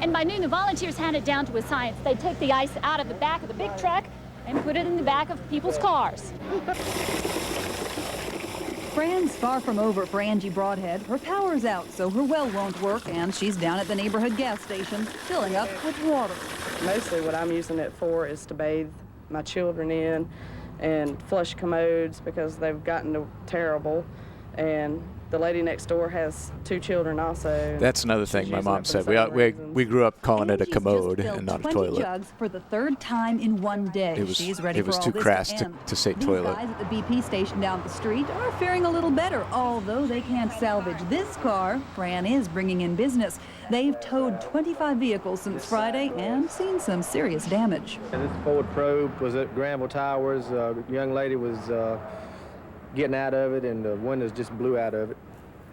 And by noon, the volunteers had it down to a science. They'd take the ice out of the back of the big truck and put it in the back of people's cars. Fran's far from over for Angie Broadhead. Her power's out, so her well won't work, and she's down at the neighborhood gas station, filling up with water. Mostly what I'm using it for is to bathe my children in and flush commodes because they've gotten terrible. And the lady next door has 2 children also. That's another thing my mom said. We grew up calling it a commode and not a 20 toilet. jugs for the third time in one day. It was too crass to say toilet. These guys at the BP station down the street are faring a little better, although they can't salvage this car. Fran is bringing in business. They've towed 25 vehicles since Friday and seen some serious damage. And this Ford Probe was at Granville Towers. A young lady was getting out of it, and the windows just blew out of it.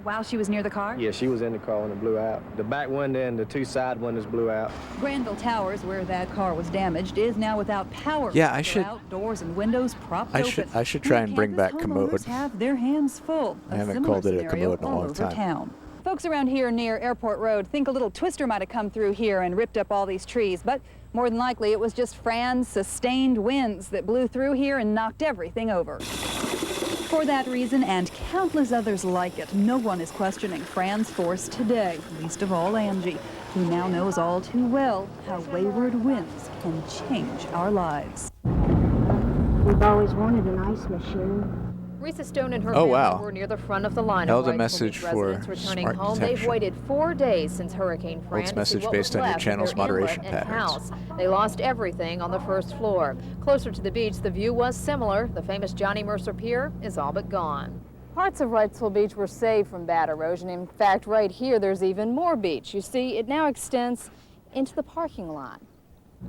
While she was near the car? Yeah, she was in the car when it blew out. The back window and the two side windows blew out. Granville Towers, where that car was damaged, is now without power. Yeah, I should. Outdoors and windows propped open. I should Near try and bring back campus, commode. homeowners have their hands full. I haven't called it a commode in a long time. Town. Folks around here near Airport Road think a little twister might have come through here and ripped up all these trees, but more than likely it was just Fran's sustained winds that blew through here and knocked everything over. For that reason, and countless others like it, no one is questioning Fran's force today, least of all Angie, who now knows all too well how wayward winds can change our lives. We've always wanted an ice machine. Risa Stone and her Oh, family wow. were near the front of the line Held of a message for residents returning smart home. They've detection. waited 4 days since Hurricane Fran Holds to see message what based was on your left of channel's their moderation inlet and patterns. house. They lost everything on the first floor. Closer to the beach, the view was similar. The famous Johnny Mercer Pier is all but gone. Parts of Wrightsville Beach were saved from bad erosion. In fact, right here, there's even more beach. You see, it now extends into the parking lot.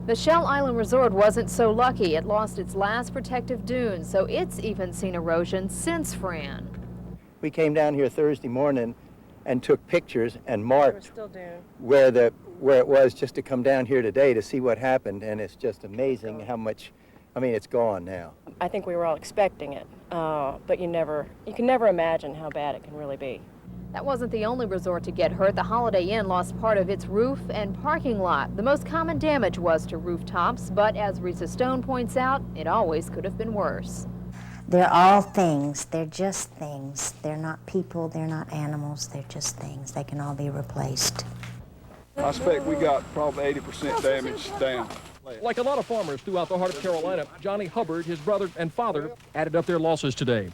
The Shell Island Resort wasn't so lucky. It lost its last protective dunes, so it's even seen erosion since Fran. We came down here Thursday morning and took pictures and marked still doing. where it was just to come down here today to see what happened, and it's just amazing how much, I mean, it's gone now. I think we were all expecting it, but you can never imagine how bad it can really be. That wasn't the only resort to get hurt. The Holiday Inn lost part of its roof and parking lot. The most common damage was to rooftops, but as Risa Stone points out, it always could have been worse. They're all things. They're just things. They're not people. They're not animals. They're just things. They can all be replaced. I expect we got probably 80% damage down. Like a lot of farmers throughout the heart of Carolina, Johnny Hubbard, his brother and father, added up their losses today.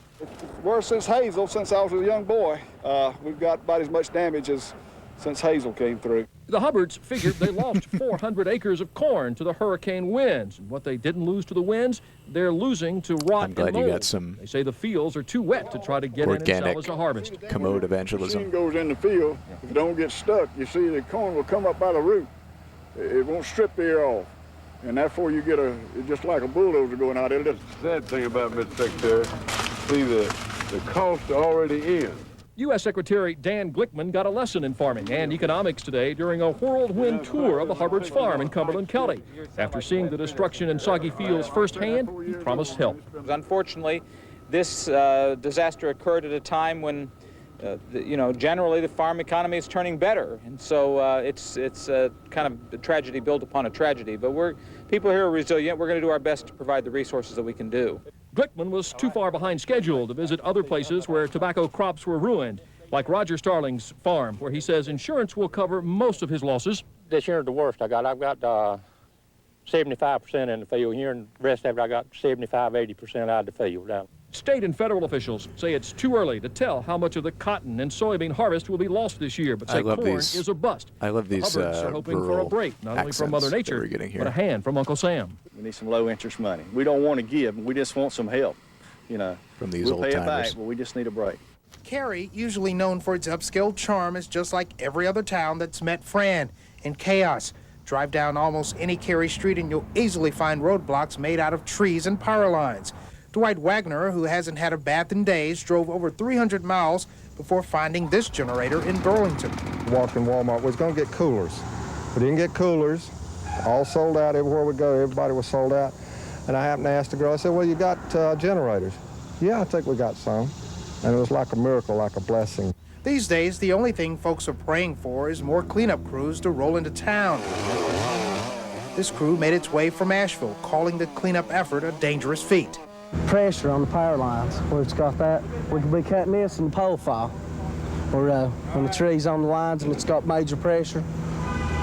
Worse since Hazel, since I was a young boy. We've got about as much damage as since Hazel came through. The Hubbards figured they lost 400 acres of corn to the hurricane winds. And what they didn't lose to the winds, they're losing to rot I'm glad and you mold. got some They say the fields are too wet to try to get in and salvage the harvest. Commode evangelism. Machine goes in the field. If it don't get stuck, you see the corn will come up by the root. It won't strip the ear off. And therefore you get just like a bulldozer going out there. The sad thing about Mr. Secretary, see the costs are already in. U.S. Secretary Dan Glickman got a lesson in farming and economics today during a whirlwind tour of the Hubbard's farm in Cumberland County. After seeing the destruction in soggy fields firsthand, he promised help. Unfortunately, this disaster occurred at a time when generally the farm economy is turning better, and so it's kind of a tragedy built upon a tragedy. But people here are resilient. We're going to do our best to provide the resources that we can do. Glickman was too far behind schedule to visit other places where tobacco crops were ruined, like Roger Starling's farm, where he says insurance will cover most of his losses. This year's the worst I've got 75% in the field here, and the rest of it I got 75–80% out of the field now. State and federal officials say it's too early to tell how much of the cotton and soybean harvest will be lost this year, but say corn is a bust. I love these The Hubbards are hoping for a break, not only from Mother Nature, but a hand from Uncle Sam. We need some low interest money. We don't want to give, we just want some help. From these we'll old pay it timers. back, but we just need a break. Cary, usually known for its upscale charm, is just like every other town that's met Fran in chaos. Drive down almost any Cary street and you'll easily find roadblocks made out of trees and power lines. Dwight Wagner, who hasn't had a bath in days, drove over 300 miles before finding this generator in Burlington. Walked in Walmart, was going to get coolers. We didn't get coolers, all sold out everywhere we go, everybody was sold out. And I happened to ask the girl, I said, well, you got generators? Yeah, I think we got some. And it was like a miracle, like a blessing. These days, the only thing folks are praying for is more cleanup crews to roll into town. This crew made its way from Asheville, calling the cleanup effort a dangerous feat. Pressure on the power lines, where it's got that, we could be cutting this in the pole fall. Or when the tree's on the lines and it's got major pressure,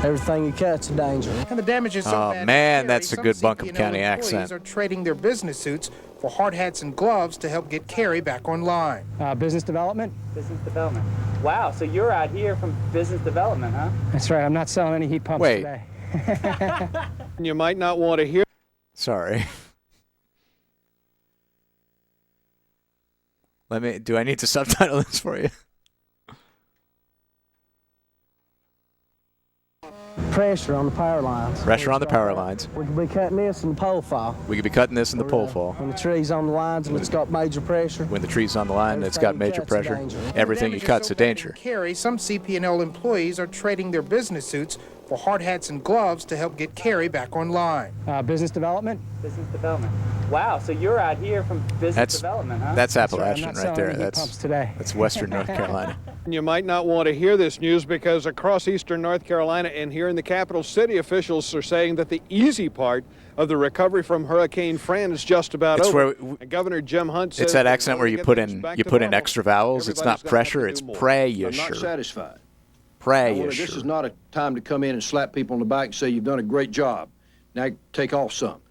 everything you cut's a danger. And the damage is so bad. Man, that's a good Buncombe County employees accent. Are trading their business suits for hard hats and gloves to help get Cary back online. Business development? Business development. Wow, so you're out here from business development, huh? That's right, I'm not selling any heat pumps today. You might not want to hear. Sorry. Do I need to subtitle this for you? pressure on the power lines. Pressure on the power lines. We could be cutting this in the pole fall. We could be cutting this in the pole fall. When the tree's on the lines and it's got major pressure. When the tree's on the line and it's got major pressure. Everything you cut's a danger. Carry, some CP&L employees are trading their business suits for hard hats and gloves to help get Carrie back online. Business development? Business development. Wow, so you're out here from business development, huh? That's Appalachian right there. That's Western North Carolina. You might not want to hear this news because across eastern North Carolina and here in the capital city, officials are saying that the easy part of the recovery from Hurricane Fran is just about over. And Governor Jim Hunt says it's that accent where you put in extra vowels. It's not pressure, it's pressure. I'm not satisfied. Pressure. This is not a time to come in and slap people on the back and say you've done a great job. Now take off some.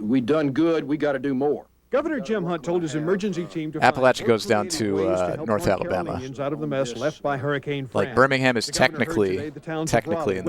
We done good. We got to do more. Governor Jim Hunt told his emergency team to Appalachia goes down to North Alabama. Out of the mess left by Hurricane Fran. Like Birmingham is technically in the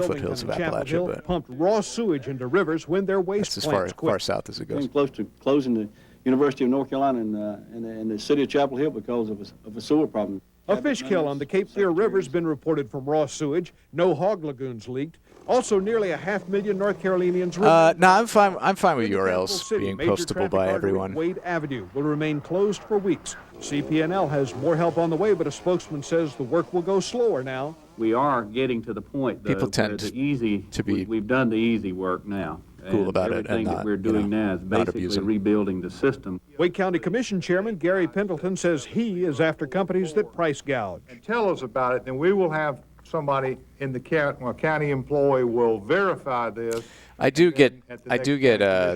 foothills of Appalachia, but pumped raw sewage into rivers when their waste that's as far south as it goes. Getting close to closing the University of North Carolina and the city of Chapel Hill because of a sewer problem. A fish kill on the Cape Fear River has been reported from raw sewage. No hog lagoons leaked. Also, nearly 500,000 North Carolinians. No, I'm fine with URLs being postable by everyone. Wade Avenue will remain closed for weeks. CP&L has more help on the way, but a spokesman says the work will go slower now. We are getting to the point, though, people tend to be we've done the easy work now. Cool about it, and that we're doing now is basically rebuilding the system. Wake County Commission Chairman Gary Pendleton says he is after companies that price gouge. And tell us about it, then we will have somebody in the county employee will verify this. I do get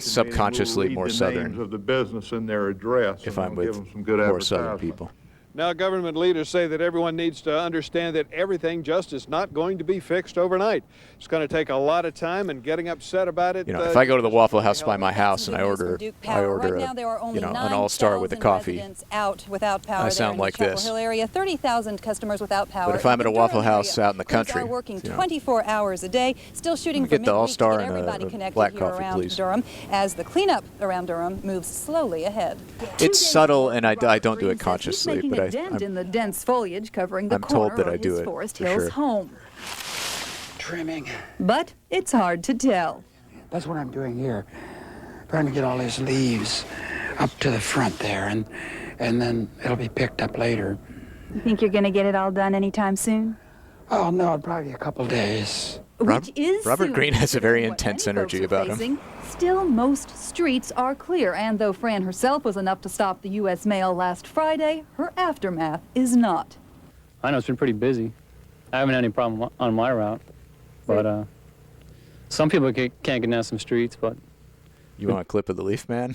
subconsciously more southern names of the business and their address if I'm with some good more southern people. Now, government leaders say that everyone needs to understand that everything just is not going to be fixed overnight. It's going to take a lot of time, and getting upset about it. You know, if I go to the Waffle House by my house and I order an All-Star with a coffee, out without power I sound like this. Hill area, 30,000 customers without power. But if I'm at a Waffle House out in the country, are working 24 hours a day, still shooting for get the All-Star to get everybody and connected black here coffee, around please. Durham, as the cleanup around Durham moves slowly ahead. It's subtle, and I don't do it consciously, but in the dense foliage covering the I'm told corner that I of do his it, Forest for Hills sure. home. Trimming. But it's hard to tell. That's what I'm doing here. Trying to get all these leaves up to the front there, and then it'll be picked up later. You think you're going to get it all done anytime soon? Oh, no, probably a couple days. Which is Robert soon, Greene has a very considering what intense many energy folks are about him. facing. Still, most streets are clear, and though Fran herself was enough to stop the U.S. mail last Friday, her aftermath is not. I know it's been pretty busy. I haven't had any problem on my route, but some people can't get down some streets, but... You want a clip of the Leaf Man?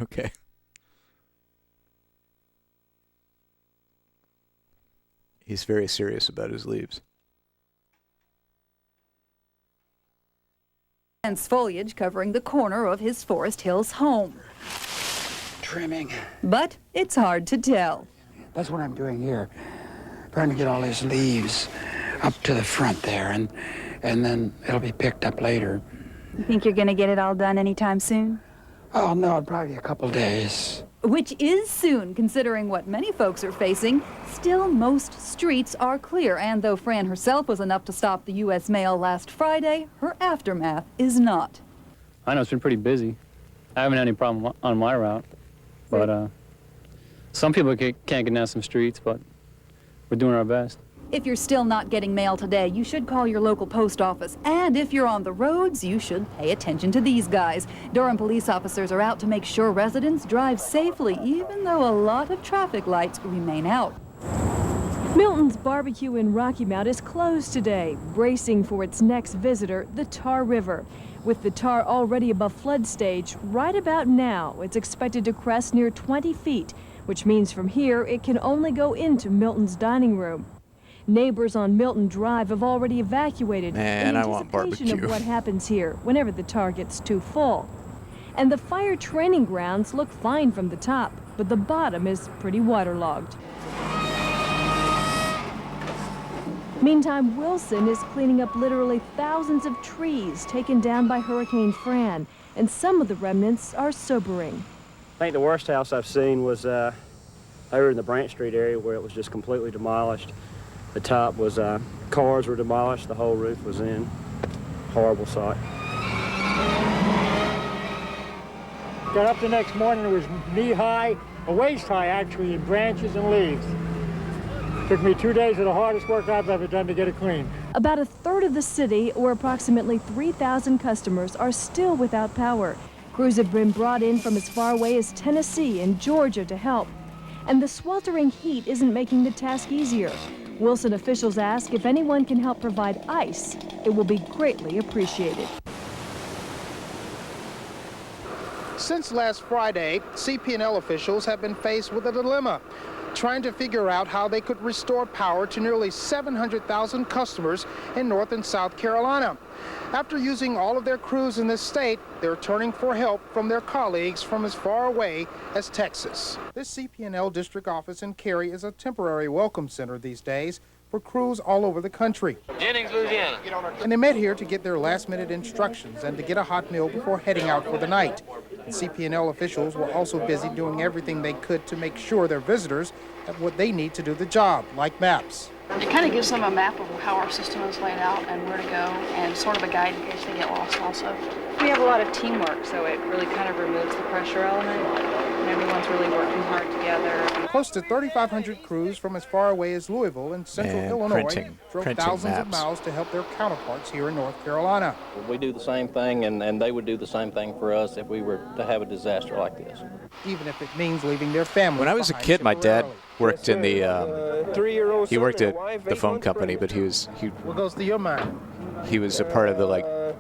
Okay. He's very serious about his leaves. Dense foliage covering the corner of his Forest Hills home. Trimming. But it's hard to tell. That's what I'm doing here. Trying to get all these leaves up to the front there, and then it'll be picked up later. You think you're going to get it all done anytime soon? Oh, no, probably a couple days. Which is soon, considering what many folks are facing. Still, most streets are clear, and though Fran herself was enough to stop the U.S. mail last Friday, her aftermath is not. I know it's been pretty busy. I haven't had any problem on my route, but some people can't get down some streets, but we're doing our best. If you're still not getting mail today, you should call your local post office. And if you're on the roads, you should pay attention to these guys. Durham police officers are out to make sure residents drive safely, even though a lot of traffic lights remain out. Milton's Barbecue in Rocky Mount is closed today, bracing for its next visitor, the Tar River. With the tar already above flood stage, right about now, it's expected to crest near 20 feet, which means from here it can only go into Milton's dining room. Neighbors on Milton Drive have already evacuated in anticipation of what happens here whenever the tar gets too full. And the fire training grounds look fine from the top, but the bottom is pretty waterlogged. Meantime, Wilson is cleaning up literally thousands of trees taken down by Hurricane Fran, and some of the remnants are sobering. I think the worst house I've seen was over in the Branch Street area where it was just completely demolished. The top was Cars were demolished, the whole roof was in. Horrible sight. Got up the next morning, it was knee-high, a waist-high actually, in branches and leaves. Took me 2 days of the hardest work I've ever done to get it clean. About a third of the city, or approximately 3,000 customers, are still without power. Crews have been brought in from as far away as Tennessee and Georgia to help. And the sweltering heat isn't making the task easier. Wilson officials ask if anyone can help provide ice. It will be greatly appreciated. Since last Friday, CP&L officials have been faced with a dilemma, trying to figure out how they could restore power to nearly 700,000 customers in North and South Carolina. After using all of their crews in this state, they're turning for help from their colleagues from as far away as Texas. This CP&L district office in Cary is a temporary welcome center these days for crews all over the country. Jennings, Louisiana. And they met here to get their last-minute instructions and to get a hot meal before heading out for the night. And CP&L officials were also busy doing everything they could to make sure their visitors have what they need to do the job, like maps. It kind of gives them a map of how our system is laid out and where to go, and sort of a guide in case they get lost also. We have a lot of teamwork, so it really kind of removes the pressure element, and everyone's really working hard together. Close to 3,500 crews from as far away as Louisville in central Illinois drove thousands of miles to help their counterparts here in North Carolina. We do the same thing, and they would do the same thing for us if we were to have a disaster like this. Even if it means leaving their family. When I was a kid, my dad worked in the, he worked at the phone company, but What goes to your mind? He was a part of the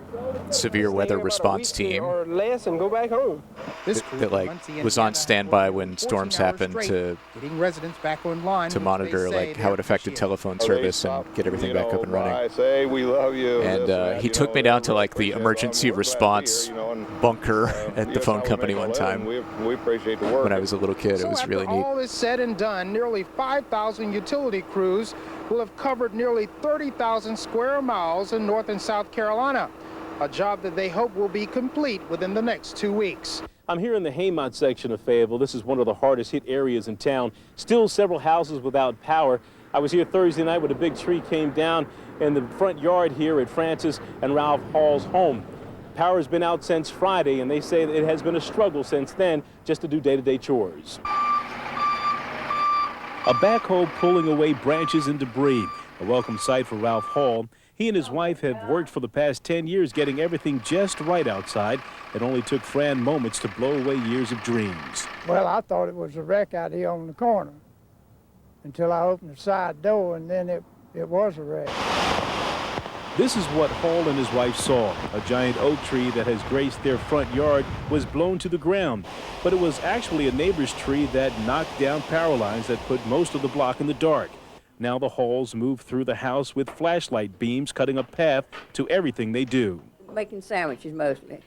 severe weather response team Less and go back home. that was on standby when storms happened to getting residents back online monitor how it affected telephone service and get everything back up and running. I say we love you. And he took me down to the emergency response bunker at the phone company one time. We appreciate the work. When I was a little kid, it was really neat. All is said and done, nearly 5,000 utility crews will have covered nearly 30,000 square miles in North and South Carolina, a job that they hope will be complete within the next 2 weeks. I'm here in the Haymont section of Fayetteville. This is one of the hardest hit areas in town. Still several houses without power. I was here Thursday night when a big tree came down in the front yard here at Francis and Ralph Hall's home. Power has been out since Friday, and they say that it has been a struggle since then just to do day-to-day chores. A backhoe pulling away branches and debris, a welcome sight for Ralph Hall. He and his wife have worked for the past 10 years getting everything just right outside. It only took Fran moments to blow away years of dreams. Well, I thought it was a wreck out here on the corner until I opened the side door, and then it was a wreck. This is what Hall and his wife saw. A giant oak tree that has graced their front yard was blown to the ground. But it was actually a neighbor's tree that knocked down power lines that put most of the block in the dark. Now the Halls move through the house with flashlight beams cutting a path to everything they do. Making sandwiches mostly.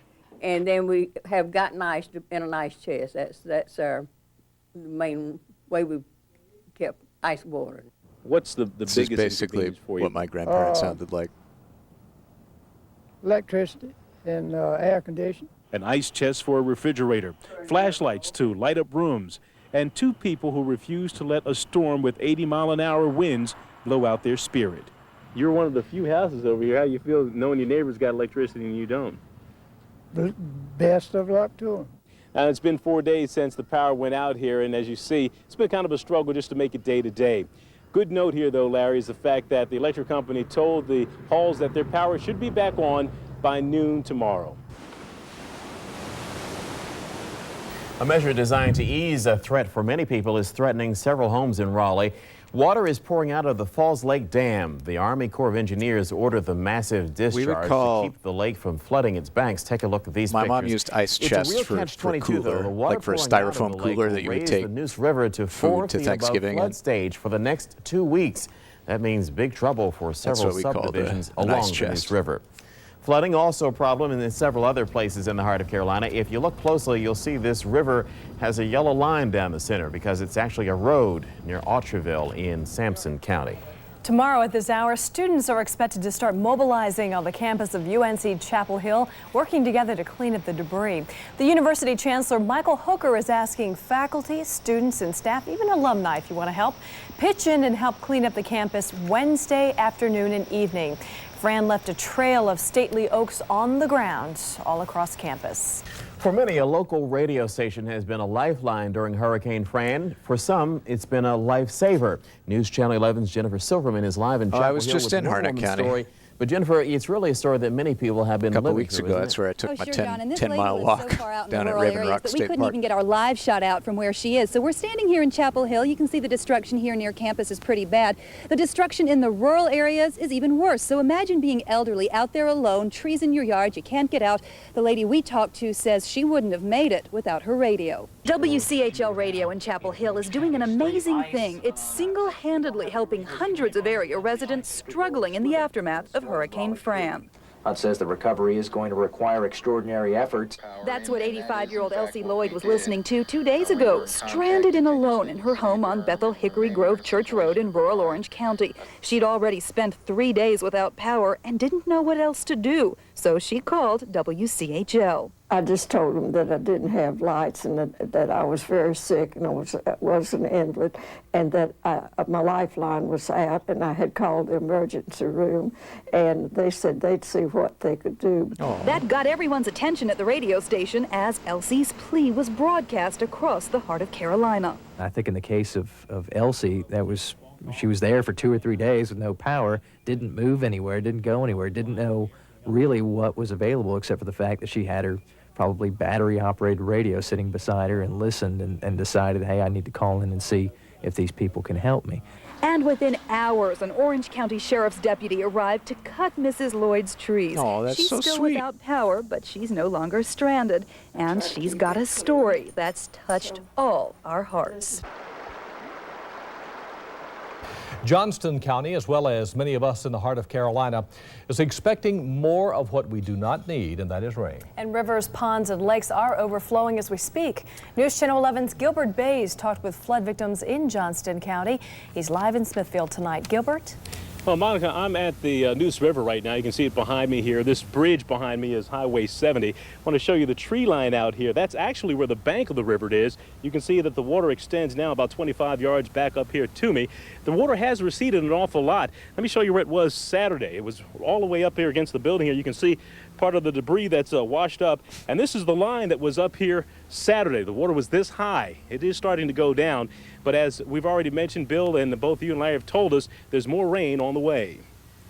And then we have gotten ice in an ice chest. That's our main way we've kept ice water. What's the This biggest is basically for you? what my grandparents sounded like. Electricity and air conditioning. An ice chest for a refrigerator, flashlights to light up rooms, and two people who refuse to let a storm with 80-mile-an-hour winds blow out their spirit. You're one of the few houses over here. How you feel knowing your neighbors got electricity and you don't? Best of luck to them. Now, it's been 4 days since the power went out here, and as you see, it's been kind of a struggle just to make it day to day. Good note here, though, Larry, is the fact that the electric company told the Halls that their power should be back on by noon tomorrow. A measure designed to ease a threat for many people is threatening several homes in Raleigh. Water is pouring out of the Falls Lake Dam. The Army Corps of Engineers ordered the massive discharge to keep the lake from flooding its banks. Take a look at these pictures. My mom used ice chest for cooler, like for a styrofoam cooler that you would take the Neuse River to 4 to feet Thanksgiving above flood stage for the next 2 weeks. That means big trouble for several subdivisions along the Neuse River. Flooding also a problem in several other places in the heart of Carolina. If you look closely, you'll see this river has a yellow line down the center because it's actually a road near Autryville in Sampson County. Tomorrow at this hour, students are expected to start mobilizing on the campus of UNC Chapel Hill, working together to clean up the debris. The University Chancellor Michael Hooker is asking faculty, students, and staff, even alumni if you want to help, pitch in and help clean up the campus Wednesday afternoon and evening. Fran left a trail of stately oaks on the ground all across campus. For many, a local radio station has been a lifeline during Hurricane Fran. For some, it's been a lifesaver. News Channel 11's Jennifer Silverman is live in Chapel Hill. I was just in Harnett County. Story. But Jennifer, it's really a story that many people have been living through. A couple weeks ago, that's where I took my 10-mile walk down at Raven Rock State We couldn't Park. even get our live shot out from where she is. So we're standing here in Chapel Hill. You can see the destruction here near campus is pretty bad. The destruction in the rural areas is even worse. So imagine being elderly out there alone, trees in your yard, you can't get out. The lady we talked to says she wouldn't have made it without her radio. WCHL Radio in Chapel Hill is doing an amazing thing. It's single-handedly helping hundreds of area residents struggling in the aftermath of Hurricane Fran. HUD says the recovery is going to require extraordinary efforts. That's what 85-year-old Elsie Lloyd was listening to 2 days ago, stranded and alone in her home on Bethel Hickory Grove Church Road in rural Orange County. She'd already spent 3 days without power and didn't know what else to do, so she called WCHL. I just told them that I didn't have lights and that I was very sick and I was an invalid and that my lifeline was out, and I had called the emergency room and they said they'd see what they could do. That got everyone's attention at the radio station as Elsie's plea was broadcast across the heart of Carolina. I think in the case of Elsie, she was there for 2 or 3 days with no power, didn't move anywhere, didn't go anywhere, didn't know really what was available except for the fact that she had her probably battery-operated radio sitting beside her and listened and decided, hey, I need to call in and see if these people can help me. And within hours, an Orange County Sheriff's deputy arrived to cut Mrs. Lloyd's trees. Oh, that's she's so still sweet. Without power, but she's no longer stranded. And she's got a story that's touched all our hearts. Johnston County, as well as many of us in the heart of Carolina, is expecting more of what we do not need, and that is rain. And rivers, ponds, and lakes are overflowing as we speak. News Channel 11's Gilbert Bays talked with flood victims in Johnston County. He's live in Smithfield tonight. Gilbert? Well, Monica, I'm at the Neuse River right now. You can see it behind me here. This bridge behind me is Highway 70. I want to show you the tree line out here. That's actually where the bank of the river is. You can see that the water extends now about 25 yards back up here to me. The water has receded an awful lot. Let me show you where it was Saturday. It was all the way up here against the building here. You can see part of the debris that's washed up. And this is the line that was up here Saturday. The water was this high. It is starting to go down. But as we've already mentioned, Bill and both you and Larry have told us, there's more rain on the way.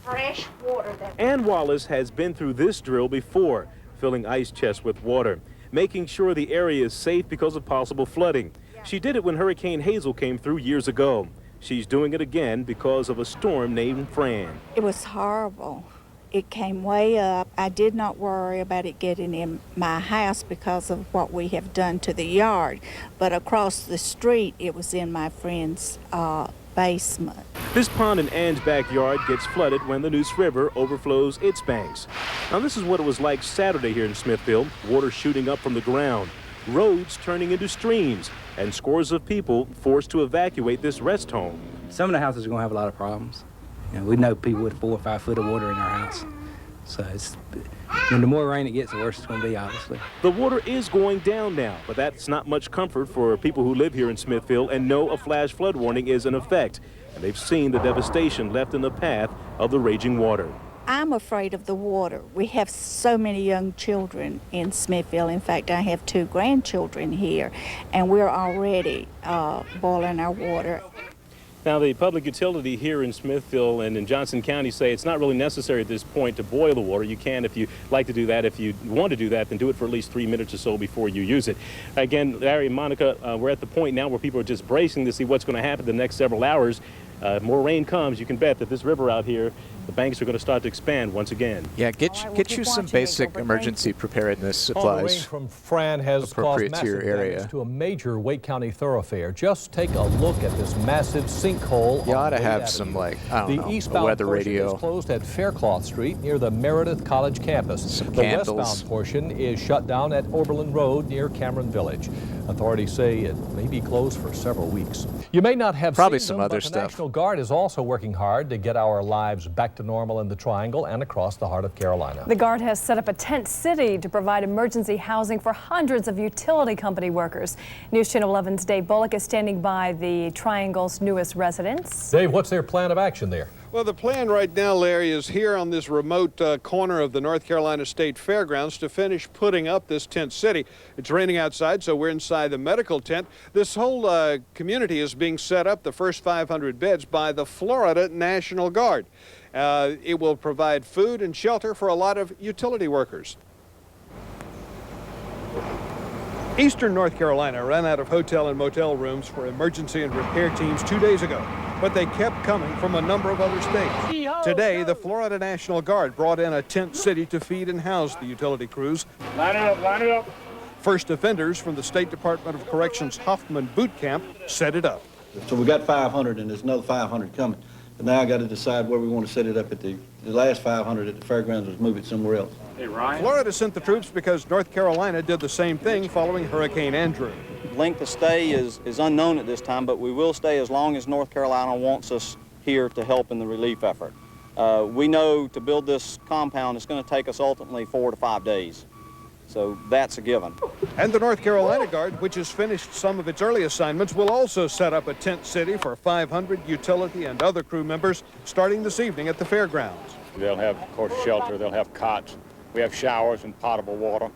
Fresh water. Ann Wallace has been through this drill before, filling ice chests with water, making sure the area is safe because of possible flooding. She did it when Hurricane Hazel came through years ago. She's doing it again because of a storm named Fran. It was horrible. It came way up. I did not worry about it getting in my house because of what we have done to the yard. But across the street, it was in my friend's basement. This pond in Ann's backyard gets flooded when the Neuse River overflows its banks. Now this is what it was like Saturday here in Smithfield. Water shooting up from the ground, roads turning into streams, and scores of people forced to evacuate this rest home. Some of the houses are going to have a lot of problems. You know, we know people with 4 or 5 foot of water in their house. So the more rain it gets, the worse it's going to be, obviously. The water is going down now, but that's not much comfort for people who live here in Smithfield and know a flash flood warning is in effect. And they've seen the devastation left in the path of the raging water. I'm afraid of the water. We have so many young children in Smithfield. In fact, I have 2 grandchildren here, and we're already boiling our water. Now, the public utility here in Smithfield and in Johnson County say it's not really necessary at this point to boil the water. You can if you like to do that. If you want to do that, then do it for at least 3 minutes or so before you use it. Again, Larry and Monica, we're at the point now where people are just bracing to see what's going to happen the next several hours. More rain comes, you can bet that this river out here the banks are going to start to expand once again. Yeah, get you some basic emergency preparedness All the rain supplies. from Fran has caused appropriate to your massive area. damage to a major Wake County thoroughfare. Just take a look at this massive sinkhole. You ought to on have Wade some, Avenue. like, I don't the know, a eastbound weather portion radio. is closed at Faircloth Street near the Meredith College campus. Some the candles. westbound portion is shut down at Oberlin Road near Cameron Village. Authorities say it may be closed for several weeks. You may not have Probably seen some them, other but the stuff. National Guard is also working hard to get our lives back to normal in the Triangle and across the heart of Carolina. The Guard has set up a tent city to provide emergency housing for hundreds of utility company workers. News Channel 11's Dave Bullock is standing by the Triangle's newest residents. Dave, what's their plan of action there? Well, the plan right now, Larry, is here on this remote corner of the North Carolina State Fairgrounds to finish putting up this tent city. It's raining outside, so we're inside the medical tent. This whole community is being set up, the first 500 beds, by the Florida National Guard. It will provide food and shelter for a lot of utility workers. Eastern North Carolina ran out of hotel and motel rooms for emergency and repair teams 2 days ago, but they kept coming from a number of other states. Today, the Florida National Guard brought in a tent city to feed and house the utility crews. Line it up, line it up. First offenders from the State Department of Corrections Hoffman Boot Camp set it up. So we got 500 and there's another 500 coming. But now I got to decide where we want to set it up at the last 500 at the fairgrounds, let's move it somewhere else. Hey, Ryan. Florida sent the troops because North Carolina did the same thing following Hurricane Andrew. Length of stay is unknown at this time, but we will stay as long as North Carolina wants us here to help in the relief effort. We know to build this compound, it's going to take us ultimately 4 to 5 days. So that's a given. And the North Carolina Guard, which has finished some of its early assignments, will also set up a tent city for 500 utility and other crew members starting this evening at the fairgrounds. They'll have, of course, shelter. They'll have cots. We have showers and potable water.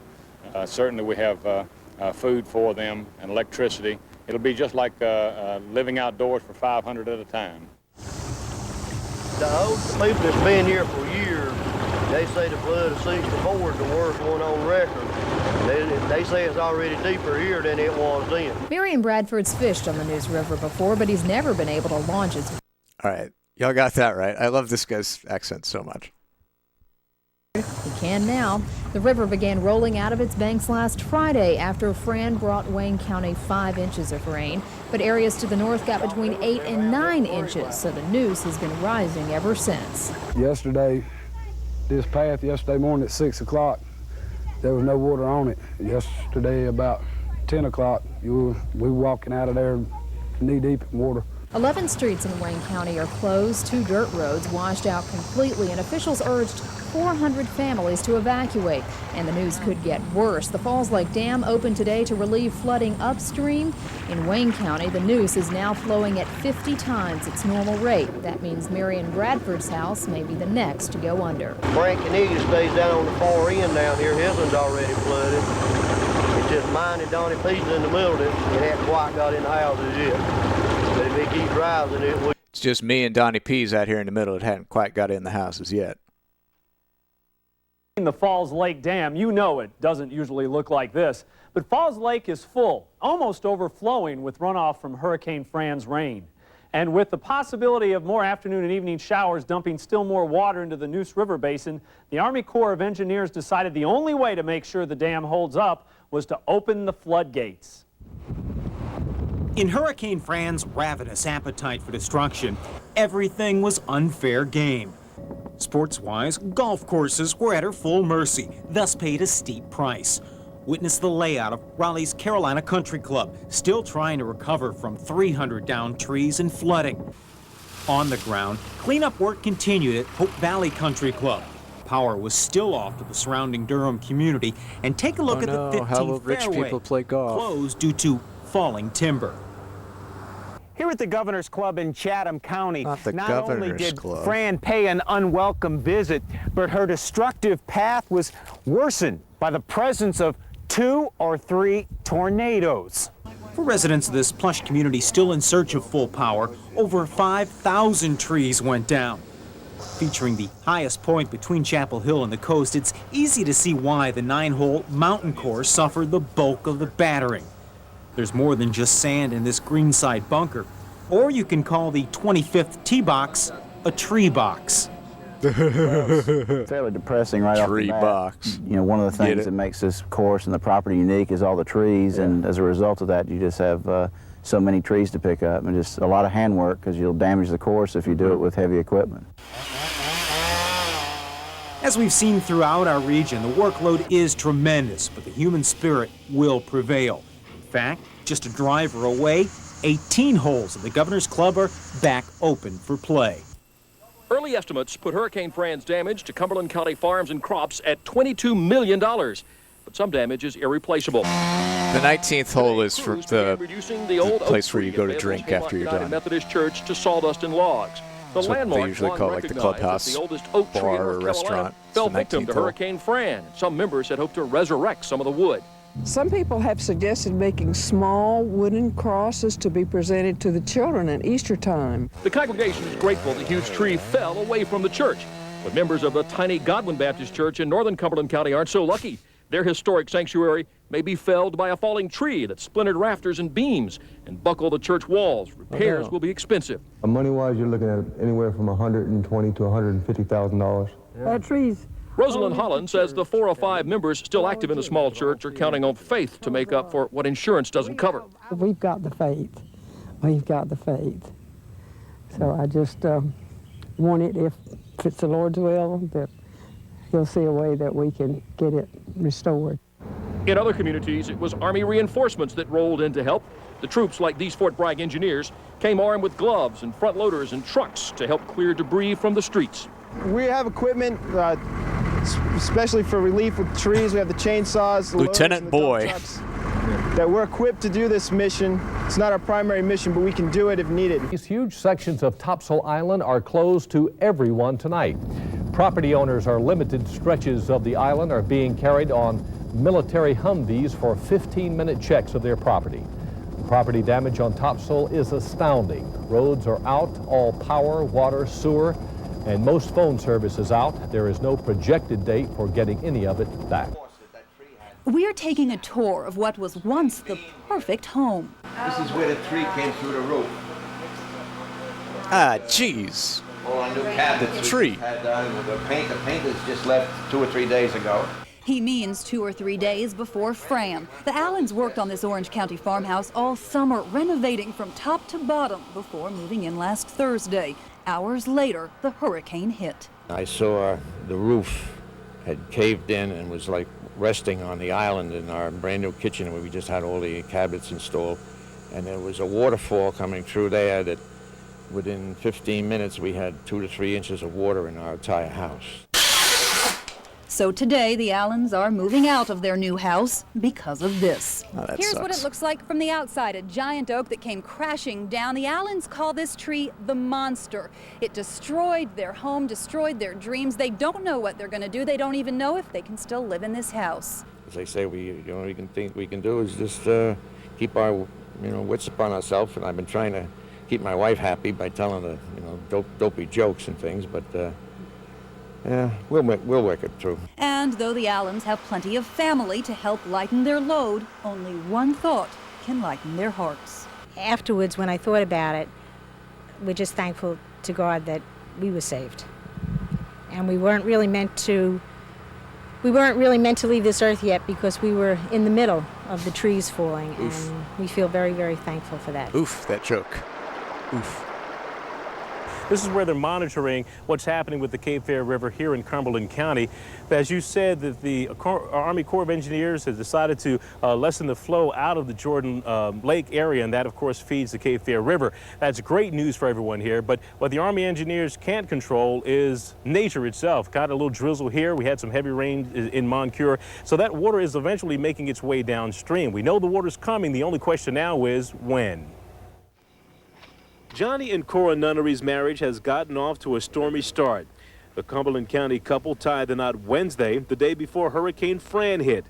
Certainly we have food for them and electricity. It'll be just like living outdoors for 500 at a time. The people that's been here for years, they say the flood of '64 is the worst one on record. They say it's already deeper here than it was then. Marion Bradford's fished on the Neuse River before, but he's never been able to launch his. All right. Y'all got that right. I love this guy's accent so much. He can now. The river began rolling out of its banks last Friday after Fran brought Wayne County 5 inches of rain. But areas to the north got between 8 and 9 inches, so the Neuse has been rising ever since. Yesterday morning at 6 o'clock, there was no water on it. Yesterday about 10 o'clock, we were walking out of there knee deep in water. 11 streets in Wayne County are closed, 2 dirt roads washed out completely, and officials urged 400 families to evacuate. And the news could get worse. The Falls Lake Dam opened today to relieve flooding upstream. In Wayne County, the Neuse is now flowing at 50 times its normal rate. That means Marion Bradford's house may be the next to go under. Frank Caniggia stays down on the far end down here. His one's already flooded. It's just mine and Donnie P's in the middle of it. It hasn't quite got in the houses yet. But if it keeps rising, it will. It's just me and Donnie P's out here in the middle. It hadn't quite got in the houses yet. In the Falls Lake Dam, you know it doesn't usually look like this, but Falls Lake is full, almost overflowing with runoff from Hurricane Fran's rain. And with the possibility of more afternoon and evening showers dumping still more water into the Neuse River Basin, the Army Corps of Engineers decided the only way to make sure the dam holds up was to open the floodgates. In Hurricane Fran's ravenous appetite for destruction, everything was unfair game. Sports-wise, golf courses were at her full mercy, thus paid a steep price. Witness the layout of Raleigh's Carolina Country Club, still trying to recover from 300 downed trees and flooding. On the ground, cleanup work continued at Hope Valley Country Club. Power was still off to the surrounding Durham community, and take a look at the 15th fairway, closed due to falling timber. Here at the Governor's Club in Chatham County, not only did Club. Fran pay an unwelcome visit, but her destructive path was worsened by the presence of 2 or 3 tornadoes. For residents of this plush community still in search of full power, over 5,000 trees went down. Featuring the highest point between Chapel Hill and the coast, it's easy to see why the 9-hole mountain course suffered the bulk of the battering. There's more than just sand in this greenside bunker, or you can call the 25th tee box a tree box. Fairly depressing right off the bat. box. You know, one of the things that makes this course and the property unique is all the trees, and as a result of that, you just have so many trees to pick up, and just a lot of handwork because you'll damage the course if you do it with heavy equipment. As we've seen throughout our region, the workload is tremendous, but the human spirit will prevail. In fact, just a driver away, 18 holes in the Governor's Club are back open for play. Early estimates put Hurricane Fran's damage to Cumberland County farms and crops at $22 million. But some damage is irreplaceable. The 19th hole is for the place where you go to drink after you're done. Methodist Church to sawdust and logs. The That's what landmark they usually call like the clubhouse, the oldest oak tree in bar, North or restaurant. Carolina fell victim to hole. Hurricane Fran. Some members had hoped to resurrect some of the wood. Some people have suggested making small wooden crosses to be presented to the children at Easter time. The congregation is grateful the huge tree fell away from the church. But members of the tiny Godwin Baptist Church in northern Cumberland County aren't so lucky. Their historic sanctuary may be felled by a falling tree that splintered rafters and beams and buckled the church walls. Repairs will be expensive. Money-wise, you're looking at anywhere from $120,000 to $150,000. That tree's... Rosalind Holland says the 4 or 5 members still active in the small church are counting on faith to make up for what insurance doesn't cover. We've got the faith. We've got the faith. So I just want it, if it's the Lord's will, that He'll see a way that we can get it restored. In other communities, it was Army reinforcements that rolled in to help. The troops, like these Fort Bragg engineers, came armed with gloves and front loaders and trucks to help clear debris from the streets. We have equipment, especially for relief with trees. We have the chainsaws, the Lieutenant Boy, that we're equipped to do this mission. It's not our primary mission, but we can do it if needed. These huge sections of Topsail Island are closed to everyone tonight. Property owners are limited. Stretches of the island are being carried on military Humvees for 15-minute checks of their property. Property damage on Topsail is astounding. Roads are out, all power, water, sewer, and most phone service is out. There is no projected date for getting any of it back. We're taking a tour of what was once the perfect home. This is where the tree came through the roof. Ah, jeez. All our new cabinets. The tree. The painters just left 2 or 3 days ago. He means 2 or 3 days before Fran. The Allens worked on this Orange County farmhouse all summer, renovating from top to bottom before moving in last Thursday. Hours later, the hurricane hit. I saw the roof had caved in and was like resting on the island in our brand new kitchen where we just had all the cabinets installed. And there was a waterfall coming through there that within 15 minutes we had 2 to 3 inches of water in our entire house. So today, the Allens are moving out of their new house because of this. Oh, that Here's sucks. what it looks like from the outside. A giant oak that came crashing down. The Allens call this tree the monster. It destroyed their home, destroyed their dreams. They don't know what they're going to do. They don't even know if they can still live in this house. As I say, the only thing we can do is just keep our wits upon ourselves. And I've been trying to keep my wife happy by telling her dopey jokes and things, but yeah, we'll work it through. And though the Allens have plenty of family to help lighten their load, only one thought can lighten their hearts. Afterwards, when I thought about it, we're just thankful to God that we were saved. And we weren't really meant to leave this earth yet because we were in the middle of the trees falling. Oof. And we feel very, very thankful for that. Oof, that joke. Oof. This is where they're monitoring what's happening with the Cape Fear River here in Cumberland County. As you said, that the Army Corps of Engineers has decided to lessen the flow out of the Jordan Lake area, and that, of course, feeds the Cape Fear River. That's great news for everyone here, but what the Army engineers can't control is nature itself. Got a little drizzle here. We had some heavy rain in Moncure, so that water is eventually making its way downstream. We know the water's coming. The only question now is when. Johnny and Cora Nunnery's marriage has gotten off to a stormy start. The Cumberland County couple tied the knot Wednesday, the day before Hurricane Fran hit.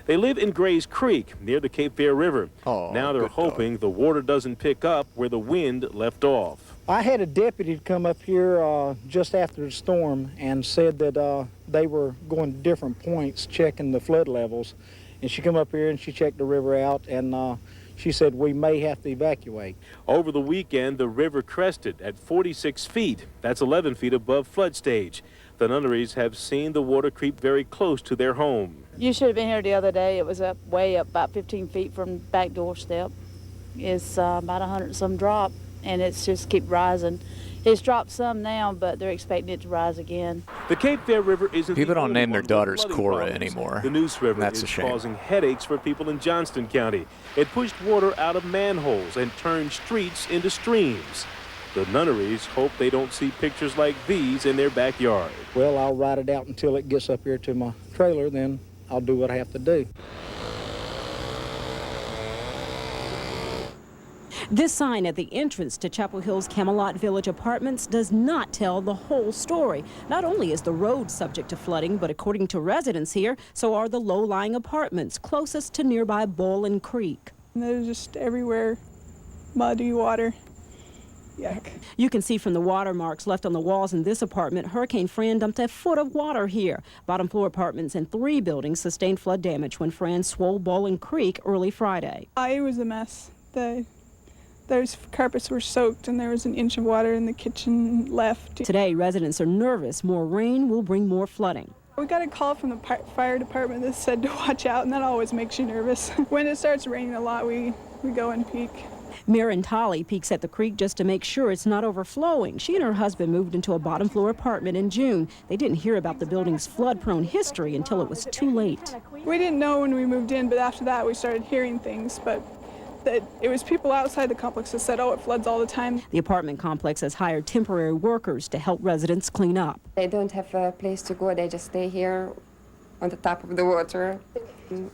They live in Grays Creek, near the Cape Fear River. Now they're hoping the water doesn't pick up where the wind left off. I had a deputy come up here just after the storm and said that they were going to different points checking the flood levels. And she come up here and she checked the river out, and she said we may have to evacuate. Over the weekend, the river crested at 46 feet. That's 11 feet above flood stage. The Nunneries have seen the water creep very close to their home. You should have been here the other day. It was up way up about 15 feet from back doorstep. It's about 100 some drop, and it's just keep rising. It's dropped some now, but they're expecting it to rise again. The Cape Fear River isn't People don't name their daughters daughters Cora anymore. The Neuse River That's is a shame. causing headaches for people in Johnston County. It pushed water out of manholes and turned streets into streams. The Nunneries hope they don't see pictures like these in their backyard. Well, I'll ride it out until it gets up here to my trailer, then I'll do what I have to do. This sign at the entrance to Chapel Hill's Camelot Village Apartments does not tell the whole story. Not only is the road subject to flooding, but according to residents here, so are the low-lying apartments closest to nearby Bowlin Creek. There's just everywhere muddy water. Yuck. You can see from the water marks left on the walls in this apartment, Hurricane Fran dumped a foot of water here. Bottom floor apartments in 3 buildings sustained flood damage when Fran swole Bowlin Creek early Friday. It was a mess. Those carpets were soaked and there was an inch of water in the kitchen left. Today, residents are nervous. More rain will bring more flooding. We got a call from the fire department that said to watch out, and that always makes you nervous. When it starts raining a lot, we go and peek. Mirren Tolley peeks at the creek just to make sure it's not overflowing. She and her husband moved into a bottom floor apartment in June. They didn't hear about the building's flood-prone history until it was too late. We didn't know when we moved in, but after that we started hearing things. But it was people outside the complex that said, oh, it floods all the time. The apartment complex has hired temporary workers to help residents clean up. They don't have a place to go. They just stay here on the top of the water.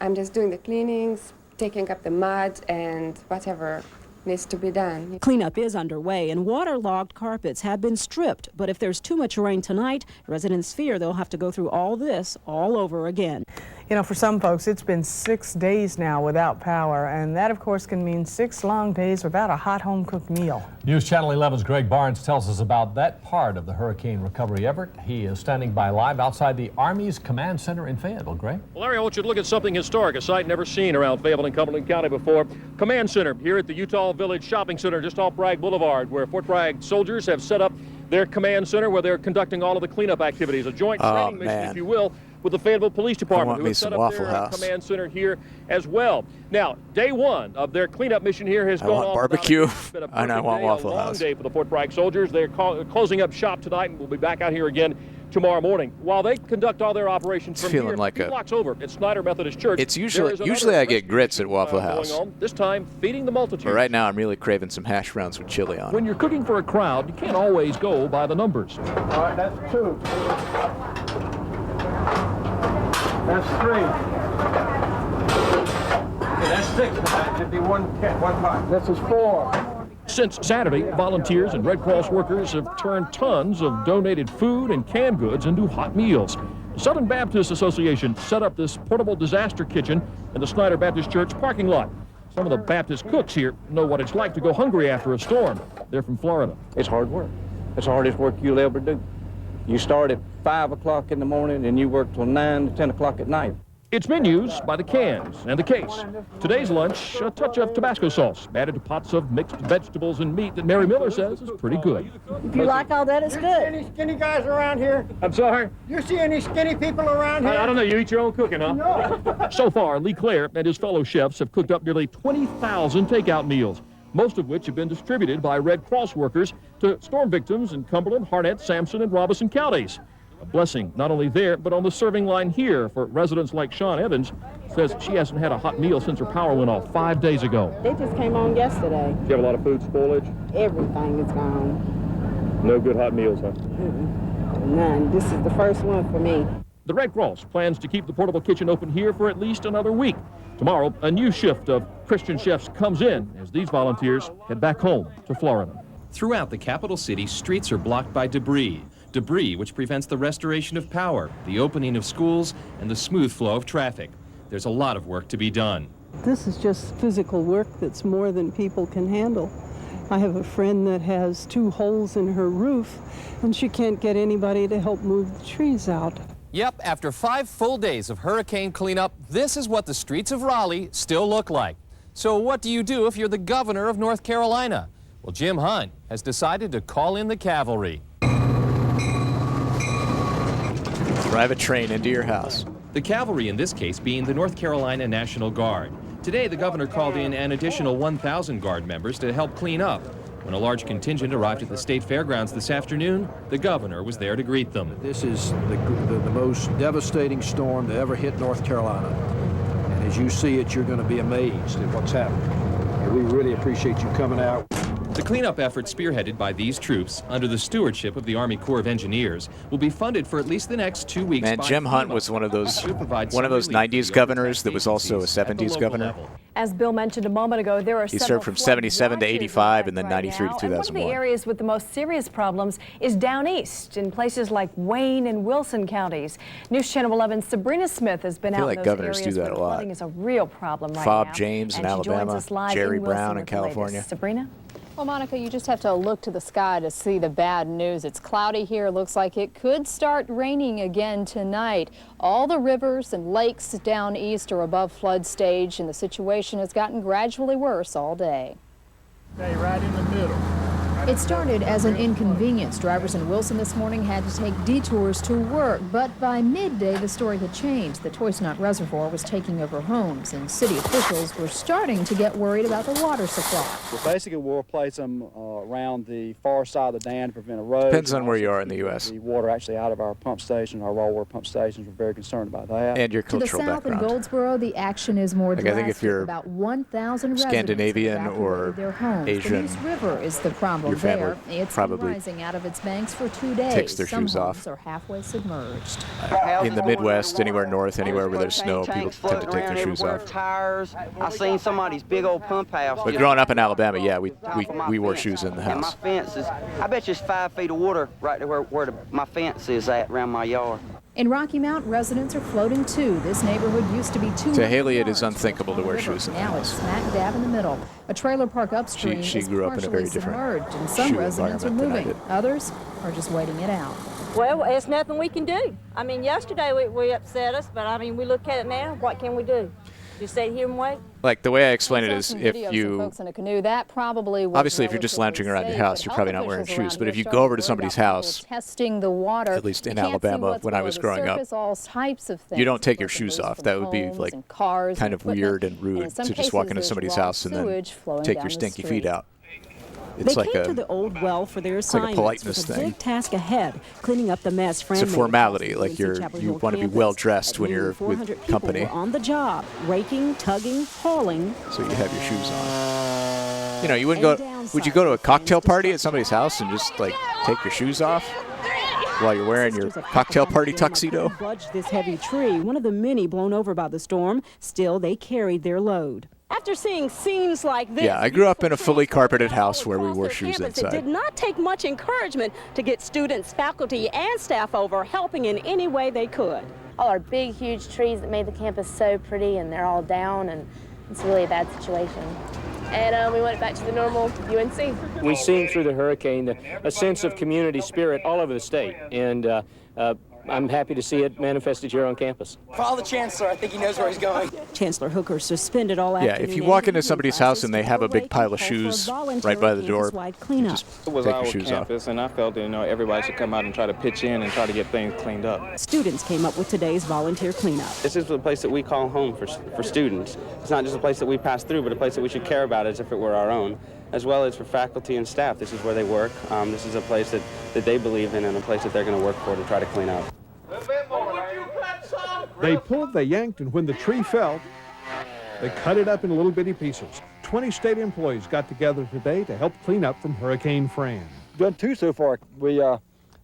I'm just doing the cleanings, taking up the mud and whatever needs to be done. Cleanup is underway and waterlogged carpets have been stripped. But if there's too much rain tonight, residents fear they'll have to go through all this all over again. You know, for some folks, it's been 6 days now without power, and that, of course, can mean 6 long days without a hot home-cooked meal. News Channel 11's Greg Barnes tells us about that part of the hurricane recovery effort. He is standing by live outside the Army's Command Center in Fayetteville. Greg? Well, Larry, I want you to look at something historic, a sight never seen around Fayetteville and Cumberland County before. Command Center here at the Utah Village Shopping Center just off Bragg Boulevard, where Fort Bragg soldiers have set up their command center where they're conducting all of the cleanup activities, a joint training mission, if you will, with the Fayetteville Police Department, who has set up their command center here as well. Now, day one of their cleanup mission here has gone off. Barbecue. And I want Waffle House. A long day for the Fort Bragg soldiers. They're closing up shop tonight, and we'll be back out here again tomorrow morning. While they conduct all their operations from here, like 2 blocks over at Snyder Methodist Church. It's usually I get grits at Waffle House. Going on, this time feeding the multitude. But right now I'm really craving some hash browns with chili on. When you're cooking for a crowd, you can't always go by the numbers. All right, that's 2. That's 3. Okay, that's 6. That'd be one pot. This is 4. Since Saturday, volunteers and Red Cross workers have turned tons of donated food and canned goods into hot meals. The Southern Baptist Association set up this portable disaster kitchen in the Snyder Baptist Church parking lot. Some of the Baptist cooks here know what it's like to go hungry after a storm. They're from Florida. It's hard work. It's the hardest work you'll ever do. You start at 5 o'clock in the morning and you work till 9 to 10 o'clock at night. It's menus by the cans and the case. Today's lunch, a touch of Tabasco sauce added to pots of mixed vegetables and meat that Mary Miller says is pretty good. If you like all that, it's good. Any skinny guys around here? I'm sorry? You see any skinny people around here? I don't know. You eat your own cooking, huh? No. So far, Lee Claire and his fellow chefs have cooked up nearly 20,000 takeout meals, most of which have been distributed by Red Cross workers to storm victims in Cumberland, Harnett, Sampson, and Robeson counties. A blessing not only there, but on the serving line here for residents like Sean Evans. Says she hasn't had a hot meal since her power went off 5 days ago. They just came on yesterday. Do you have a lot of food spoilage? Everything is gone. No good hot meals, huh? None. This is the first one for me. The Red Cross plans to keep the portable kitchen open here for at least another week. Tomorrow, a new shift of Christian chefs comes in as these volunteers head back home to Florida. Throughout the capital city, streets are blocked by debris. Debris which prevents the restoration of power, the opening of schools, and the smooth flow of traffic. There's a lot of work to be done. This is just physical work that's more than people can handle. I have a friend that has 2 holes in her roof, and she can't get anybody to help move the trees out. Yep, after 5 full days of hurricane cleanup, this is what the streets of Raleigh still look like. So what do you do if you're the governor of North Carolina? Well, Jim Hunt has decided to call in the cavalry. drive a train into your house. The cavalry in this case being the North Carolina National Guard. Today, the governor called in an additional 1,000 Guard members to help clean up. When a large contingent arrived at the state fairgrounds this afternoon, the governor was there to greet them. This is the most devastating storm to ever hit North Carolina. And as you see it, you're going to be amazed at what's happening. And we really appreciate you coming out. The cleanup effort, spearheaded by these troops under the stewardship of the Army Corps of Engineers, will be funded for at least the next 2 weeks. Man, Jim Hunt was one of those 90s governors that was also a 70s governor. As Bill mentioned a moment ago, there are He served from 77 to 85 and then 93 to 2001. And one of the areas with the most serious problems is down east in places like Wayne and Wilson counties. News Channel 11's Sabrina Smith has been out in those governors areas do that where a lot. flooding is a real problem right Fob now. James in And she joins Alabama, us live Jerry in Wilson Brown in with the latest. California. Sabrina? Well, Monica, you just have to look to the sky to see the bad news. It's cloudy here. Looks like it could start raining again tonight. All the rivers and lakes down east are above flood stage, and the situation has gotten gradually worse all day. Stay right in the middle. It started as an inconvenience. Drivers in Wilson this morning had to take detours to work, but by midday the story had changed. The Toys Knot Reservoir was taking over homes, and city officials were starting to get worried about the water supply. Well, basically, we'll place them around the far side of the dam to prevent erosion. Depends on where you are in the U.S. The water actually out of our pump stations, our raw water pump stations. We're very concerned about that. And your To the cultural south in background. Goldsboro, the action is more Like, I think if drastic. you're About 1,000 Scandinavian residents or evacuated their homes. Asian, The Neuse River is the problem your family there. It's been probably rising out of its banks for 2 days. takes their Some shoes homes off. are halfway submerged. In the Midwest, anywhere north, anywhere where there's snow, people tend to take their shoes off. Tires. I seen somebody's big old pump house. But growing up in Alabama, yeah, we wore shoes in the And my house. fence is, I bet you it's 5 feet of water right there where my fence is at around my yard. In Rocky Mount, residents are floating too. This neighborhood used to be 2 To Haley, it is unthinkable to wear shoes in the Now it's house. smack dab in the middle. A trailer park upstream She is grew up in a partially very different submerged, and some shoe residents are environment than I moving. Others are just waiting it out. Well, it's nothing we can do. I mean, yesterday we upset us, but I mean, we look at it now. What can we do? Just sit here and wait? Like, the way I explain it I is saw some if videos of you... folks in a canoe. That probably was Obviously, if you're just lounging around your house, you're probably not wearing shoes. But if you go over to somebody's house, testing the water, at least in you can't see Alabama what's when I below was the growing up, surface, all types of things. you don't take your Explosive shoes waste off. from That would be homes like and cars kind and of weird and equipment. rude in some to just walk cases, into there's somebody's raw house and then sewage flowing take down your the stinky street. feet out. They It's like came to a the old well for their it's like a assignments politeness with a thing. big task ahead, cleaning up the mess. Fran It's a made formality. across Like the UNC Chapel you Hill want to be campus. well dressed At when noon, you're 400 with people company, were on the job, raking, tugging, hauling. so you have your shoes on. You know, you wouldn't go. Would you go to a cocktail party at somebody's house and just like take your shoes off while you're wearing your cocktail party tuxedo? Budge this heavy tree, one of the many blown over by the storm. Still, they carried their load. After seeing scenes like this, Yeah, I grew up in a fully carpeted house where we wore shoes campus, it did inside. not take much encouragement to get students, faculty, and staff over, helping in any way they could. All our big, huge trees that made the campus so pretty, and they're all down, and it's really a bad situation. And we went back to the normal UNC. We've seen through the hurricane a sense of community spirit all over the state, and I'm happy to see it manifested here on campus. Follow the chancellor. I think he knows where he's going. Chancellor Hooker suspended all Yeah, afternoon. if you walk into somebody's house and they have a big pile of shoes right by the door, cleanup. It was take our your shoes off. campus, and I felt that everybody should come out and try to pitch in and try to get things cleaned up. Students came up with today's volunteer cleanup. This is the place that we call home for students. It's not just a place that we pass through, but a place that we should care about as if it were our own, as well as for faculty and staff. This is where they work. This is a place that they believe in and a place that they're going to work for to try to clean up. They pulled, they yanked, and when the tree fell, they cut it up in little bitty pieces. 20 state employees got together today to help clean up from Hurricane Fran. Done two so far. We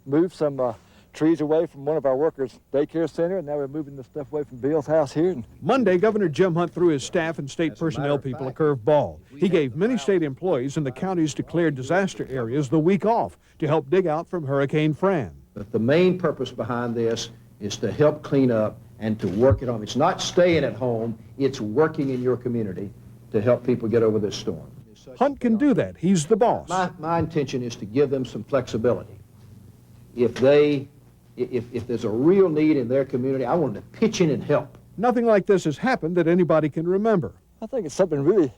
moved some trees away from one of our workers' daycare center, and now we're moving the stuff away from Bill's house here. Monday, Governor Jim Hunt threw his staff and state personnel people a curveball. He gave many state employees in the county's declared disaster areas the week off to help dig out from Hurricane Fran. But the main purpose behind this is to help clean up and to work at home. It's not staying at home, it's working in your community to help people get over this storm. Hunt can do that. He's the boss. My intention is to give them some flexibility. If there's a real need in their community, I want them to pitch in and help. Nothing like this has happened that anybody can remember. I think it's something really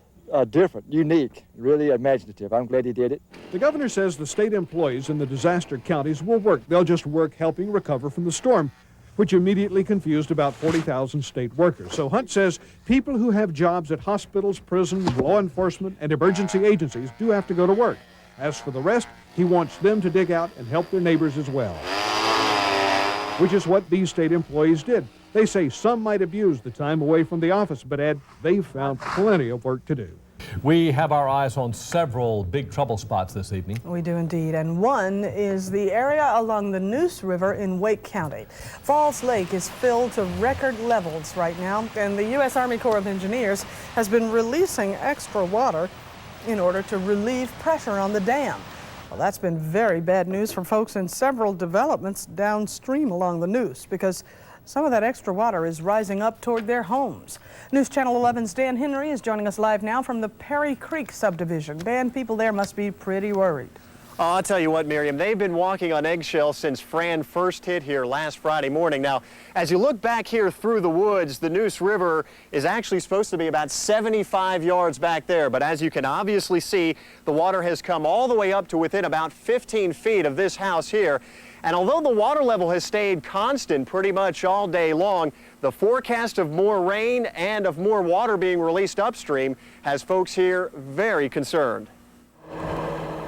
different, unique, really imaginative. I'm glad he did it. The governor says the state employees in the disaster counties will work. They'll just work helping recover from the storm. which immediately confused about 40,000 state workers. So Hunt says people who have jobs at hospitals, prisons, law enforcement, and emergency agencies do have to go to work. As for the rest, he wants them to dig out and help their neighbors as well, which is what these state employees did. They say some might abuse the time away from the office, but add they've found plenty of work to do. We have our eyes on several big trouble spots this evening. We do indeed, and one is the area along the Neuse River in Wake County. Falls Lake is filled to record levels right now, and the U.S. Army Corps of Engineers has been releasing extra water in order to relieve pressure on the dam. Well, that's been very bad news for folks in several developments downstream along the Neuse, because some of that extra water is rising up toward their homes. News Channel 11's Dan Henry is joining us live now from the Perry Creek subdivision. Dan, people there must be pretty worried. Oh, I'll tell you what, Miriam, they've been walking on eggshells since Fran first hit here last Friday morning. Now, as you look back here through the woods, the Neuse River is actually supposed to be about 75 yards back there. But as you can obviously see, the water has come all the way up to within about 15 feet of this house here. And although the water level has stayed constant pretty much all day long, the forecast of more rain and of more water being released upstream has folks here very concerned.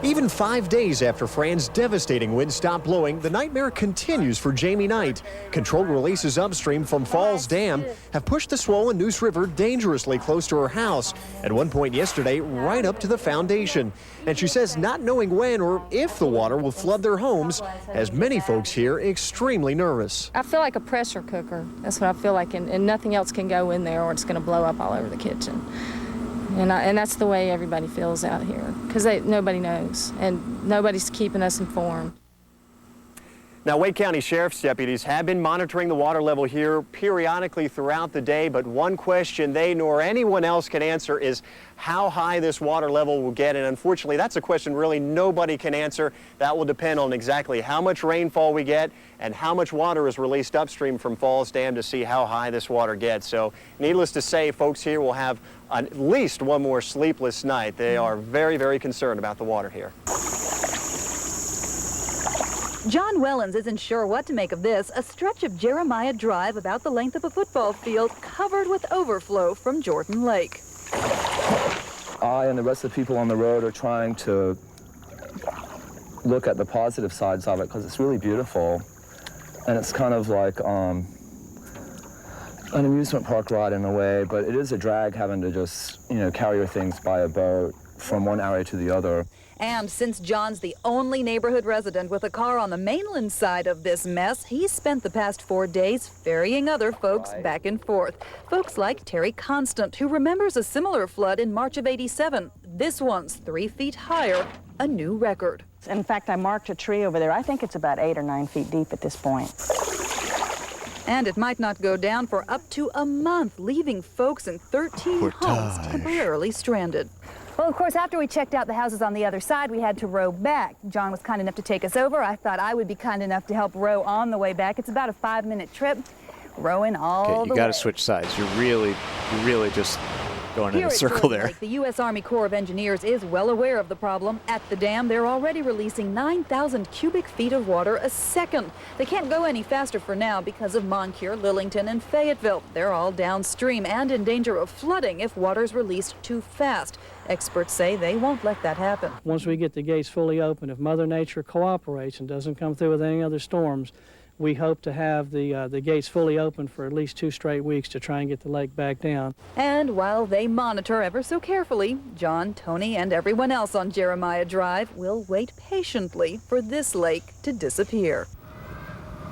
Even 5 days after Fran's devastating winds stopped blowing, the nightmare continues for Jamie Knight. Controlled releases upstream from Falls Dam have pushed the swollen Neuse River dangerously close to her house. At one point yesterday, right up to the foundation. And she says not knowing when or if the water will flood their homes has many folks here extremely nervous. I feel like a pressure cooker. That's what I feel like, and nothing else can go in there or it's going to blow up all over the kitchen. And that's the way everybody feels out here, because nobody knows, and nobody's keeping us informed. Now, Wake County Sheriff's deputies have been monitoring the water level here periodically throughout the day, but one question they nor anyone else can answer is how high this water level will get, and unfortunately that's a question really nobody can answer. That will depend on exactly how much rainfall we get and how much water is released upstream from Falls Dam to see how high this water gets. So needless to say, folks here will have at least one more sleepless night. They are very, very concerned about the water here. John Wellens isn't sure what to make of this, a stretch of Jeremiah Drive about the length of a football field covered with overflow from Jordan Lake. I and the rest of the people on the road are trying to look at the positive sides of it because it's really beautiful, and it's kind of like an amusement park ride in a way, but it is a drag having to just, carry your things by a boat from one area to the other. And since John's the only neighborhood resident with a car on the mainland side of this mess, he's spent the past 4 days ferrying other folks back and forth. Folks like Terry Constant, who remembers a similar flood in March of '87. This one's 3 feet higher, a new record. In fact, I marked a tree over there. I think it's about 8 or 9 feet deep at this point. And it might not go down for up to a month, leaving folks in 13 homes temporarily stranded. Well, of course, after we checked out the houses on the other side, we had to row back. John was kind enough to take us over. I thought I would be kind enough to help row on the way back. It's about a 5-minute trip, rowing all the way. Okay, you got to switch sides. You're really just going in a circle there. The U.S. Army Corps of Engineers is well aware of the problem. At the dam, they're already releasing 9,000 cubic feet of water a second. They can't go any faster for now because of Moncure, Lillington, and Fayetteville. They're all downstream and in danger of flooding if water's released too fast. Experts say they won't let that happen. Once we get the gates fully open, if Mother Nature cooperates and doesn't come through with any other storms, we hope to have the gates fully open for at least 2 straight weeks to try and get the lake back down. And while they monitor ever so carefully, John, Tony, and everyone else on Jeremiah Drive will wait patiently for this lake to disappear.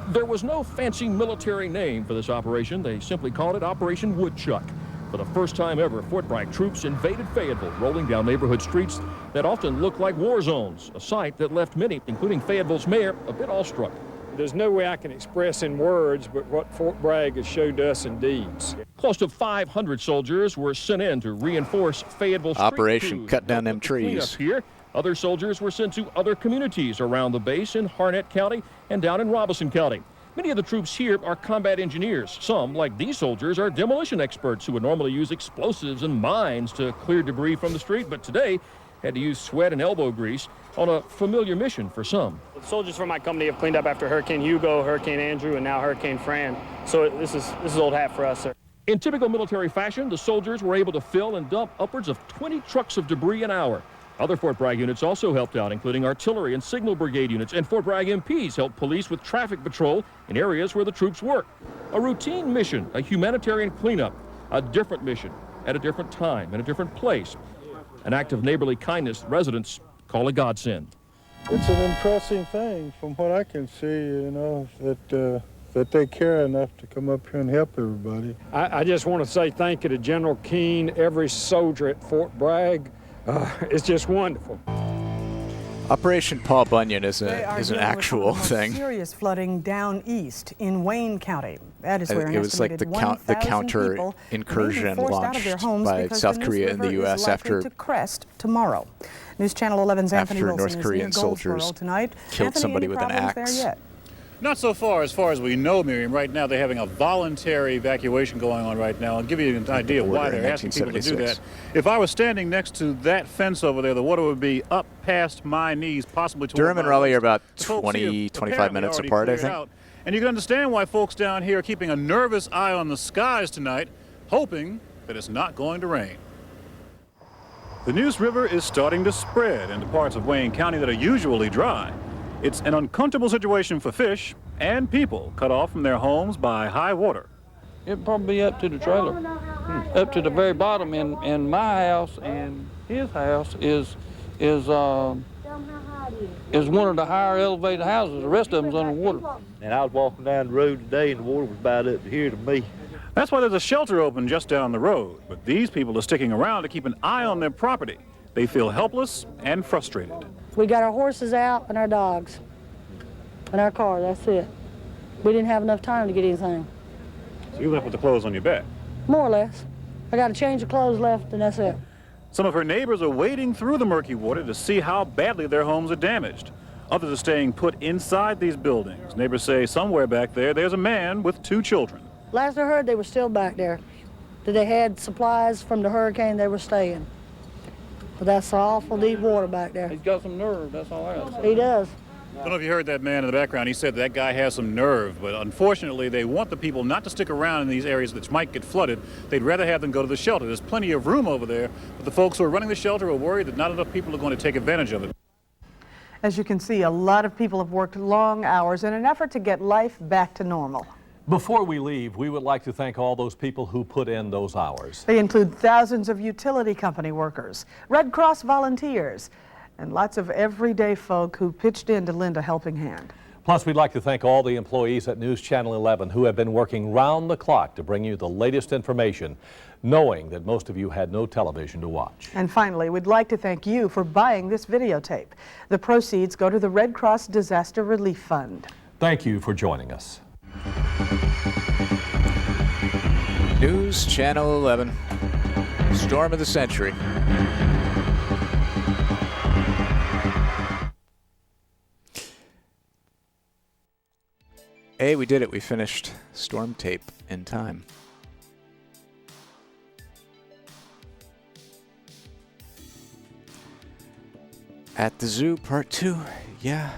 There was no fancy military name for this operation. They simply called it Operation Woodchuck. For the first time ever, Fort Bragg troops invaded Fayetteville, rolling down neighborhood streets that often looked like war zones, a sight that left many, including Fayetteville's mayor, a bit awestruck. There's no way I can express in words but what Fort Bragg has showed us in deeds. Close to 500 soldiers were sent in to reinforce Fayetteville's Operation Cut Down Them Trees. Here, other soldiers were sent to other communities around the base in Harnett County and down in Robeson County. Many of the troops here are combat engineers. Some, like these soldiers, are demolition experts who would normally use explosives and mines to clear debris from the street, but today had to use sweat and elbow grease on a familiar mission for some. The soldiers from my company have cleaned up after Hurricane Hugo, Hurricane Andrew, and now Hurricane Fran. So this is old hat for us, sir. In typical military fashion, the soldiers were able to fill and dump upwards of 20 trucks of debris an hour. Other Fort Bragg units also helped out, including artillery and signal brigade units, and Fort Bragg MPs helped police with traffic patrol in areas where the troops work. A routine mission, a humanitarian cleanup, a different mission at a different time in a different place. An act of neighborly kindness residents call a godsend. It's an impressive thing from what I can see, you know, that they care enough to come up here and help everybody. I just want to say thank you to General Keene, every soldier at Fort Bragg. It's just wonderful. Operation Paul Bunyan is an They are dealing actual with thing. Serious flooding down east in Wayne County. That is where It was like the counter incursion launched by South Korea in the U.S. after to crest tomorrow. News Channel 11's Anthony Wilson North Korean is near Goldsboro soldiers tonight. killed Anthony, somebody any with an problems there axe. yet? Not so far as we know, Miriam. Right now, they're having a voluntary evacuation going on right now. I'll give you an idea of why they're asking people to do that. If I was standing next to that fence over there, the water would be up past my knees, possibly toward Durham and Raleigh are about The folks 20, here 25 minutes apparently apart, I already think. cleared out. And you can understand why folks down here are keeping a nervous eye on the skies tonight, hoping that it's not going to rain. The Neuse River is starting to spread into parts of Wayne County that are usually dry. It's an uncomfortable situation for fish and people cut off from their homes by high water. It'd probably be up to the trailer, up to the very bottom. And my house and his house is one of the higher elevated houses. The rest of them's underwater. And I was walking down the road today, and the water was about up to here to me. That's why there's a shelter open just down the road. But these people are sticking around to keep an eye on their property. They feel helpless and frustrated. We got our horses out and our dogs and our car, that's it. We didn't have enough time to get anything. So you left with the clothes on your back? More or less. I got a change of clothes left and that's it. Some of her neighbors are wading through the murky water to see how badly their homes are damaged. Others are staying put inside these buildings. Neighbors say somewhere back there's a man with 2 children. Last I heard, they were still back there. That they had supplies from the hurricane, they were staying. But that's awful deep water back there. He's got some nerve, that's all I got to say. He does. I don't know if you heard that man in the background. He said that guy has some nerve, but unfortunately they want the people not to stick around in these areas that might get flooded. They'd rather have them go to the shelter. There's plenty of room over there, but the folks who are running the shelter are worried that not enough people are going to take advantage of it. As you can see, a lot of people have worked long hours in an effort to get life back to normal. Before we leave, we would like to thank all those people who put in those hours. They include thousands of utility company workers, Red Cross volunteers, and lots of everyday folk who pitched in to lend a helping hand. Plus, we'd like to thank all the employees at News Channel 11 who have been working round the clock to bring you the latest information, knowing that most of you had no television to watch. And finally, we'd like to thank you for buying this videotape. The proceeds go to the Red Cross Disaster Relief Fund. Thank you for joining us. News Channel 11. Storm of the century. Hey, we did it. We finished storm tape in time. At the Zoo, Part 2. Yeah,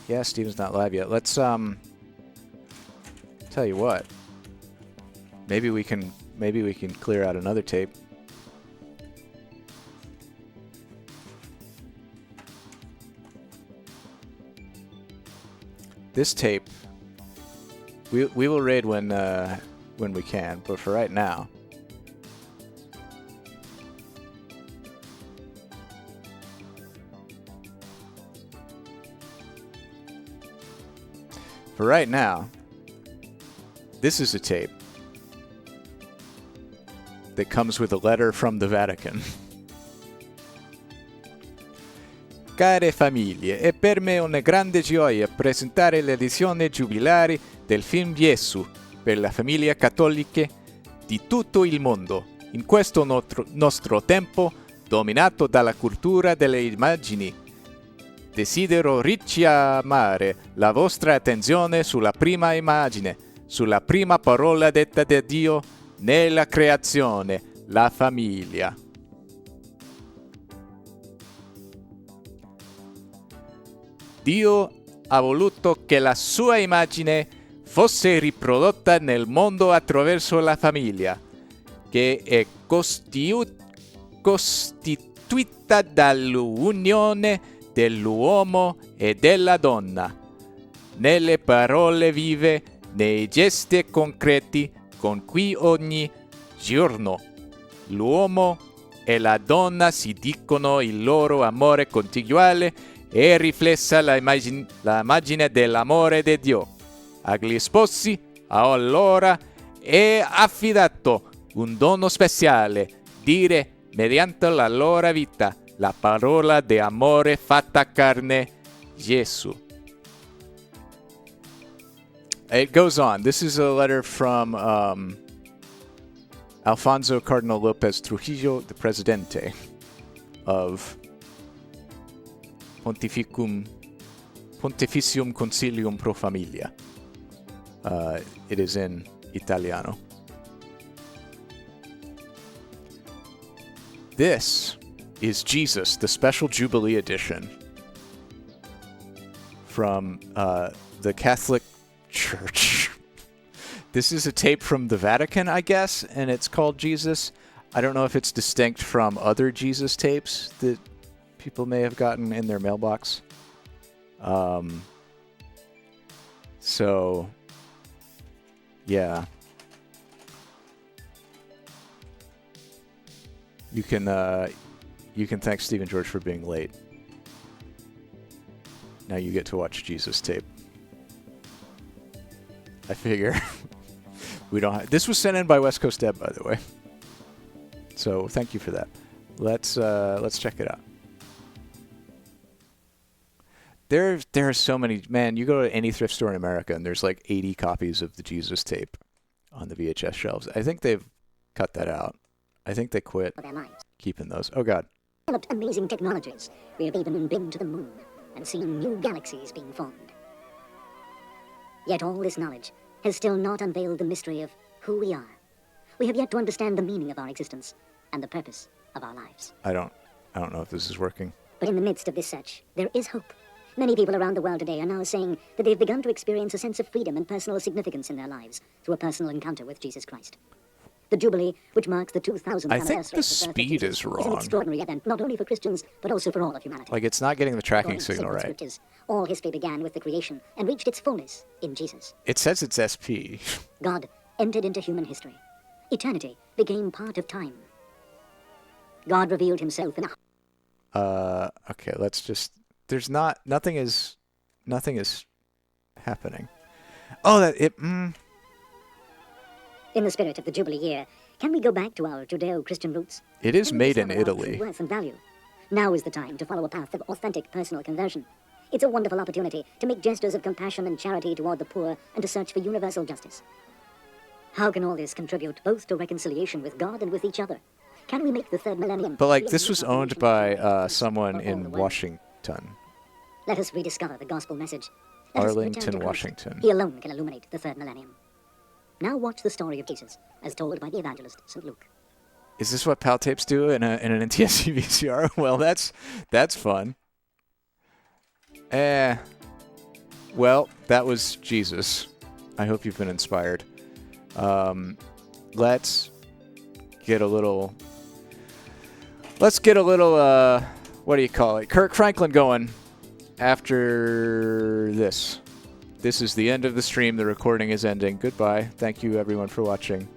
yeah, Steven's not live yet. Let's, tell you what. Maybe we can clear out another tape. This tape, we will raid when we can, but for right now. For right now, this is a tape that comes with a letter from the Vatican. Care famiglie, è per me una grande gioia presentare l'edizione giubilare del film Gesù per le famiglie cattoliche di tutto il mondo. In questo nostro tempo, dominato dalla cultura delle immagini, desidero richiamare la vostra attenzione sulla prima immagine, sulla prima parola detta da Dio nella creazione, la famiglia. Dio ha voluto che la sua immagine fosse riprodotta nel mondo attraverso la famiglia, che è costituita dall'unione dell'uomo e della donna, nelle parole vive, nei gesti concreti con cui ogni giorno l'uomo e la donna si dicono il loro amore continuale e riflessa l'immagine dell'amore di Dio. Agli sposi, allora, è affidato un dono speciale, dire mediante la loro vita la parola di amore fatta carne, Gesù. It goes on. This is a letter from Alfonso Cardinal Lopez Trujillo, the Presidente of Pontificium Concilium Pro Familia. It is in Italiano. This is Jesus, the special Jubilee edition from the Catholic Church. This is a tape from the Vatican, I guess, and it's called Jesus. I don't know if it's distinct from other Jesus tapes that people may have gotten in their mailbox. So, yeah. You can thank Stephen George for being late. Now you get to watch Jesus tape. I figure we don't have, this was sent in by West Coast Deb, by the way. So thank you for that. Let's check it out. There are so many, man, you go to any thrift store in America and there's like 80 copies of the Jesus tape on the VHS shelves. I think they've cut that out. I think they quit keeping those. Oh, God. Developed amazing technologies. We have even been to the moon and seen new galaxies being formed. Yet all this knowledge has still not unveiled the mystery of who we are. We have yet to understand the meaning of our existence and the purpose of our lives. I don't know if this is working. But in the midst of this search, there is hope. Many people around the world today are now saying that they've begun to experience a sense of freedom and personal significance in their lives through a personal encounter with Jesus Christ. The Jubilee, which marks the 2000th I anniversary think the of the birth of speed Jesus, is an wrong. extraordinary event, not only for Christians, but also for all of humanity. Like, it's not getting the tracking According to signal sacred right. scriptures, all history began with the creation and reached its fullness in Jesus. It says it's SP. God entered into human history. Eternity became part of time. God revealed himself in a... Okay, let's just... Nothing is happening. Oh, In the spirit of the Jubilee year, can we go back to our Judeo-Christian roots? It is Can we made in discover our true Italy. worth and value? Now is the time to follow a path of authentic personal conversion. It's a wonderful opportunity to make gestures of compassion and charity toward the poor and to search for universal justice. How can all this contribute both to reconciliation with God and with each other? Can we make the third millennium... But, like, this was owned by someone in Washington. Let us rediscover the gospel message. Let us return Arlington, to Christ. Washington. He alone can illuminate the third millennium. Now watch the story of Jesus, as told by the evangelist St. Luke. Is this what PAL tapes do in an NTSC VCR? Well, that's fun. Well, that was Jesus. I hope you've been inspired. Let's get a little, what do you call it? Kirk Franklin going after this. This is the end of the stream. The recording is ending. Goodbye. Thank you, everyone, for watching.